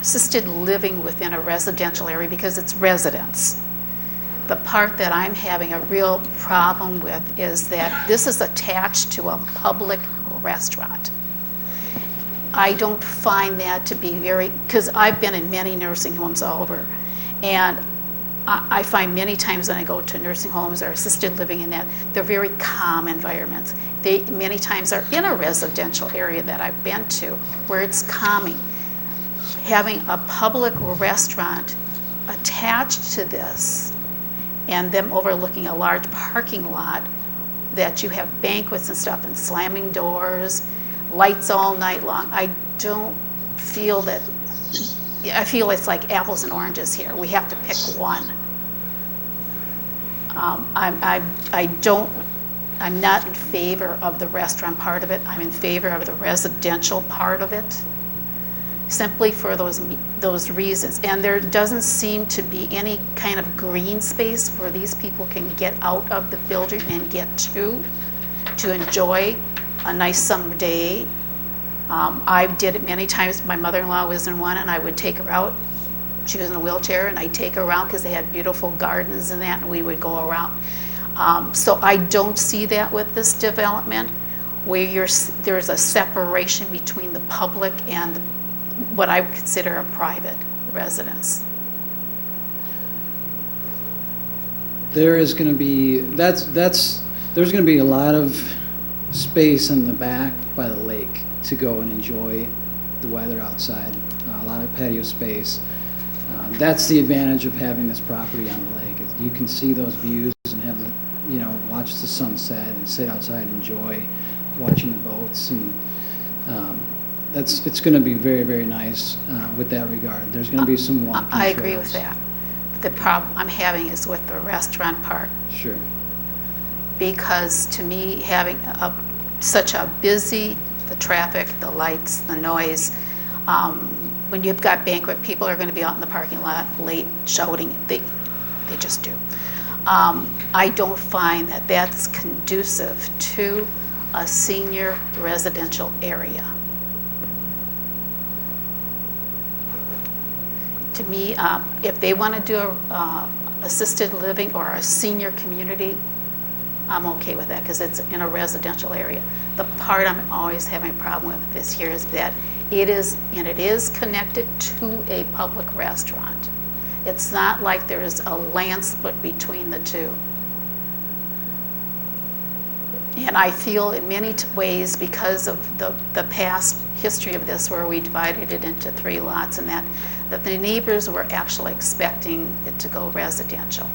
assisted living within a residential area because it's residents. The part that I'm having a real problem with is that this is attached to a public restaurant. I don't find that to be because I've been in many nursing homes all over, and I find many times when I go to nursing homes or assisted living in that, they're very calm environments. They many times are in a residential area that I've been to where it's calming. Having a public restaurant attached to this and them overlooking a large parking lot that you have banquets and stuff and slamming doors, lights all night long, I don't feel that. I feel it's like apples and oranges here. We have to pick one. I'm not in favor of the restaurant part of it. I'm in favor of the residential part of it, simply for those reasons. And there doesn't seem to be any kind of green space where these people can get out of the building and get to enjoy a nice summer day I did it many times. My mother-in-law was in one, and I would take her out. She was in a wheelchair, and I'd take her around because they had beautiful gardens and that, and we would go around. So I don't see that with this development, where there's a separation between the public and what I would consider a private residence. There is going to be, there's going to be a lot of space in the back by the lake to go and enjoy the weather outside, a lot of patio space. That's the advantage of having this property on the lake, is you can see those views and have the, watch the sunset and sit outside and enjoy watching the boats. And it's going to be very, very nice with that regard. There's going to be some walking I agree trails. with that. But the problem I'm having is with the restaurant part. Sure. Because to me, having such a busy, the traffic, the lights, the noise, when you've got banquet, people are going to be out in the parking lot late shouting. They just do. I don't find that that's conducive to a senior residential area. To me, if they want to do assisted living or a senior community, I'm okay with that because it's in a residential area. The part I'm always having a problem with this here is that it is connected to a public restaurant. It's not like there is a land split between the two. And I feel in many ways, because of the past history of this, where we divided it into 3 lots and that the neighbors were actually expecting it to go residential.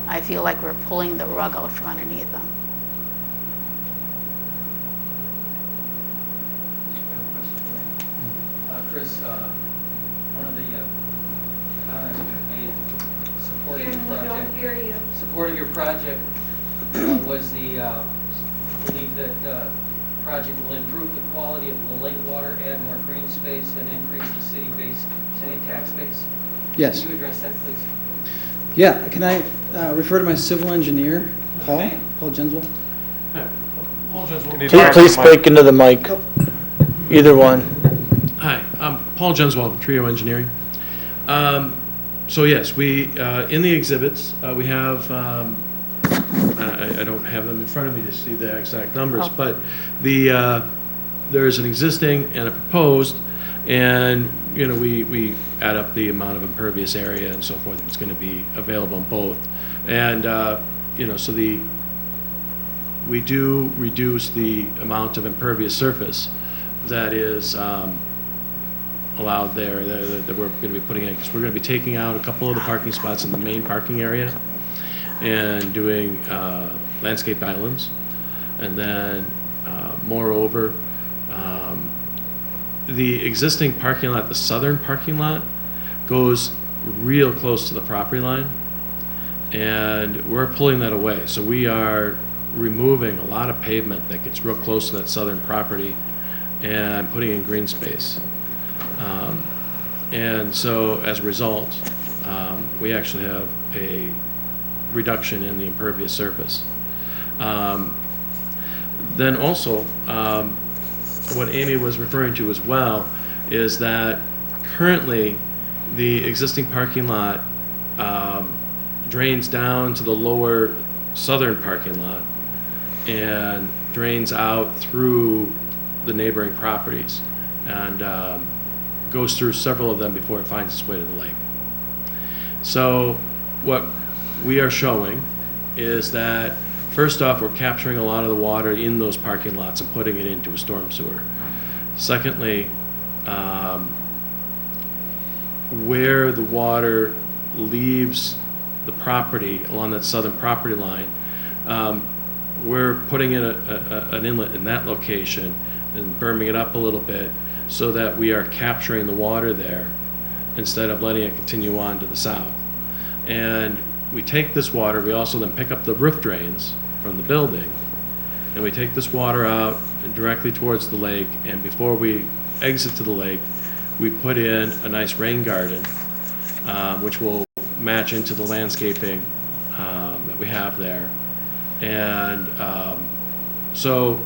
I feel like we're pulling the rug out from underneath them. Chris, one of the comments we made supporting your project was the belief that the project will improve the quality of the lake water, add more green space, and increase the city tax base. Yes. Can you address that, please? Yeah, can I refer to my civil engineer, Paul Jenswell? Paul Jenswell. Please speak into the mic. Either one. Hi, I'm Paul Jenswell, Trio Engineering. So yes, we in the exhibits we have. I don't have them in front of me to see the exact numbers, but there is an existing and a proposed, and we add up the amount of impervious area and so forth. It's going to be available on both, and so we do reduce the amount of impervious surface that is allowed there that we're going to be putting in, because we're going to be taking out a couple of the parking spots in the main parking area and doing landscape islands, and then moreover, the existing parking lot, the southern parking lot, goes real close to the property line, and we're pulling that away. So we are removing a lot of pavement that gets real close to that southern property and putting in green space. And so as a result, we actually have a reduction in the impervious surface. Then also, what Amy was referring to as well is that currently the existing parking lot drains down to the lower southern parking lot and drains out through the neighboring properties and goes through several of them before it finds its way to the lake. So what we are showing is that first off, we're capturing a lot of the water in those parking lots and putting it into a storm sewer. Secondly, where the water leaves the property along that southern property line, we're putting in an inlet in that location and berming it up a little bit so that we are capturing the water there instead of letting it continue on to the south. And we take this water, we also then pick up the roof drains from the building, and we take this water out and directly towards the lake, and before we exit to the lake, we put in a nice rain garden, which will match into the landscaping that we have there. And so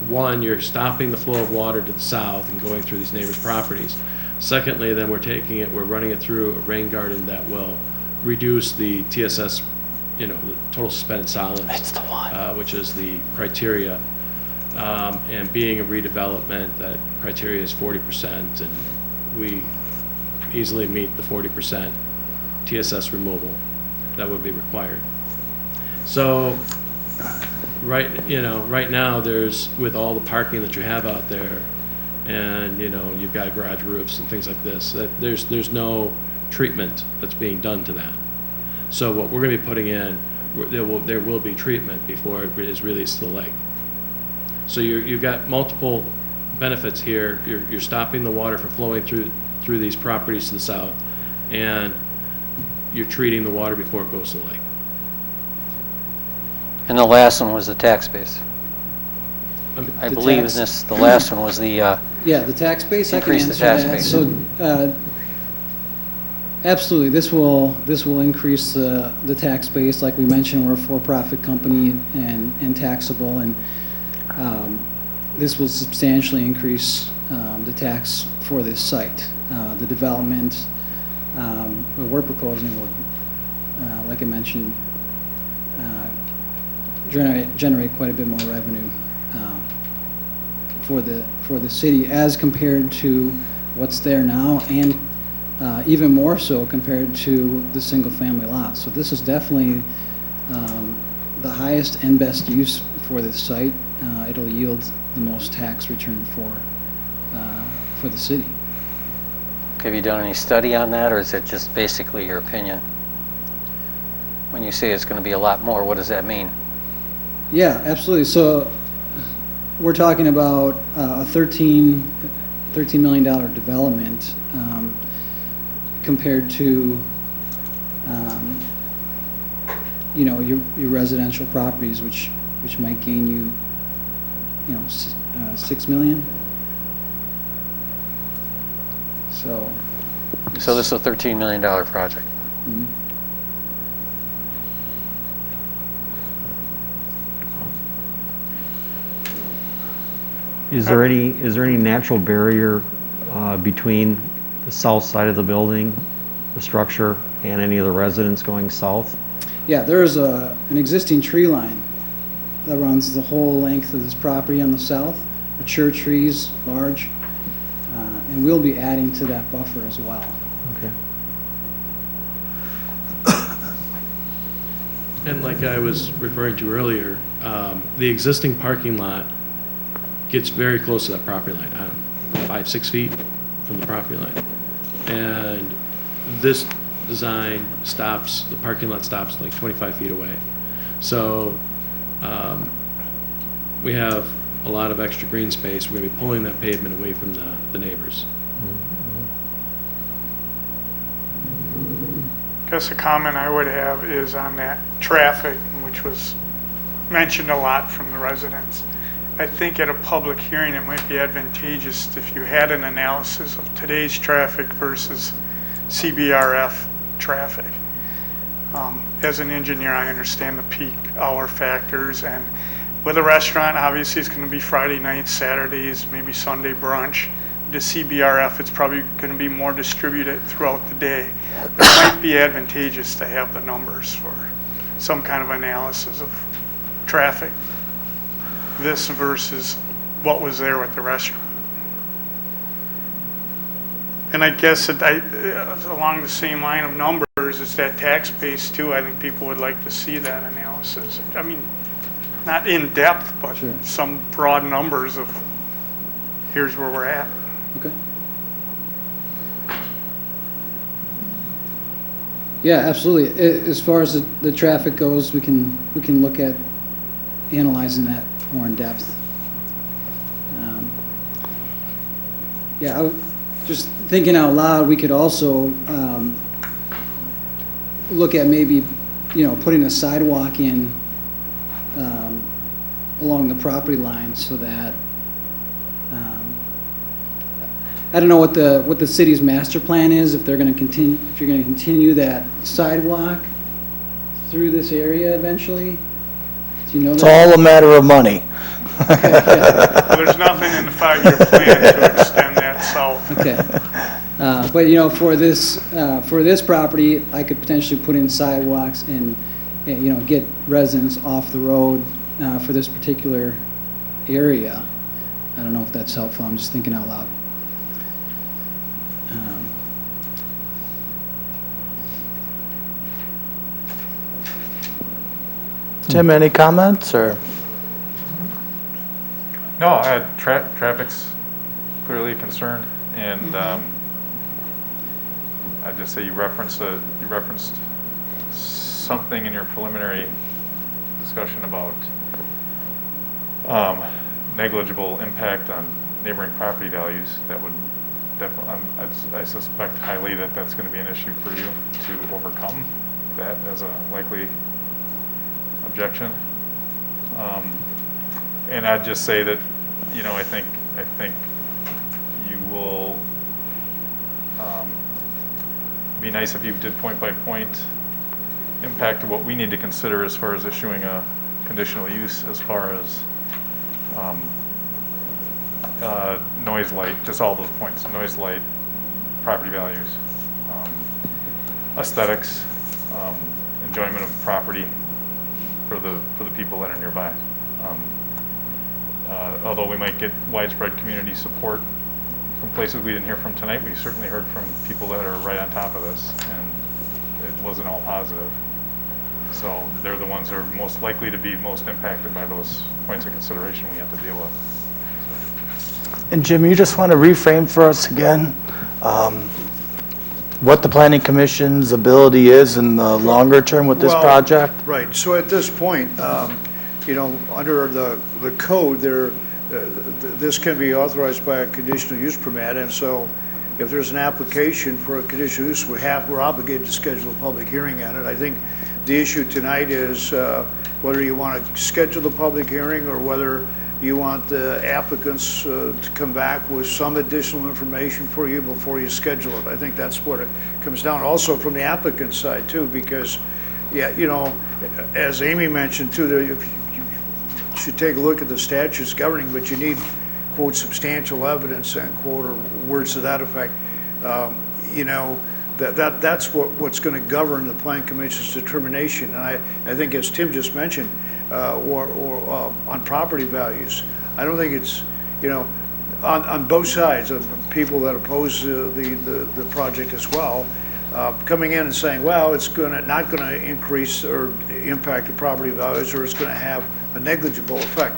one, you're stopping the flow of water to the south and going through these neighbors' properties. Secondly, then we're running it through a rain garden that will reduce the TSS, the total suspended solids. It's the one. Which is the criteria. And being a redevelopment, that criteria is 40%, and we easily meet the 40% TSS removal that would be required. So, right now, with all the parking that you have out there, and you've got garage roofs and things like this, that there's no treatment that's being done to that. So what we're going to be putting in, there will be treatment before it is released to the lake. So you've got multiple benefits here. You're stopping the water from flowing through these properties to the south, and you're treating the water before it goes to the lake. And the last one was the tax base. I believe the last one was the Yeah, the tax base, I can increase the answer tax that. base. So, absolutely, this will increase the tax base. Like we mentioned, we're a for-profit company and taxable, and this will substantially increase the tax for this site. The development what we're proposing would, like I mentioned, generate quite a bit more revenue for the city as compared to what's there now, and even more so compared to the single-family lot. So this is definitely the highest and best use for this site. It'll yield the most tax return for the city. Have you done any study on that, or is it just basically your opinion? When you say it's going to be a lot more, what does that mean? Yeah, absolutely. So we're talking about a $13 million development compared to your residential properties, which might gain you 6 million. So this is a $13 million project. Mm-hmm. Is there any natural barrier between the south side of the building, the structure, and any of the residents going south? Yeah, there's an existing tree line that runs the whole length of this property on the south. Mature trees, large, and we'll be adding to that buffer as well. Okay. And like I was referring to earlier, the existing parking lot gets very close to that property line, 5-6 feet from the property line. And this design stops, the parking lot stops like 25 feet away. So we have a lot of extra green space. We're going to be pulling that pavement away from the neighbors. I guess a comment I would have is on that traffic, which was mentioned a lot from the residents. I think at a public hearing, it might be advantageous if you had an analysis of today's traffic versus CBRF traffic. As an engineer, I understand the peak hour factors, and with a restaurant, obviously it's going to be Friday nights, Saturdays, maybe Sunday brunch. The CBRF, it's probably going to be more distributed throughout the day. It might be advantageous to have the numbers for some kind of analysis of traffic, this versus what was there with the restaurant. And I guess along the same line of numbers is that tax base too. I think people would like to see that analysis. I mean, not in depth, but Sure. some broad numbers of here's where we're at. Okay. Yeah, absolutely. As far as the traffic goes, we can look at analyzing that more in depth. Just thinking out loud, we could also look at maybe, putting a sidewalk in along the property line so that I don't know what the city's master plan is, if you're going to continue that sidewalk through this area eventually. Do you know It's that? all a matter of money. Well, there's nothing in the 5-year plan to extend that south. Okay. But, for this property, I could potentially put in sidewalks and, get residents off the road for this particular area. I don't know if that's helpful. I'm just thinking out loud. Tim, any comments, or? No, traffic's clearly a concern, and I'd just say you referenced something in your preliminary discussion about negligible impact on neighboring property values. That would definitely, I suspect highly that that's going to be an issue for you to overcome that as a likely objection. And I'd just say that, I think you will be nice if you did point by point impact of what we need to consider as far as issuing a conditional use, as far as noise light, just all those points, noise light, property values, aesthetics, enjoyment of property for the people that are nearby. Although we might get widespread community support from places we didn't hear from tonight, we certainly heard from people that are right on top of this, and it wasn't all positive. So they're the ones that are most likely to be most impacted by those points of consideration we have to deal with. And Jim, you just want to reframe for us again what the Planning Commission's ability is in the longer term with this project? Right. So at this point, under the code, this can be authorized by a conditional use permit, and so if there's an application for a conditional use, we're obligated to schedule a public hearing on it. I think the issue tonight is whether you want to schedule the public hearing or whether you want the applicants to come back with some additional information for you before you schedule it. I think that's what it comes down. Also from the applicant side too, because, as Amy mentioned too, if you should take a look at the statutes governing, but you need, quote, substantial evidence, end quote, or words to that effect. That's what's going to govern the Plan Commission's determination. And I think, as Tim just mentioned, or on property values, I don't think it's, on both sides of people that oppose the project as well, coming in and saying, well, it's not going to increase or impact the property values, or it's going to have a negligible effect.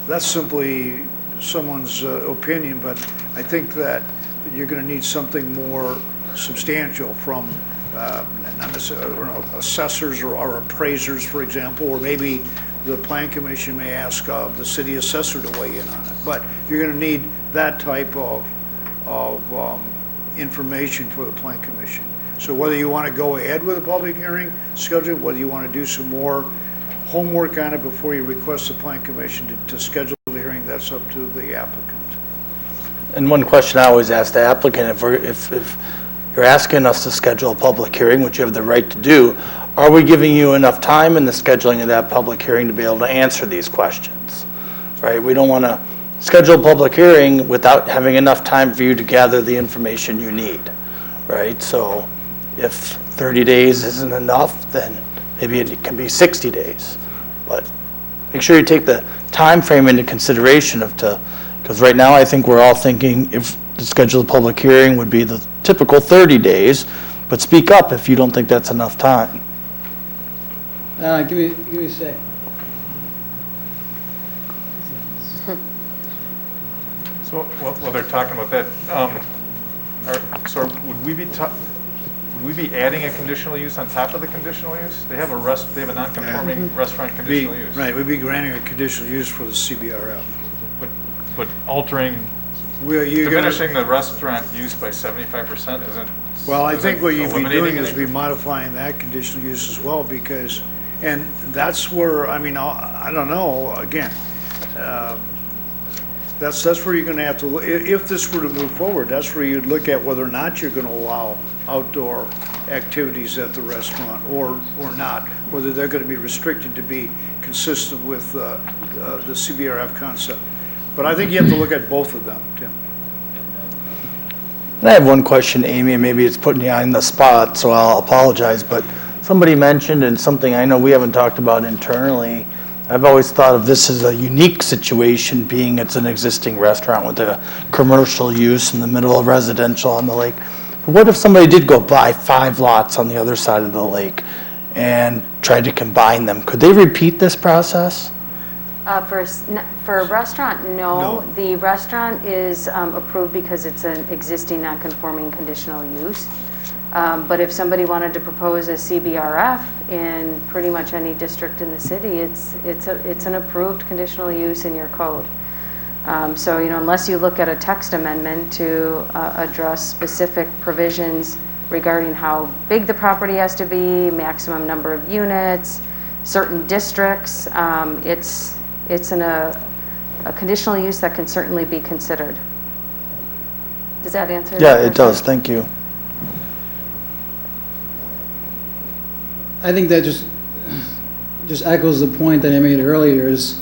That's simply someone's opinion, but I think that you're going to need something more substantial from not necessarily assessors or appraisers, for example, or maybe the Plan Commission may ask the city assessor to weigh in on it. But you're going to need that type of information for the Plan Commission. So whether you want to go ahead with a public hearing schedule, whether you want to do some more homework on it before you request the Plan Commission to schedule the hearing, that's up to the applicant. And one question I always ask the applicant, if you're asking us to schedule a public hearing, which you have the right to do, are we giving you enough time in the scheduling of that public hearing to be able to answer these questions, right? We don't want to schedule a public hearing without having enough time for you to gather the information you need, right? So if 30 days isn't enough, then maybe it can be 60 days. But make sure you take the time frame into consideration because right now I think we're all thinking if the scheduled public hearing would be the typical 30 days, but speak up if you don't think that's enough time. Give me a sec. So while they're talking about that, would we be adding a conditional use on top of the conditional use? They have a non-conforming restaurant conditional use. Right, we'd be granting a conditional use for the CBRF. But diminishing the restaurant use by 75% isn't. Well, I think what you'd be doing is anything? be modifying that conditional use as well, because, and that's where, I don't know, again, that's where you're going to have to look. If this were to move forward, that's where you'd look at whether or not you're going to allow outdoor activities at the restaurant or not, whether they're going to be restricted to be consistent with the CBRF concept. But I think you have to look at both of them, Tim. And I have one question, Amy, and maybe it's putting you on the spot, so I'll apologize, but somebody mentioned, and something I know we haven't talked about internally, I've always thought of this as a unique situation, being it's an existing restaurant with a commercial use in the middle of residential on the lake. But what if somebody did go buy 5 lots on the other side of the lake and tried to combine them? Could they repeat this process? For a restaurant, no. The restaurant is approved because it's an existing non-conforming conditional use. But if somebody wanted to propose a CBRF in pretty much any district in the city, it's an approved conditional use in your code. So, unless you look at a text amendment to address specific provisions regarding how big the property has to be, maximum number of units, certain districts, it's a conditional use that can certainly be considered. Does that answer? Yeah, it does. Thank you. I think that just echoes the point that I made earlier is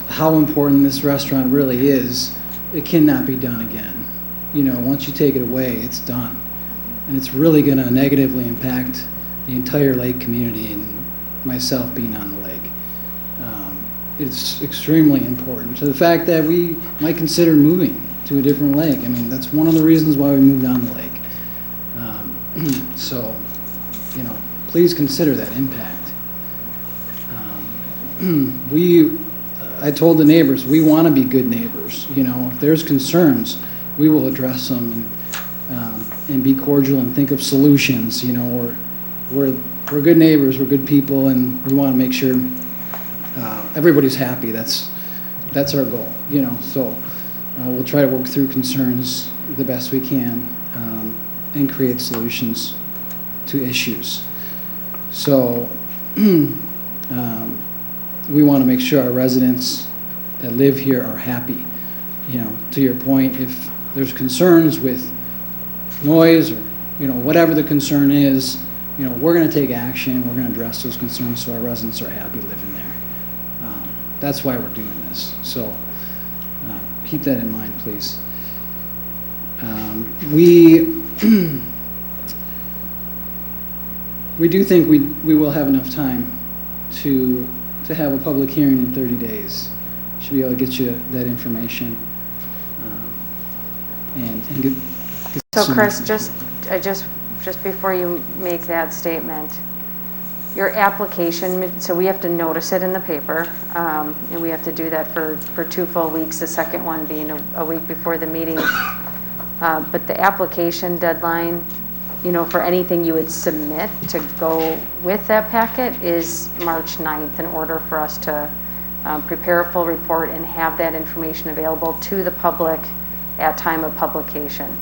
how important this restaurant really is. It cannot be done again. Once you take it away, it's done. And it's really going to negatively impact the entire lake community and myself being on the lake. It's extremely important to the fact that we might consider moving to a different lake. I mean, that's one of the reasons why we moved on the lake. So, please consider that impact. I told the neighbors, we want to be good neighbors. If there's concerns, we will address them and be cordial and think of solutions. We're good neighbors, we're good people, and we want to make sure everybody's happy. That's our goal. So we'll try to work through concerns the best we can and create solutions to issues. So we want to make sure our residents that live here are happy. To your point, if there's concerns with noise or, whatever the concern is, we're going to take action. We're going to address those concerns so our residents are happy living there. That's why we're doing this. So keep that in mind, please. We do think we will have enough time to have a public hearing in 30 days. Should be able to get you that information. And get So some- Chris, just before you make that statement, your application, so we have to notice it in the paper, and we have to do that for 2 full weeks, the second one being a week before the meeting. But the application deadline, for anything you would submit to go with that packet is March 9th in order for us to prepare a full report and have that information available to the public at time of publication.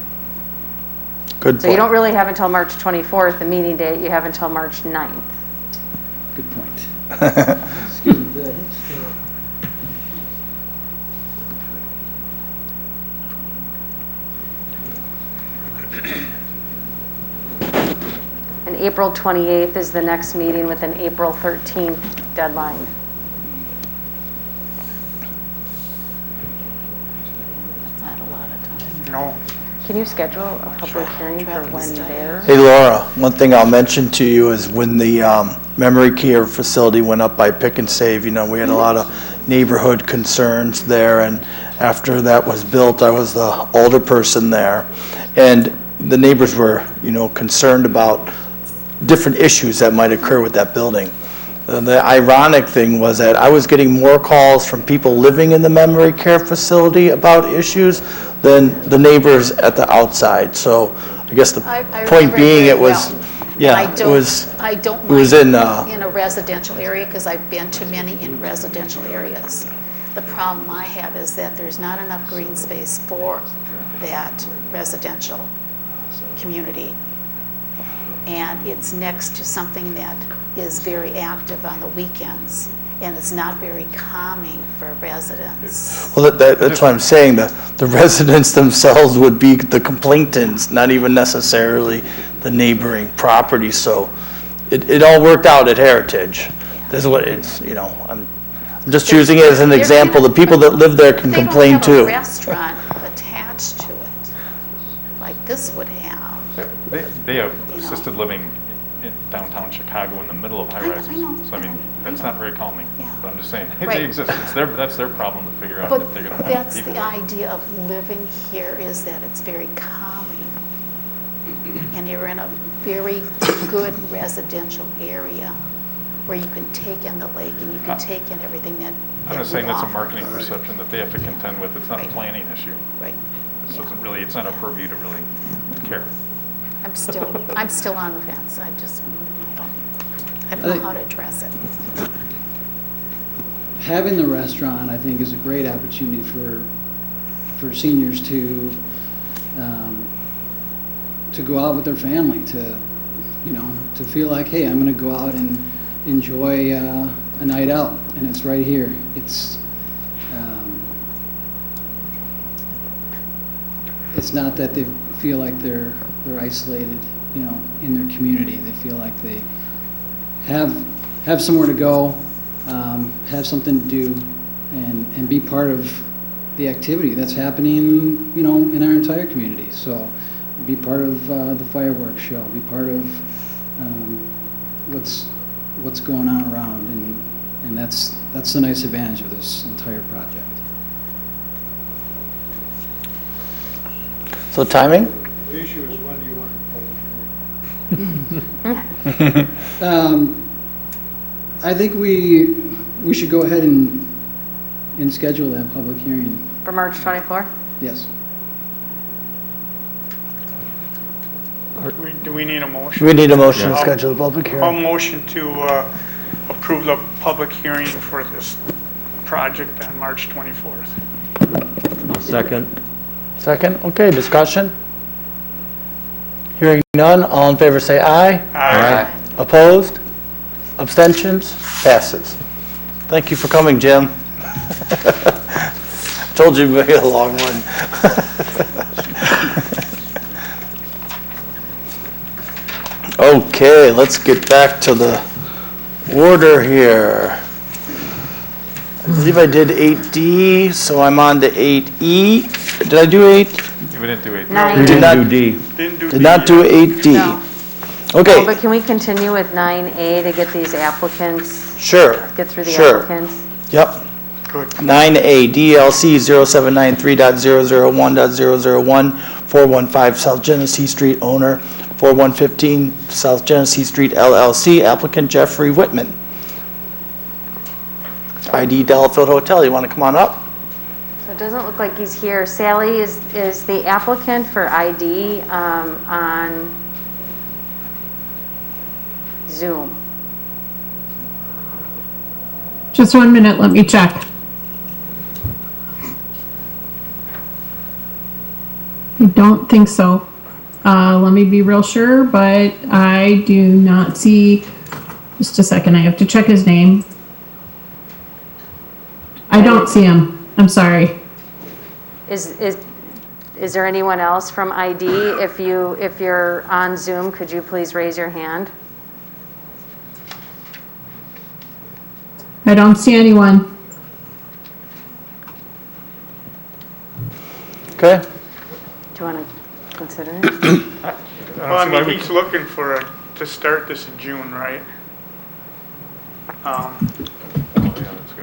Good point. So you don't really have until March 24th, the meeting date, you have until March 9th. Good point. Excuse me. And April 28th is the next meeting with an April 13th deadline. That's not a lot of time. No. Can you schedule a public hearing for when there? Hey Laura, one thing I'll mention to you is when the memory care facility went up by Pick and Save, we had a lot of neighborhood concerns there, and after that was built, I was the older person there, and the neighbors were, concerned about different issues that might occur with that building. The ironic thing was that I was getting more calls from people living in the memory care facility about issues than the neighbors at the outside. So I guess the I point remember being very it was, well. yeah, I it don't- was, I don't it was mind in, a residential area because I've been to many in residential areas. The problem I have is that there's not enough green space for that residential community. and it's next to something that is very active on the weekends, and it's not very calming for residents. Well, that's what I'm saying, the residents themselves would be the complainants, not even necessarily the neighboring property, so it all worked out at Heritage. This is what it's, you know, I'm just using it as an example, the people that live there can complain They don't have a too. restaurant attached to it, like this would have. They have assisted living in downtown Chicago in the middle of high rises. So I mean, that's not very calming, but I'm just saying, Right. they exist. That's their problem to figure out But if they're gonna want that's people. the idea of living here, is that it's very calming. And you're in a very good residential area where you can take in the lake and you can take in everything that I'm just we saying that's a offer. marketing perception that they have to contend with. It's not a Right. planning issue. Right. It's not our purview to really care. I'm still on the fence. I don't know how to address it. Having the restaurant, I think, is a great opportunity for seniors to go out with their family, to feel like, hey, I'm going to go out and enjoy a night out, and it's right here. It's not that they feel like they're isolated, in their community. They feel like they have somewhere to go, have something to do, and be part of the activity that's happening, in our entire community. So, be part of the fireworks show. Be part of what's going on around, and that's the nice advantage of this entire project. So timing? The issue is, when do you want to public hearing? I think we should go ahead and schedule that public hearing. For March 24th? Yes. Do we need a motion? We need a motion to schedule the public I'll hearing. motion to approve the public hearing for this project on March 24th. Second. Second, okay, discussion? Hearing none, all in favor say aye. Aye. Opposed? Abstentions? Passes. Thank you for coming, Jim. Told you it'd be a long one. Okay, let's get back to the order here. I believe I did 8D, so I'm on to 8E. Did I do 8? We didn't do it. No. We did not do D. Did not do 8D. No. Okay. Oh, but can we continue with 9A to get these applicants? Sure. Get through the Sure. applicants? Yep. Good. 9A, DLC 0793.001.001, 415 South Genesee Street, owner 4115 South Genesee Street LLC, applicant Jeffrey Whitman. ID Delafield Hotel, you want to come on up? So it doesn't look like he's here. Sally, is the applicant for ID on Zoom? Just 1 minute, let me check. I don't think so. Let me be real sure, but I do not see, just a second, I have to check his name. I don't see him, I'm sorry. Is there anyone else from ID? If you're on Zoom, could you please raise your hand? I don't see anyone. Okay. Do you want to consider it? Well, I mean, he's looking to start this in June, right?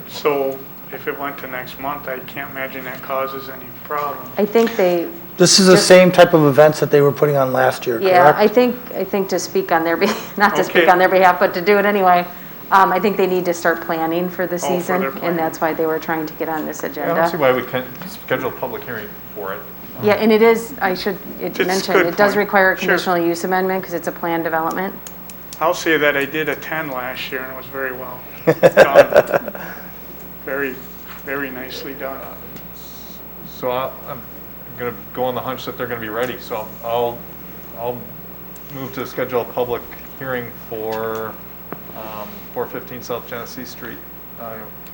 So if it went to next month, I can't imagine that causes any problem. I think they, This is the same type of events that they were putting on last year, yeah, correct? I think to speak on their behalf, not to speak Okay. on their behalf, but to do it anyway. I think they need to start planning for the for season, their and planning. that's why they were trying to get on this I don't see agenda. why we can't schedule a public hearing for it. Yeah, and it is, I should mention, good it does point. require a Sure. conditional use amendment because it's a planned development. I'll say that I did attend last year and it was very well done. Very, very nicely done. So I'm gonna go on the hunch that they're gonna be ready, so I'll move to schedule a public hearing for 415 South Genesee Street,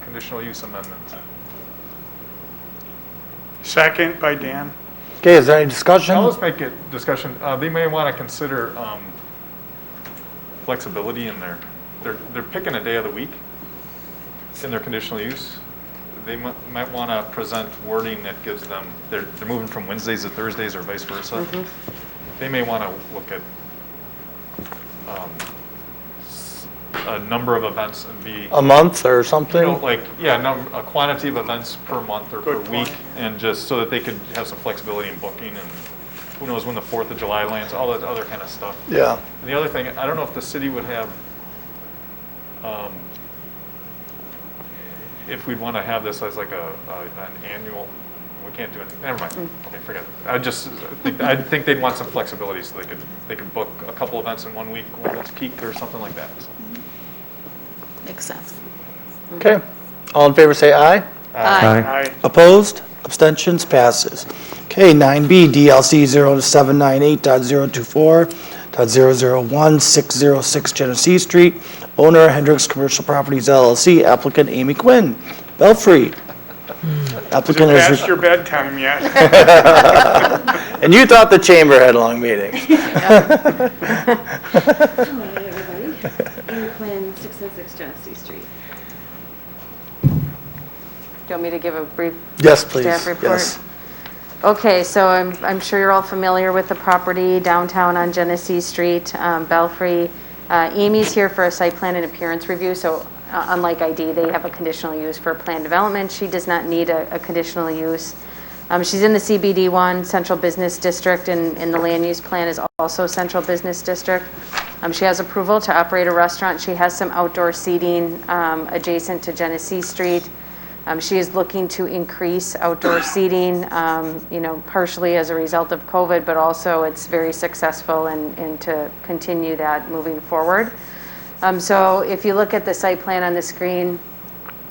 conditional use amendment. Second by Dan. Okay, is there any discussion? Now let's make it discussion. They may want to consider flexibility in they're picking a day of the week in their conditional use. They might want to present wording that gives them, they're moving from Wednesdays to Thursdays or vice versa. They may want to look at a number of events and be A month or something? a quantity of events per month or per week, and just so that they could have some flexibility in booking, and who knows when the 4th of July lands, all that other kind of stuff. Yeah. And the other thing, I don't know if the city would have, if we'd want to have this as like an annual, we can't do it, never mind, okay, forget it. I think they'd want some flexibility so they could book a couple events in 1 week when it's peaked or something like that. So. Makes sense. Okay. All in favor say aye. Aye. Opposed? Abstentions? Passes. Okay, 9B, DLC 0798.024.001-606 Genesee Street. Owner Hendricks Commercial Properties LLC. Applicant Amy Quinn. Belfry. Applicant Is it is... past your bedtime yet? And you thought the chamber had long meetings. Hello, everybody. Amy Quinn, 606 Genesee Street. Do you want me to give a brief Yes, please. staff report? Yes. Okay, so I'm sure you're all familiar with the property downtown on Genesee Street, Belfry. Amy's here for a site plan and appearance review, so unlike ID, they have a conditional use for plan development. She does not need a conditional use. She's in the CBD1, Central Business District, and the land use plan is also Central Business District. She has approval to operate a restaurant. She has some outdoor seating adjacent to Genesee Street. She is looking to increase outdoor seating, partially as a result of COVID, but also it's very successful and to continue that moving forward. So if you look at the site plan on the screen,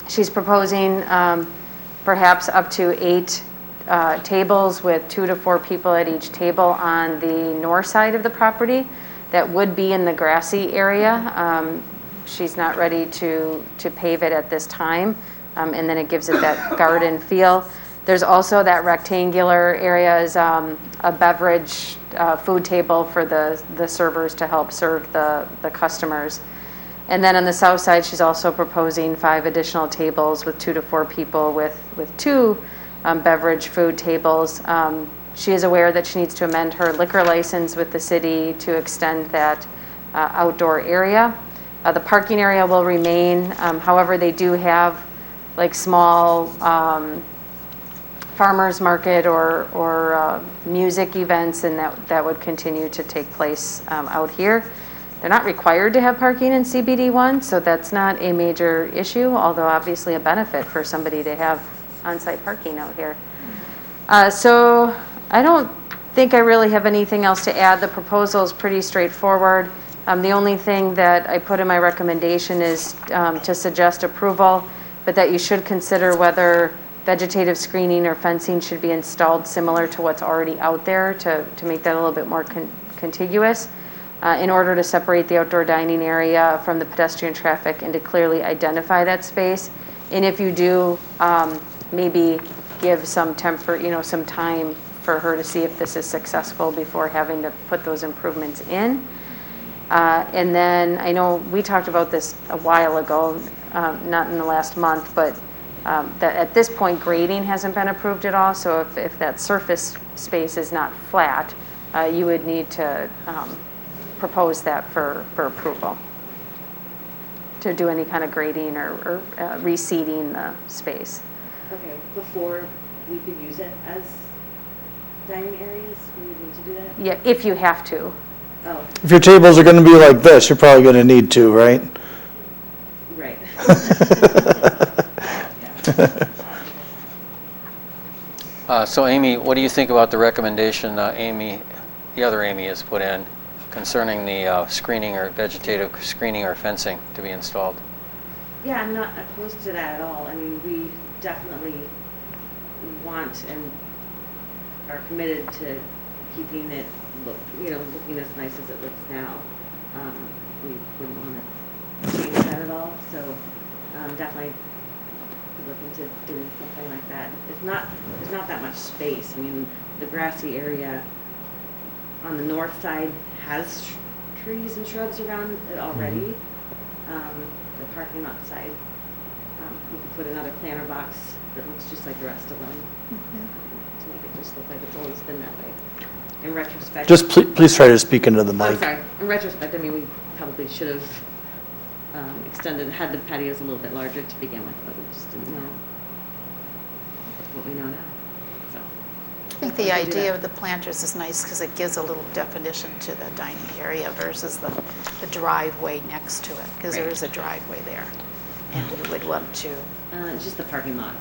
she's proposing perhaps up to 8 tables with 2 to 4 people at each table on the north side of the property. That would be in the grassy area. She's not ready to pave it at this time. And then it gives it that garden feel. There's also that rectangular area is a beverage food table for the servers to help serve the customers. And then on the south side, she's also proposing 5 additional tables with 2 to 4 people with 2 beverage food tables. She is aware that she needs to amend her liquor license with the city to extend that outdoor area. The parking area will remain. However, they do have like small farmers market or music events, and that would continue to take place out here. They're not required to have parking in CBD1, so that's not a major issue, although obviously a benefit for somebody to have on-site parking out here. So I don't think I really have anything else to add. The proposal is pretty straightforward. The only thing that I put in my recommendation is to suggest approval, but that you should consider whether vegetative screening or fencing should be installed similar to what's already out there to make that a little bit more contiguous in order to separate the outdoor dining area from the pedestrian traffic and to clearly identify that space. And if you do, maybe give some time for her to see if this is successful before having to put those improvements in. And then I know we talked about this a while ago, not in the last month, but that at this point grading hasn't been approved at all. So if that surface space is not flat, you would need to propose that for approval to do any kind of grading or reseeding the space. Okay, before we could use it as dining areas, we would need to do that? Yeah, if you have to. Oh. If your tables are going to be like this, you're probably going to need to, right? Right. So Amy, what do you think about the recommendation the other Amy has put in concerning the screening or vegetative screening or fencing to be installed? Yeah, I'm not opposed to that at all. I mean, we definitely want and are committed to keeping it look, looking as nice as it looks now. We wouldn't want to change that at all, so definitely look into doing something like that. There's not that much space. I mean, the grassy area on the north side has trees and shrubs around it already. The parking lot side, we could put another planter box that looks just like the rest of them to make it just look like it's always been that way. In retrospect, Just please try to speak into the mic. I'm sorry. In retrospect, I mean, we probably should have had the patios a little bit larger to begin with, but we just didn't know what we know now. So I think the idea of the planters is nice because it gives a little definition to the dining area versus the driveway next to it, because there is a driveway there, and you would want to. It's just the parking lot.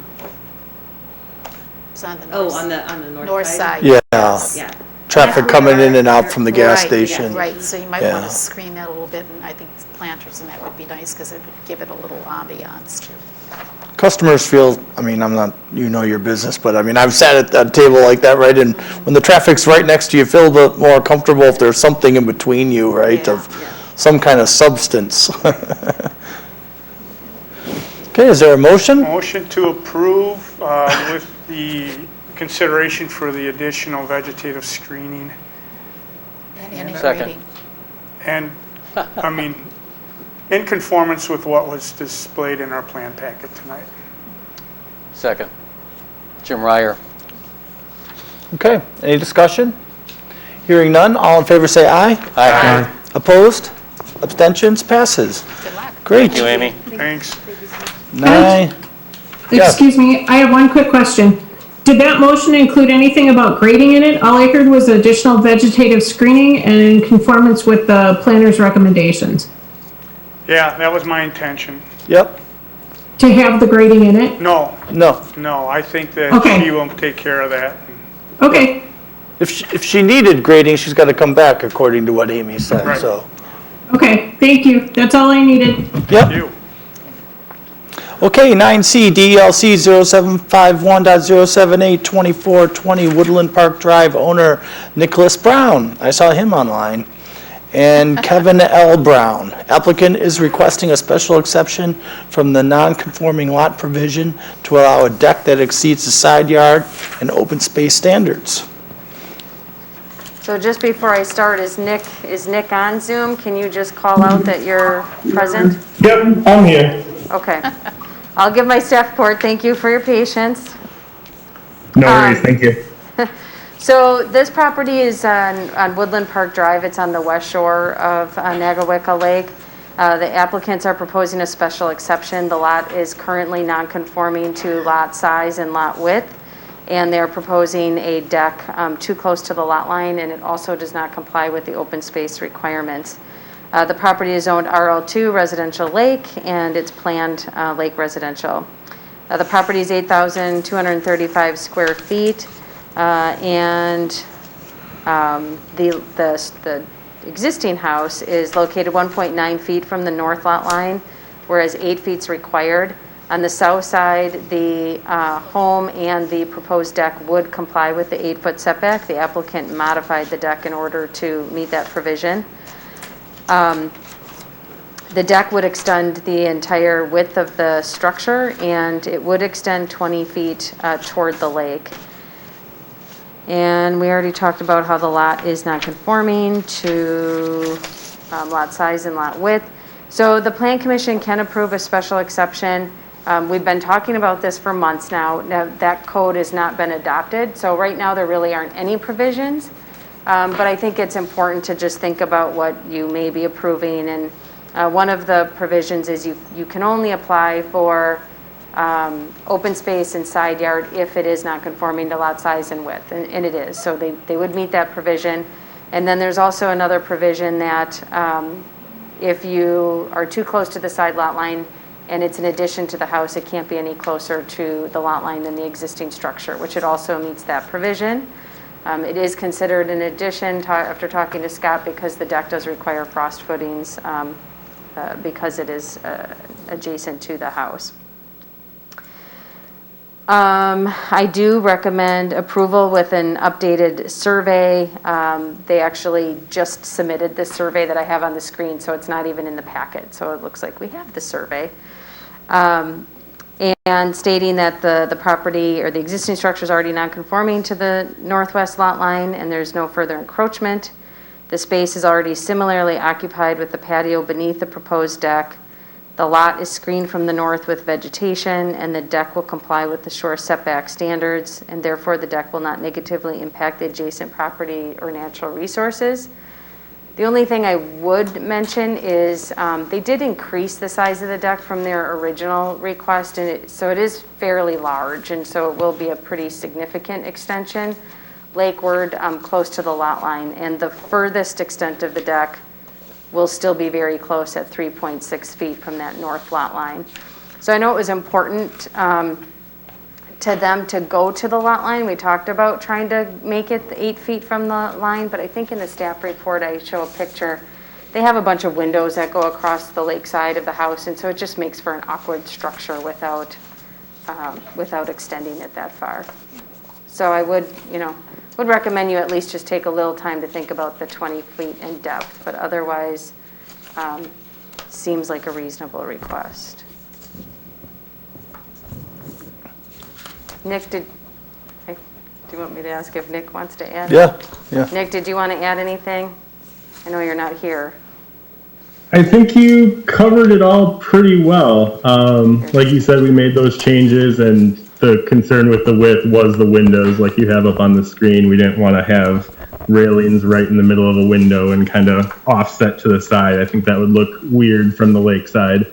It's on the north, on the north side. Yeah. Yeah. Traffic coming in and out from the gas station. Right, so you might Yeah. want to screen that a little bit, and I think planters and that would be nice because it would give it a little ambiance too. Customers feel, I mean, I'm not, your business, but I mean, I've sat at a table like that, right? And when the traffic's right next to you, you feel a bit more comfortable if there's something in between you, right? Of some kind of substance. Okay, is there a motion? Motion to approve with the consideration for the additional vegetative screening. And any Second. grading. And, I mean, in conformance with what was displayed in our plan packet tonight. Second. Jim Ryer. Okay, any discussion? Hearing none, all in favor say aye. Aye. Opposed? Abstentions? Passes. Good luck. Great. Thank you, Amy. Thanks. 9. Yes. Excuse me, I have one quick question. Did that motion include anything about grading in it? All I heard was additional vegetative screening and in conformance with the planner's recommendations. Yeah, that was my intention. Yep. To have the grading in it? No, No. I think that Okay. she will take care of that. Okay, If she needed grading, she's got to come back according to what Amy said, Right. so. okay, thank you. That's all I needed. Yep. You. Okay, 9C, DLC 0751.0782420 Woodland Park Drive, owner Nicholas Brown. I saw him online. And Kevin L. Brown. Applicant is requesting a special exception from the non-conforming lot provision to allow a deck that exceeds the side yard and open space standards. So just before I start, is Nick on Zoom? Can you just call out that you're present? Yep, I'm here. Okay. I'll give my staff report. Thank you for your patience. No worries, thank you. So this property is on Woodland Park Drive. It's on the west shore of Nagawicca Lake. The applicants are proposing a special exception. The lot is currently non-conforming to lot size and lot width, and they're proposing a deck too close to the lot line, and it also does not comply with the open space requirements. The property is owned RL2 Residential Lake, and it's planned Lake Residential. The property is 8,235 square feet. And the existing house is located 1.9 feet from the north lot line, whereas 8 feet is required. On the south side, the home and the proposed deck would comply with the 8-foot setback. The applicant modified the deck in order to meet that provision. The deck would extend the entire width of the structure, and it would extend 20 feet toward the lake. And we already talked about how the lot is not conforming to lot size and lot width. So the Plan Commission can approve a special exception. We've been talking about this for months now. Now that code has not been adopted, so right now there really aren't any provisions. But I think it's important to just think about what you may be approving. And one of the provisions is you can only apply for open space and side yard if it is not conforming to lot size and width, and it is. So they would meet that provision. And then there's also another provision that if you are too close to the side lot line and it's an addition to the house, it can't be any closer to the lot line than the existing structure, which it also meets that provision. It is considered an addition after talking to Scott because the deck does require frost footings because it is adjacent to the house. I do recommend approval with an updated survey. They actually just submitted this survey that I have on the screen, so it's not even in the packet. So it looks like we have the survey. And stating that the property or the existing structure is already non-conforming to the northwest lot line and there's no further encroachment. The space is already similarly occupied with the patio beneath the proposed deck. The lot is screened from the north with vegetation, and the deck will comply with the shore setback standards, and therefore the deck will not negatively impact the adjacent property or natural resources. The only thing I would mention is they did increase the size of the deck from their original request, and so it is fairly large, and so it will be a pretty significant extension lakeward, close to the lot line, and the furthest extent of the deck will still be very close at 3.6 feet from that north lot line. So I know it was important to them to go to the lot line. We talked about trying to make it 8 feet from the line, but I think in the staff report I show a picture. They have a bunch of windows that go across the lake side of the house, and so it just makes for an awkward structure without extending it that far. So I would recommend you at least just take a little time to think about the 20 feet in depth, but otherwise seems like a reasonable request. Nick, do you want me to ask if Nick wants to add? Yeah. Nick, did you want to add anything? I know you're not here. I think you covered it all pretty well. Like you said, we made those changes, and the concern with the width was the windows, like you have up on the screen. We didn't want to have railings right in the middle of a window and kind of offset to the side. I think that would look weird from the lakeside.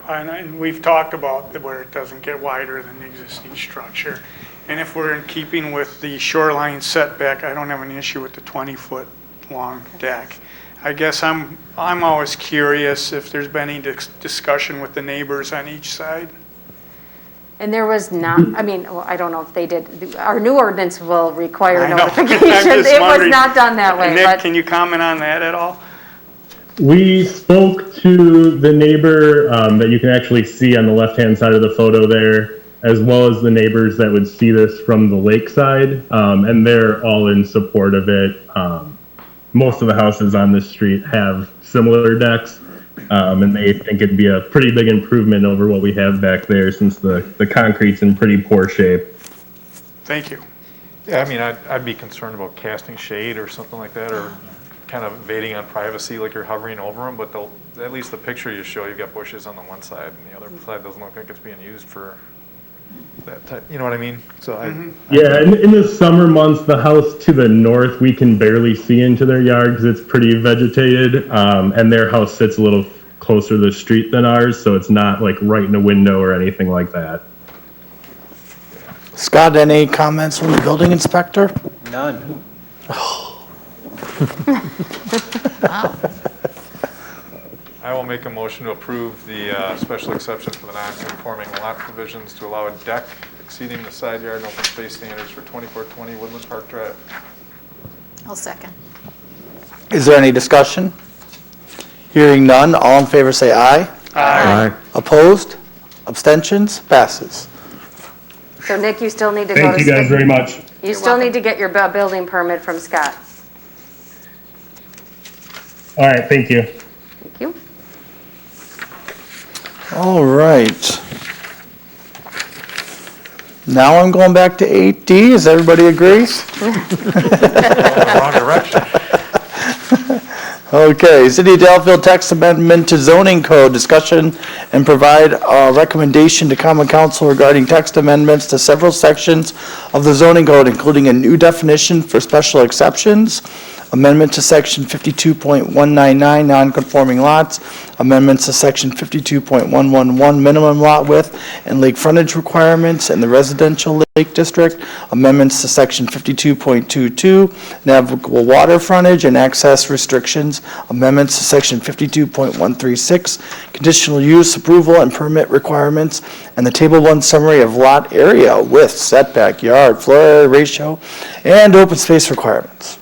And we've talked about where it doesn't get wider than the existing structure. And if we're in keeping with the shoreline setback, I don't have an issue with the 20-foot long deck. I guess I'm always curious if there's been any discussion with the neighbors on each side. And there was not, I mean, well, I don't know if they did. Our new ordinance will require I know. notification. I'm just It was wondering. not done that way. Nick, But can you comment on that at all? We spoke to the neighbor that you can actually see on the left-hand side of the photo there, as well as the neighbors that would see this from the lakeside, and they're all in support of it. Most of the houses on this street have similar decks, and they think it'd be a pretty big improvement over what we have back there, since the concrete's in pretty poor shape. Thank you. Yeah, I mean, I'd be concerned about casting shade or something like that, or kind of invading on privacy, like you're hovering over them, but at least the picture you show, you've got bushes on the one side, and the other side doesn't look like it's being used for that type, you know what I mean? So Yeah, in the summer months, the house to the north, we can barely see into their yard because it's pretty vegetated, and their house sits a little closer to the street than ours, so it's not like right in a window or anything like that. Scott, any comments from the building inspector? None. I will make a motion to approve the special exception for the non-conforming lot provisions to allow a deck exceeding the side yard and open space standards for 2420 Woodland Park Drive. I'll second. Is there any discussion? Hearing none, all in favor say aye. Aye. Opposed? Abstentions? Passes. so Nick, you still need to go Thank to. you guys very much. You still need to get your building permit from Scott. All right, thank you. Thank you. All right. Now I'm going back to 8D. Does everybody agree? Wrong direction. Okay, City of Delafield text amendment to zoning code, discussion and provide a recommendation to common council regarding text amendments to several sections of the zoning code, including a new definition for special exceptions, amendment to section 52.199 non-conforming lots, amendments to section 52.111 minimum lot width and lake frontage requirements in the residential lake district, amendments to section 52.22 navigable water frontage and access restrictions, amendments to section 52.136 conditional use approval and permit requirements, and the table 1 summary of lot area, width, setback, yard, floor area ratio, and open space requirements.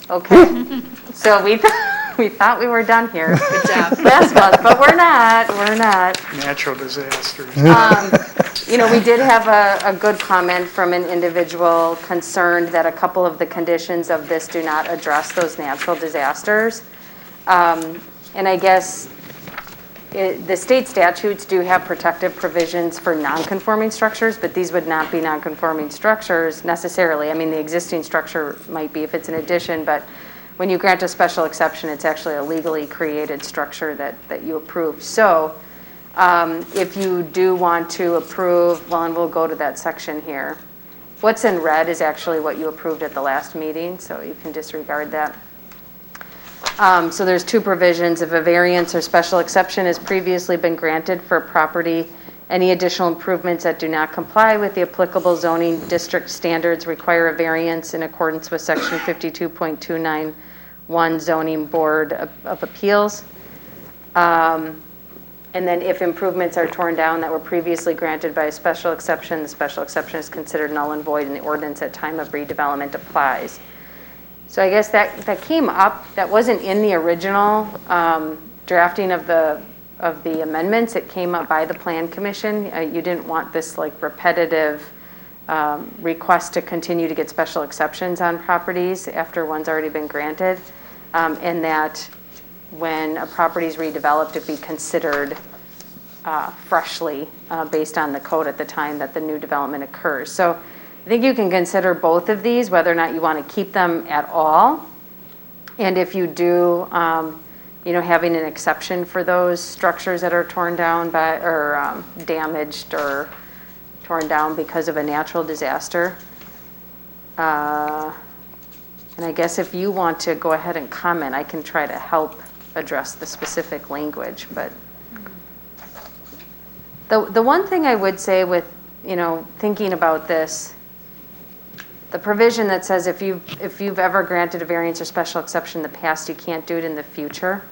Okay, so we we thought we were done here. Good job. Last month, but we're not. Natural disasters. You know, we did have a good comment from an individual concerned that a couple of the conditions of this do not address those natural disasters. And I guess the state statutes do have protective provisions for non-conforming structures, but these would not be non-conforming structures necessarily. I mean, the existing structure might be if it's an addition, but when you grant a special exception, it's actually a legally created structure that you approve. So if you do want to approve, well, and we'll go to that section here. What's in red is actually what you approved at the last meeting, so you can disregard that. So there's two provisions. If a variance or special exception has previously been granted for a property, any additional improvements that do not comply with the applicable zoning district standards require a variance in accordance with section 52.291 Zoning Board of Appeals. And then if improvements are torn down that were previously granted by a special exception, the special exception is considered null and void and the ordinance at time of redevelopment applies. So I guess that came up, that wasn't in the original drafting of the amendments. It came up by the Plan Commission. You didn't want this like repetitive request to continue to get special exceptions on properties after one's already been granted, and that when a property is redeveloped, it be considered freshly based on the code at the time that the new development occurs. So I think you can consider both of these, whether or not you want to keep them at all. And if you do, you know, having an exception for those structures that are torn down by, or damaged or torn down because of a natural disaster. And I guess if you want to go ahead and comment, I can try to help address the specific language. But the one thing I would say with, you know, thinking about this, the provision that says if you've ever granted a variance or special exception in the past, you can't do it in the future.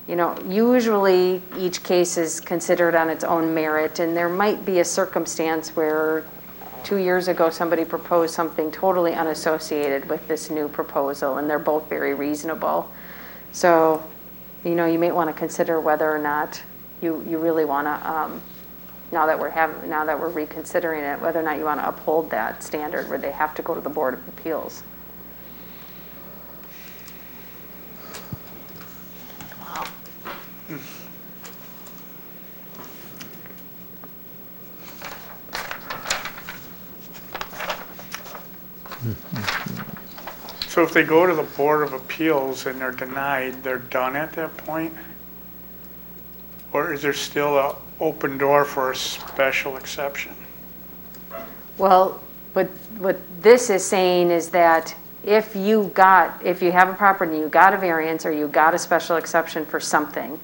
You know, usually each case is considered on its own merit, and there might be a circumstance where 2 years ago somebody proposed something totally unassociated with this new proposal, and they're both very reasonable. So, you know, you may want to consider whether or not you really want to, now that we're reconsidering it, whether or not you want to uphold that standard where they have to go to the Board of Appeals. Wow. So if they go to the Board of Appeals and they're denied, they're done at that point? Or is there still an open door for a special exception? Well, what this is saying is that if you have a property and you got a variance or you got a special exception for something,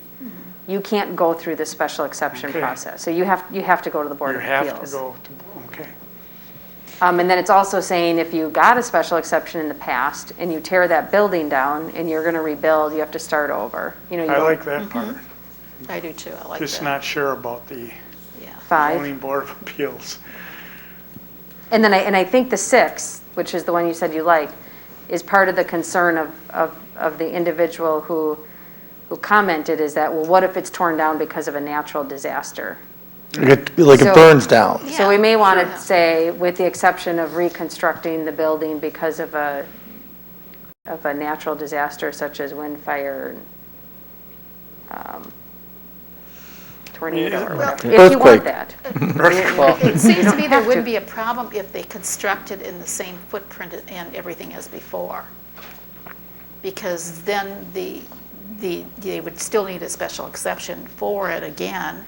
you can't go through the special exception process. So you have to go to the Board of Appeals. You have to go to, okay. And then it's also saying if you got a special exception in the past and you tear that building down and you're going to rebuild, you have to start over. You know, I like that part. I do too, I like that. Just not sure about the Five. zoning Board of Appeals. And then I think the sixth, which is the one you said you like, is part of the concern of the individual who commented is that, well, what if it's torn down because of a natural disaster? It burns down. So we may want to say, with the exception of reconstructing the building because of a natural disaster such as wind, fire, tornado, or whatever. If you want that. It seems to me there would be a problem if they constructed in the same footprint and everything as before. Because then they would still need a special exception for it again.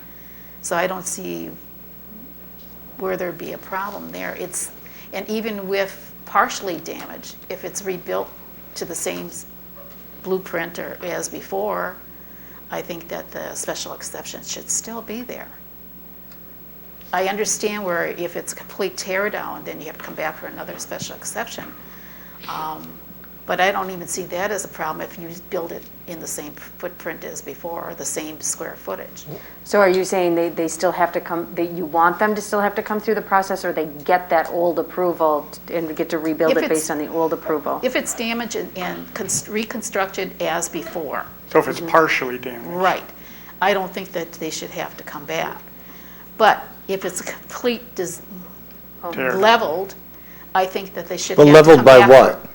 So I don't see where there'd be a problem there. And even with partially damaged, if it's rebuilt to the same blueprint or as before, I think that the special exception should still be there. I understand where if it's complete tear down, then you have to come back for another special exception. But I don't even see that as a problem if you build it in the same footprint as before, or the same square footage. So are you saying they still have to come, that you want them to still have to come through the process, or they get that old approval and get to rebuild If it it's- based on the old approval? If it's damaged and reconstructed as before. So if it's partially damaged. Right. I don't think that they should have to come back. But if it's complete Tear. leveled, I think that they should But have to leveled come by back what?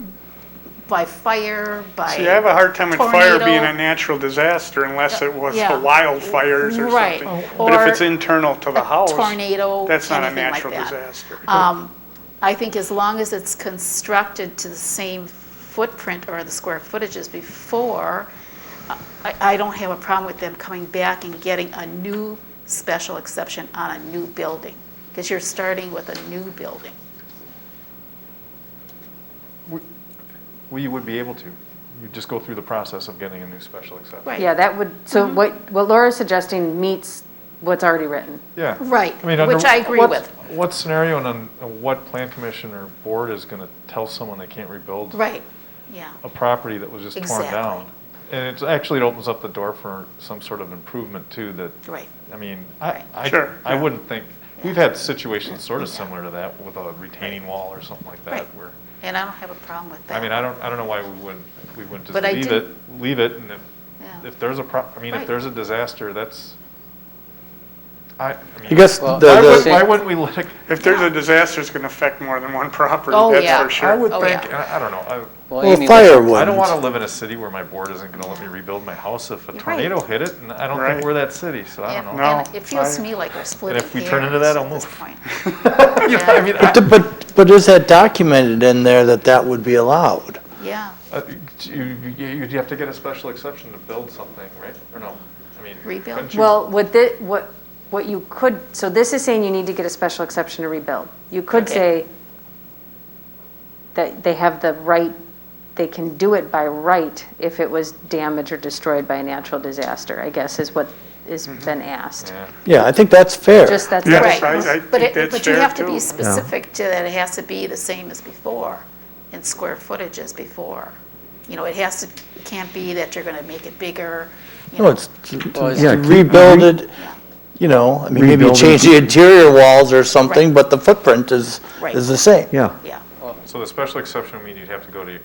By fire, by See, I have a hard time with fire tornado. being a natural disaster unless it was Yeah. the wildfires or Right. something. But if Or it's internal to the house, tornado, that's not a anything like natural that. disaster. I think as long as it's constructed to the same footprint or the square footage as before, I don't have a problem with them coming back and getting a new special exception on a new building, because you're starting with a new building. We would be able to. You just go through the process of getting a new special exception. Right. Yeah, that would, so what Laura's suggesting meets what's already written. Yeah. Right, I mean, under which I agree what- with. What scenario and on what plan commission or board is going to tell someone they can't rebuild Right, yeah. a property that was just torn Exactly. down? And it actually opens up the door for some sort of improvement too that, Right. I mean, Sure, I yeah. wouldn't think, we've had situations sort of similar to that with a retaining wall or something like that Right. where, And I don't have a problem with that. I mean, I don't know why we wouldn't just But I leave do- it and Yeah. if there's a I mean, if Right. there's a disaster, that's, I mean. I guess Well, Why wouldn't we let it? If there's a disaster, it's going to affect more than one property, Oh, that's yeah. for sure. I would Oh, think, yeah. I don't know, Well, Amy, fire I wouldn't. don't want to live in a city where my board isn't going to let me rebuild my house if a You're tornado right. hit it, and I don't Right. think we're that city, so I don't know. No, And it feels to I- me like we're splitting if we turn into hairs that, I'll at this move. point. You know, I mean, But is that documented in there that would be allowed? Yeah, you'd have to get a special exception to build something, right? Or no? I mean, Rebuild? couldn't you- Well, what you could, so this is saying you need to get a special exception to rebuild. You could Okay. say that they have the right, they can do it by right if it was damaged or destroyed by a natural disaster, I guess is what has been asked. Yeah. Yeah, I think that's fair. Just that's Yes, right. I But think that's but you fair have to too. be specific to that, it has to be the same as before, in square footage as before. You know, it can't be that you're gonna make it bigger, you No, know. it's Well, to yeah, rebuild it, you know, I mean, maybe you Rebuild change it. the interior walls or something, Right. but the footprint is Right. the same. Yeah. Yeah, So the special exception would mean you'd have to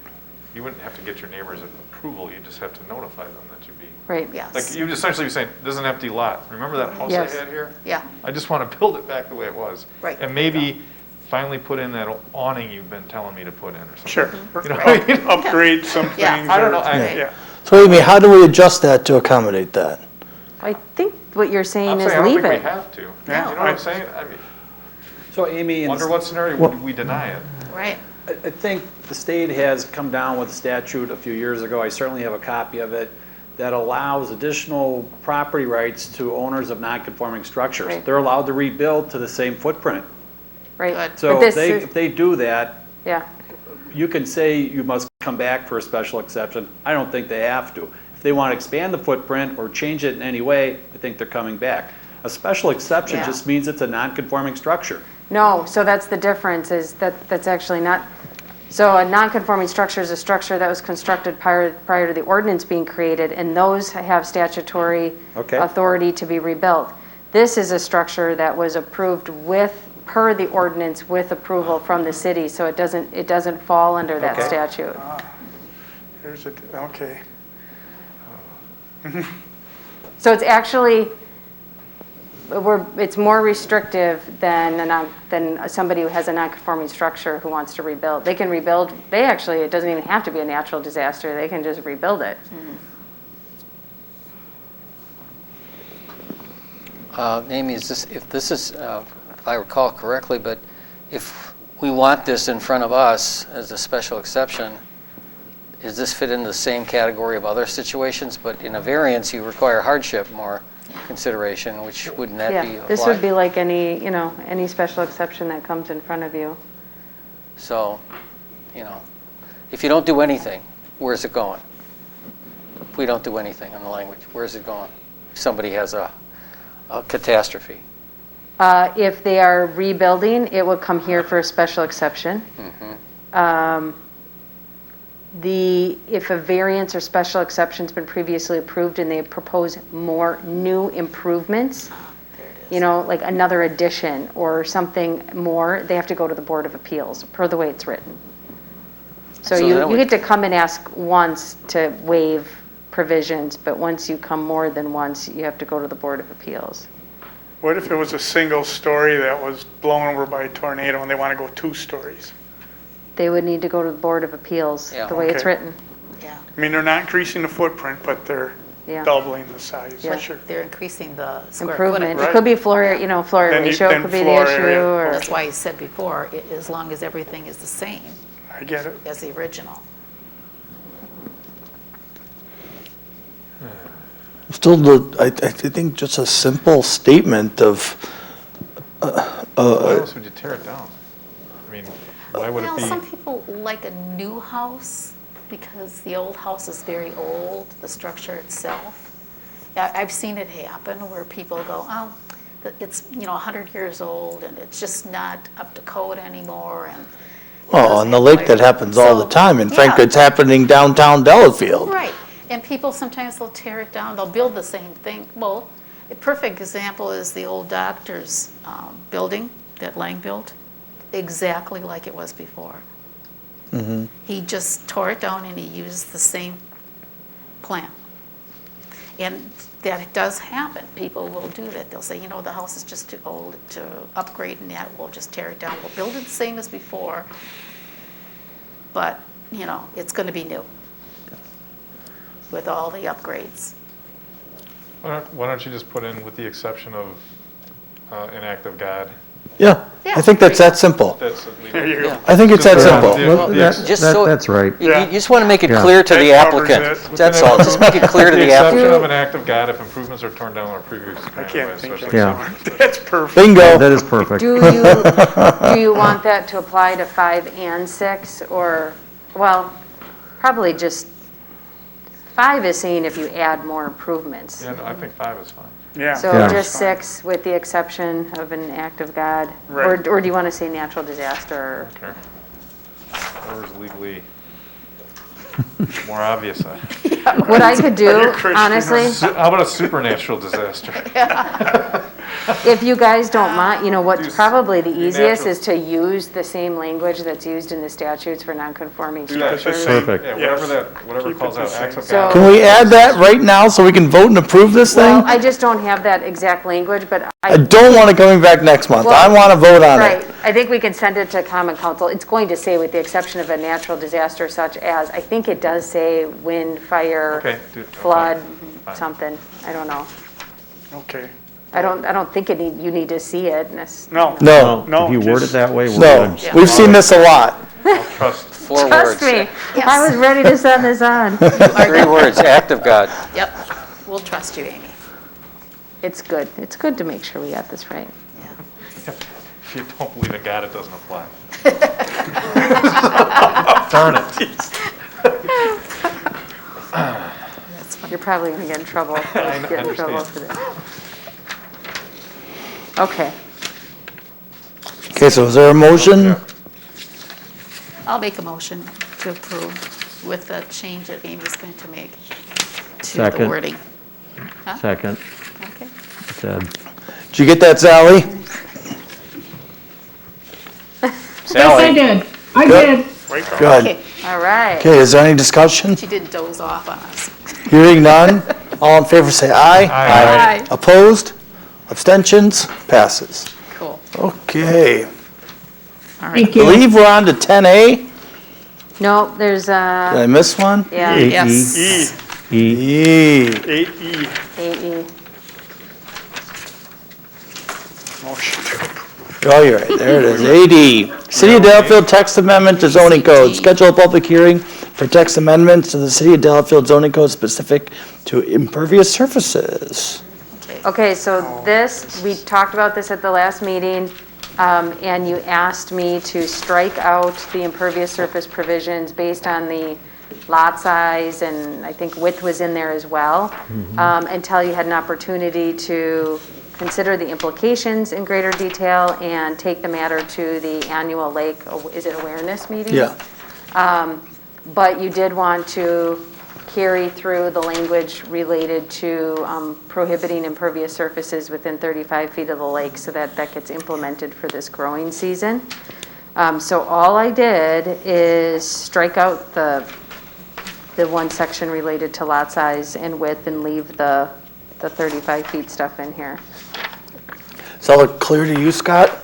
you wouldn't have to get your neighbor's approval, you just have to notify them that you'd be. Right. yes. Like, you'd essentially be saying, this is an empty lot. Remember that house I Yes. had here? Yeah, I just want to build it back the way it was. Right. And maybe finally put in that awning you've been telling me to put in or something. Sure. You know what I mean? Upgrade some Yeah. things. I don't know, or- I- Yeah. So Amy, how do we adjust that to accommodate that? I think what you're saying I'm is saying, I don't leave think we it. have to. You Yeah. know what I'm saying? I mean, So Amy, under what scenario would we deny it? right. I think the state has come down with a statute a few years ago, I certainly have a copy of it, that allows additional property rights to owners of non-conforming structures. Right. They're allowed to rebuild to the same footprint. Right. Good. So But this they, is- if they do that, Yeah. you can say you must come back for a special exception. I don't think they have to. If they want to expand the footprint or change it in any way, I think they're coming back. A special exception Yeah. just means it's a non-conforming structure. No, so that's the difference, is that's actually not, so a non-conforming structure is a structure that was constructed prior to the ordinance being created, and those have statutory Okay. authority to be rebuilt. This is a structure that was approved per the ordinance with approval from the city, so it doesn't fall under that Okay. statute. Here's it, okay. So it's actually, it's more restrictive than somebody who has a non-conforming structure who wants to rebuild. They can rebuild, it doesn't even have to be a natural disaster, they can just rebuild it. Amy, if I recall correctly, but if we want this in front of us as a special exception, does this fit in the same category of other situations? But in a variance, you require hardship more consideration, which wouldn't that be Yeah, applied? this would be like any special exception that comes in front of you. So, if you don't do anything, where's it going? If we don't do anything in the language, where's it going? If somebody has a catastrophe. If they are rebuilding, it would come here for a special exception. if a variance or special exception's been previously approved and they propose more new improvements, you know, like another addition or something more, they have to go to the Board of Appeals, per the way it's written. So So you that would- get to come and ask once to waive provisions, but once you come more than once, you have to go to the Board of Appeals. What if it was a single story that was blown over by a tornado and they want to go 2 stories? They would need to go to the Board of Appeals, the way it's Okay. written. I mean, they're not increasing the footprint, but they're Yeah. doubling the size. Yeah. Sure. They're increasing the square Improvement. footage. It could be floor, you know, floor Then you- ratio then could be the floor issue, area. or. That's why I said before, as long as everything is the same I get it. as the original. Still, I think just a simple statement of, Why else would you tear it down? I mean, why would it Well, be? some people like a new house because the old house is very old, the structure itself. I've seen it happen where people go, oh, it's, 100 years old and it's just not up to code anymore, and well, on the lake that happens all the So, time. In fact, yeah. it's happening downtown Delafield. right. And people sometimes they'll tear it down, they'll build the same thing. Well, a perfect example is the old doctor's building that Lang built, exactly like it was before. Mm-hmm. He just tore it down and he used the same plan. And that does happen. People will do that. They'll say, the house is just too old to upgrade and that, we'll just tear it down. We'll build it the same as before, but, it's going to be new with all the upgrades. Why don't you just put in with the exception of an act of God? Yeah, I think that's that simple. That's There you go. I think it's that simple. Well, Just so- that's right. You Yeah. you just want to make it Yeah. clear to the That covers applicant. it. That's all, just make it clear to the exception applicant. of an act of God if improvements are torn down or previously I granted by can't a think special of Yeah. something. That's perfect. Bingo. That is perfect. Do you want that to apply to 5 and 6, or, well, probably just, 5 is saying if you add more improvements. Yeah, no, I think 5 is fine. Yeah. So Yeah. just 6 with the exception of an act of God? Right. Or do you want to say natural disaster? Okay. Or is legally more obvious. What I could do, You're Christian, honestly, How about a supernatural disaster? if you guys don't mind, what's Do probably the easiest natural- is to use the same language that's used in the statutes for non-conforming Do that. structures. Perfect. Yeah, Yes. whatever Keep calls it the out same. acts of So- God. Can we add that right now so we can vote and approve this Well, thing? I just don't have that exact language, but I don't want it coming back next month. I want to vote on Right, it. I think we can send it to Common Council. It's going to say with the exception of a natural disaster such as, I think it does say wind, fire, Okay, flood, fine. something, I don't know. Okay. I don't think you need to see it. No. No, No. If you word it just- that way, we're no. good. We've seen this a lot. Trust. 4 Trust words. me, I was ready to send this on. 3 words, act of God. Yep, we'll trust you, Amy. It's good to make sure we got this right. If you don't believe in God, it doesn't apply. Darn it. You're probably gonna get in trouble, I get in trouble for understand. this. Okay. Okay, so is there a motion? I'll make a motion to approve with the change that Amy's going to make to the Second. wording. Huh? Second, Okay. Ted. Did you get that, Sally? Yes, I did. I did. Wake up. Good. Okay, All right. Okay, is there any discussion? she didn't doze off on us. Hearing none. All in favor say aye. Aye. Opposed? Abstentions? Passes. Cool. Okay. All right. Thank you. Believe we're on to 10A. No, there's Did I miss one? yeah, Yes. E, E. 8E. 8E. Motion to approve. Oh, you're right. There it is. AD. City of Delafield text amendment to zoning code. Schedule a public hearing for text amendments to the City of Delafield zoning code specific to impervious surfaces. Okay, so this, we talked about this at the last meeting, and you asked me to strike out the impervious surface provisions based on the lot size, and I think width was in there as well, until you had an opportunity to consider the implications in greater detail and take the matter to the annual lake, is it awareness meeting? Yeah. but you did want to carry through the language related to prohibiting impervious surfaces within 35 feet of the lake, so that gets implemented for this growing season. So all I did is strike out the one section related to lot size and width and leave the 35 feet stuff in here. Does that look clear to you, Scott?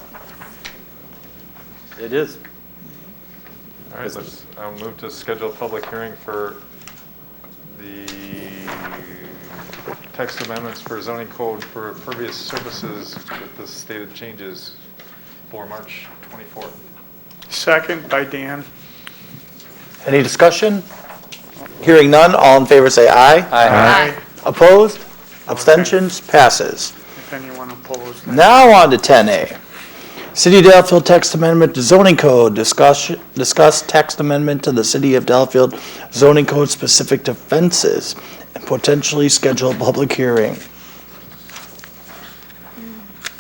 It is. All right, I'll move to schedule a public hearing for the text amendments for zoning code for impervious surfaces with the stated changes for March 24th. Second by Dan. Any discussion? Hearing none, all in favor say aye. Aye. Opposed? Abstentions? Passes. If anyone opposed. Now on to 10A. City of Delafield text amendment to zoning code. Discuss text amendment to the City of Delafield zoning code specific to fences and potentially schedule a public hearing.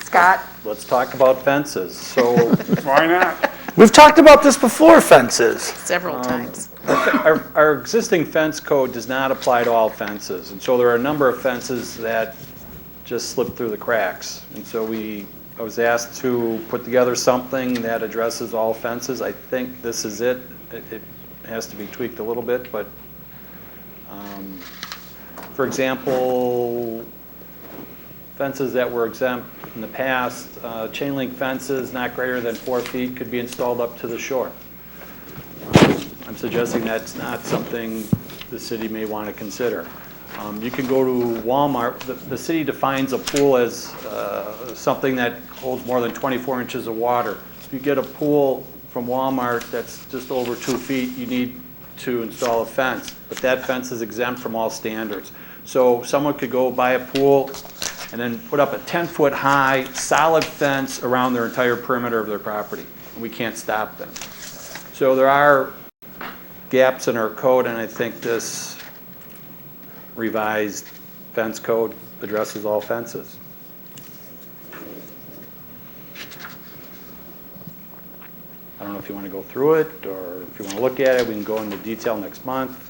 Scott? Let's talk about fences. So Why not? We've talked about this before, fences. Several times. our existing fence code does not apply to all fences. And so there are a number of fences that just slip through the cracks. And so I was asked to put together something that addresses all fences. I think this is it. It has to be tweaked a little bit, but for example, fences that were exempt in the past, chain link fences not greater than 4 feet could be installed up to the shore. I'm suggesting that's not something the city may want to consider. You can go to Walmart. The city defines a pool as something that holds more than 24 inches of water. If you get a pool from Walmart that's just over 2 feet, you need to install a fence, but that fence is exempt from all standards. So someone could go buy a pool and then put up a 10-foot high solid fence around their entire perimeter of their property, and we can't stop them. So there are gaps in our code, and I think this revised fence code addresses all fences. I don't know if you want to go through it, or if you want to look at it, we can go into detail next month.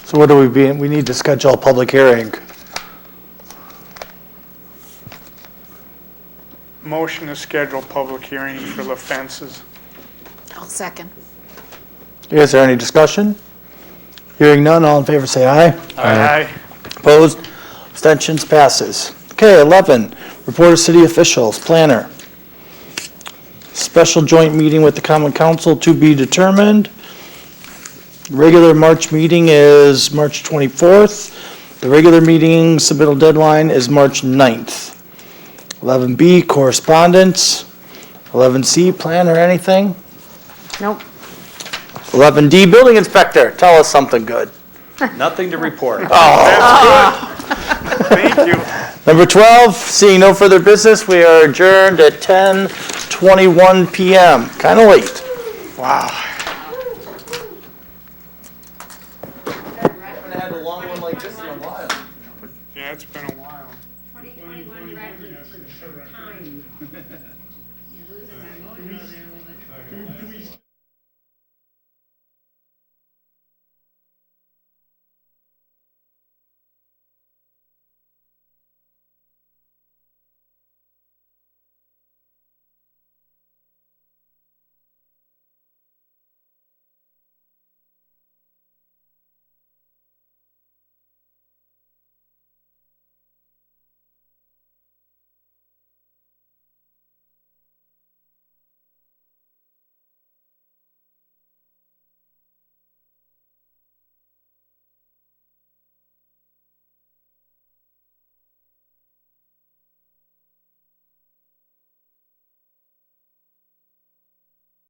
So what do we need to schedule a public hearing. Motion to schedule public hearing for the fences. I'll second. Is there any discussion? Hearing none, all in favor say aye. Aye. Opposed? Abstentions? Passes. Okay, 11, report of city officials, planner. Special joint meeting with the common council to be determined. Regular March meeting is March 24th. The regular meeting submittal deadline is March 9th. 11B, correspondence. 11C, plan or anything? Nope. 11D, building inspector, tell us something good. Nothing to report. Thank you. Number 12, seeing no further business, we are adjourned at 10:21 PM. Kind of late. Wow. I haven't had a long one like this in a while. Yeah, it's been a while. 2021 record for time. Do we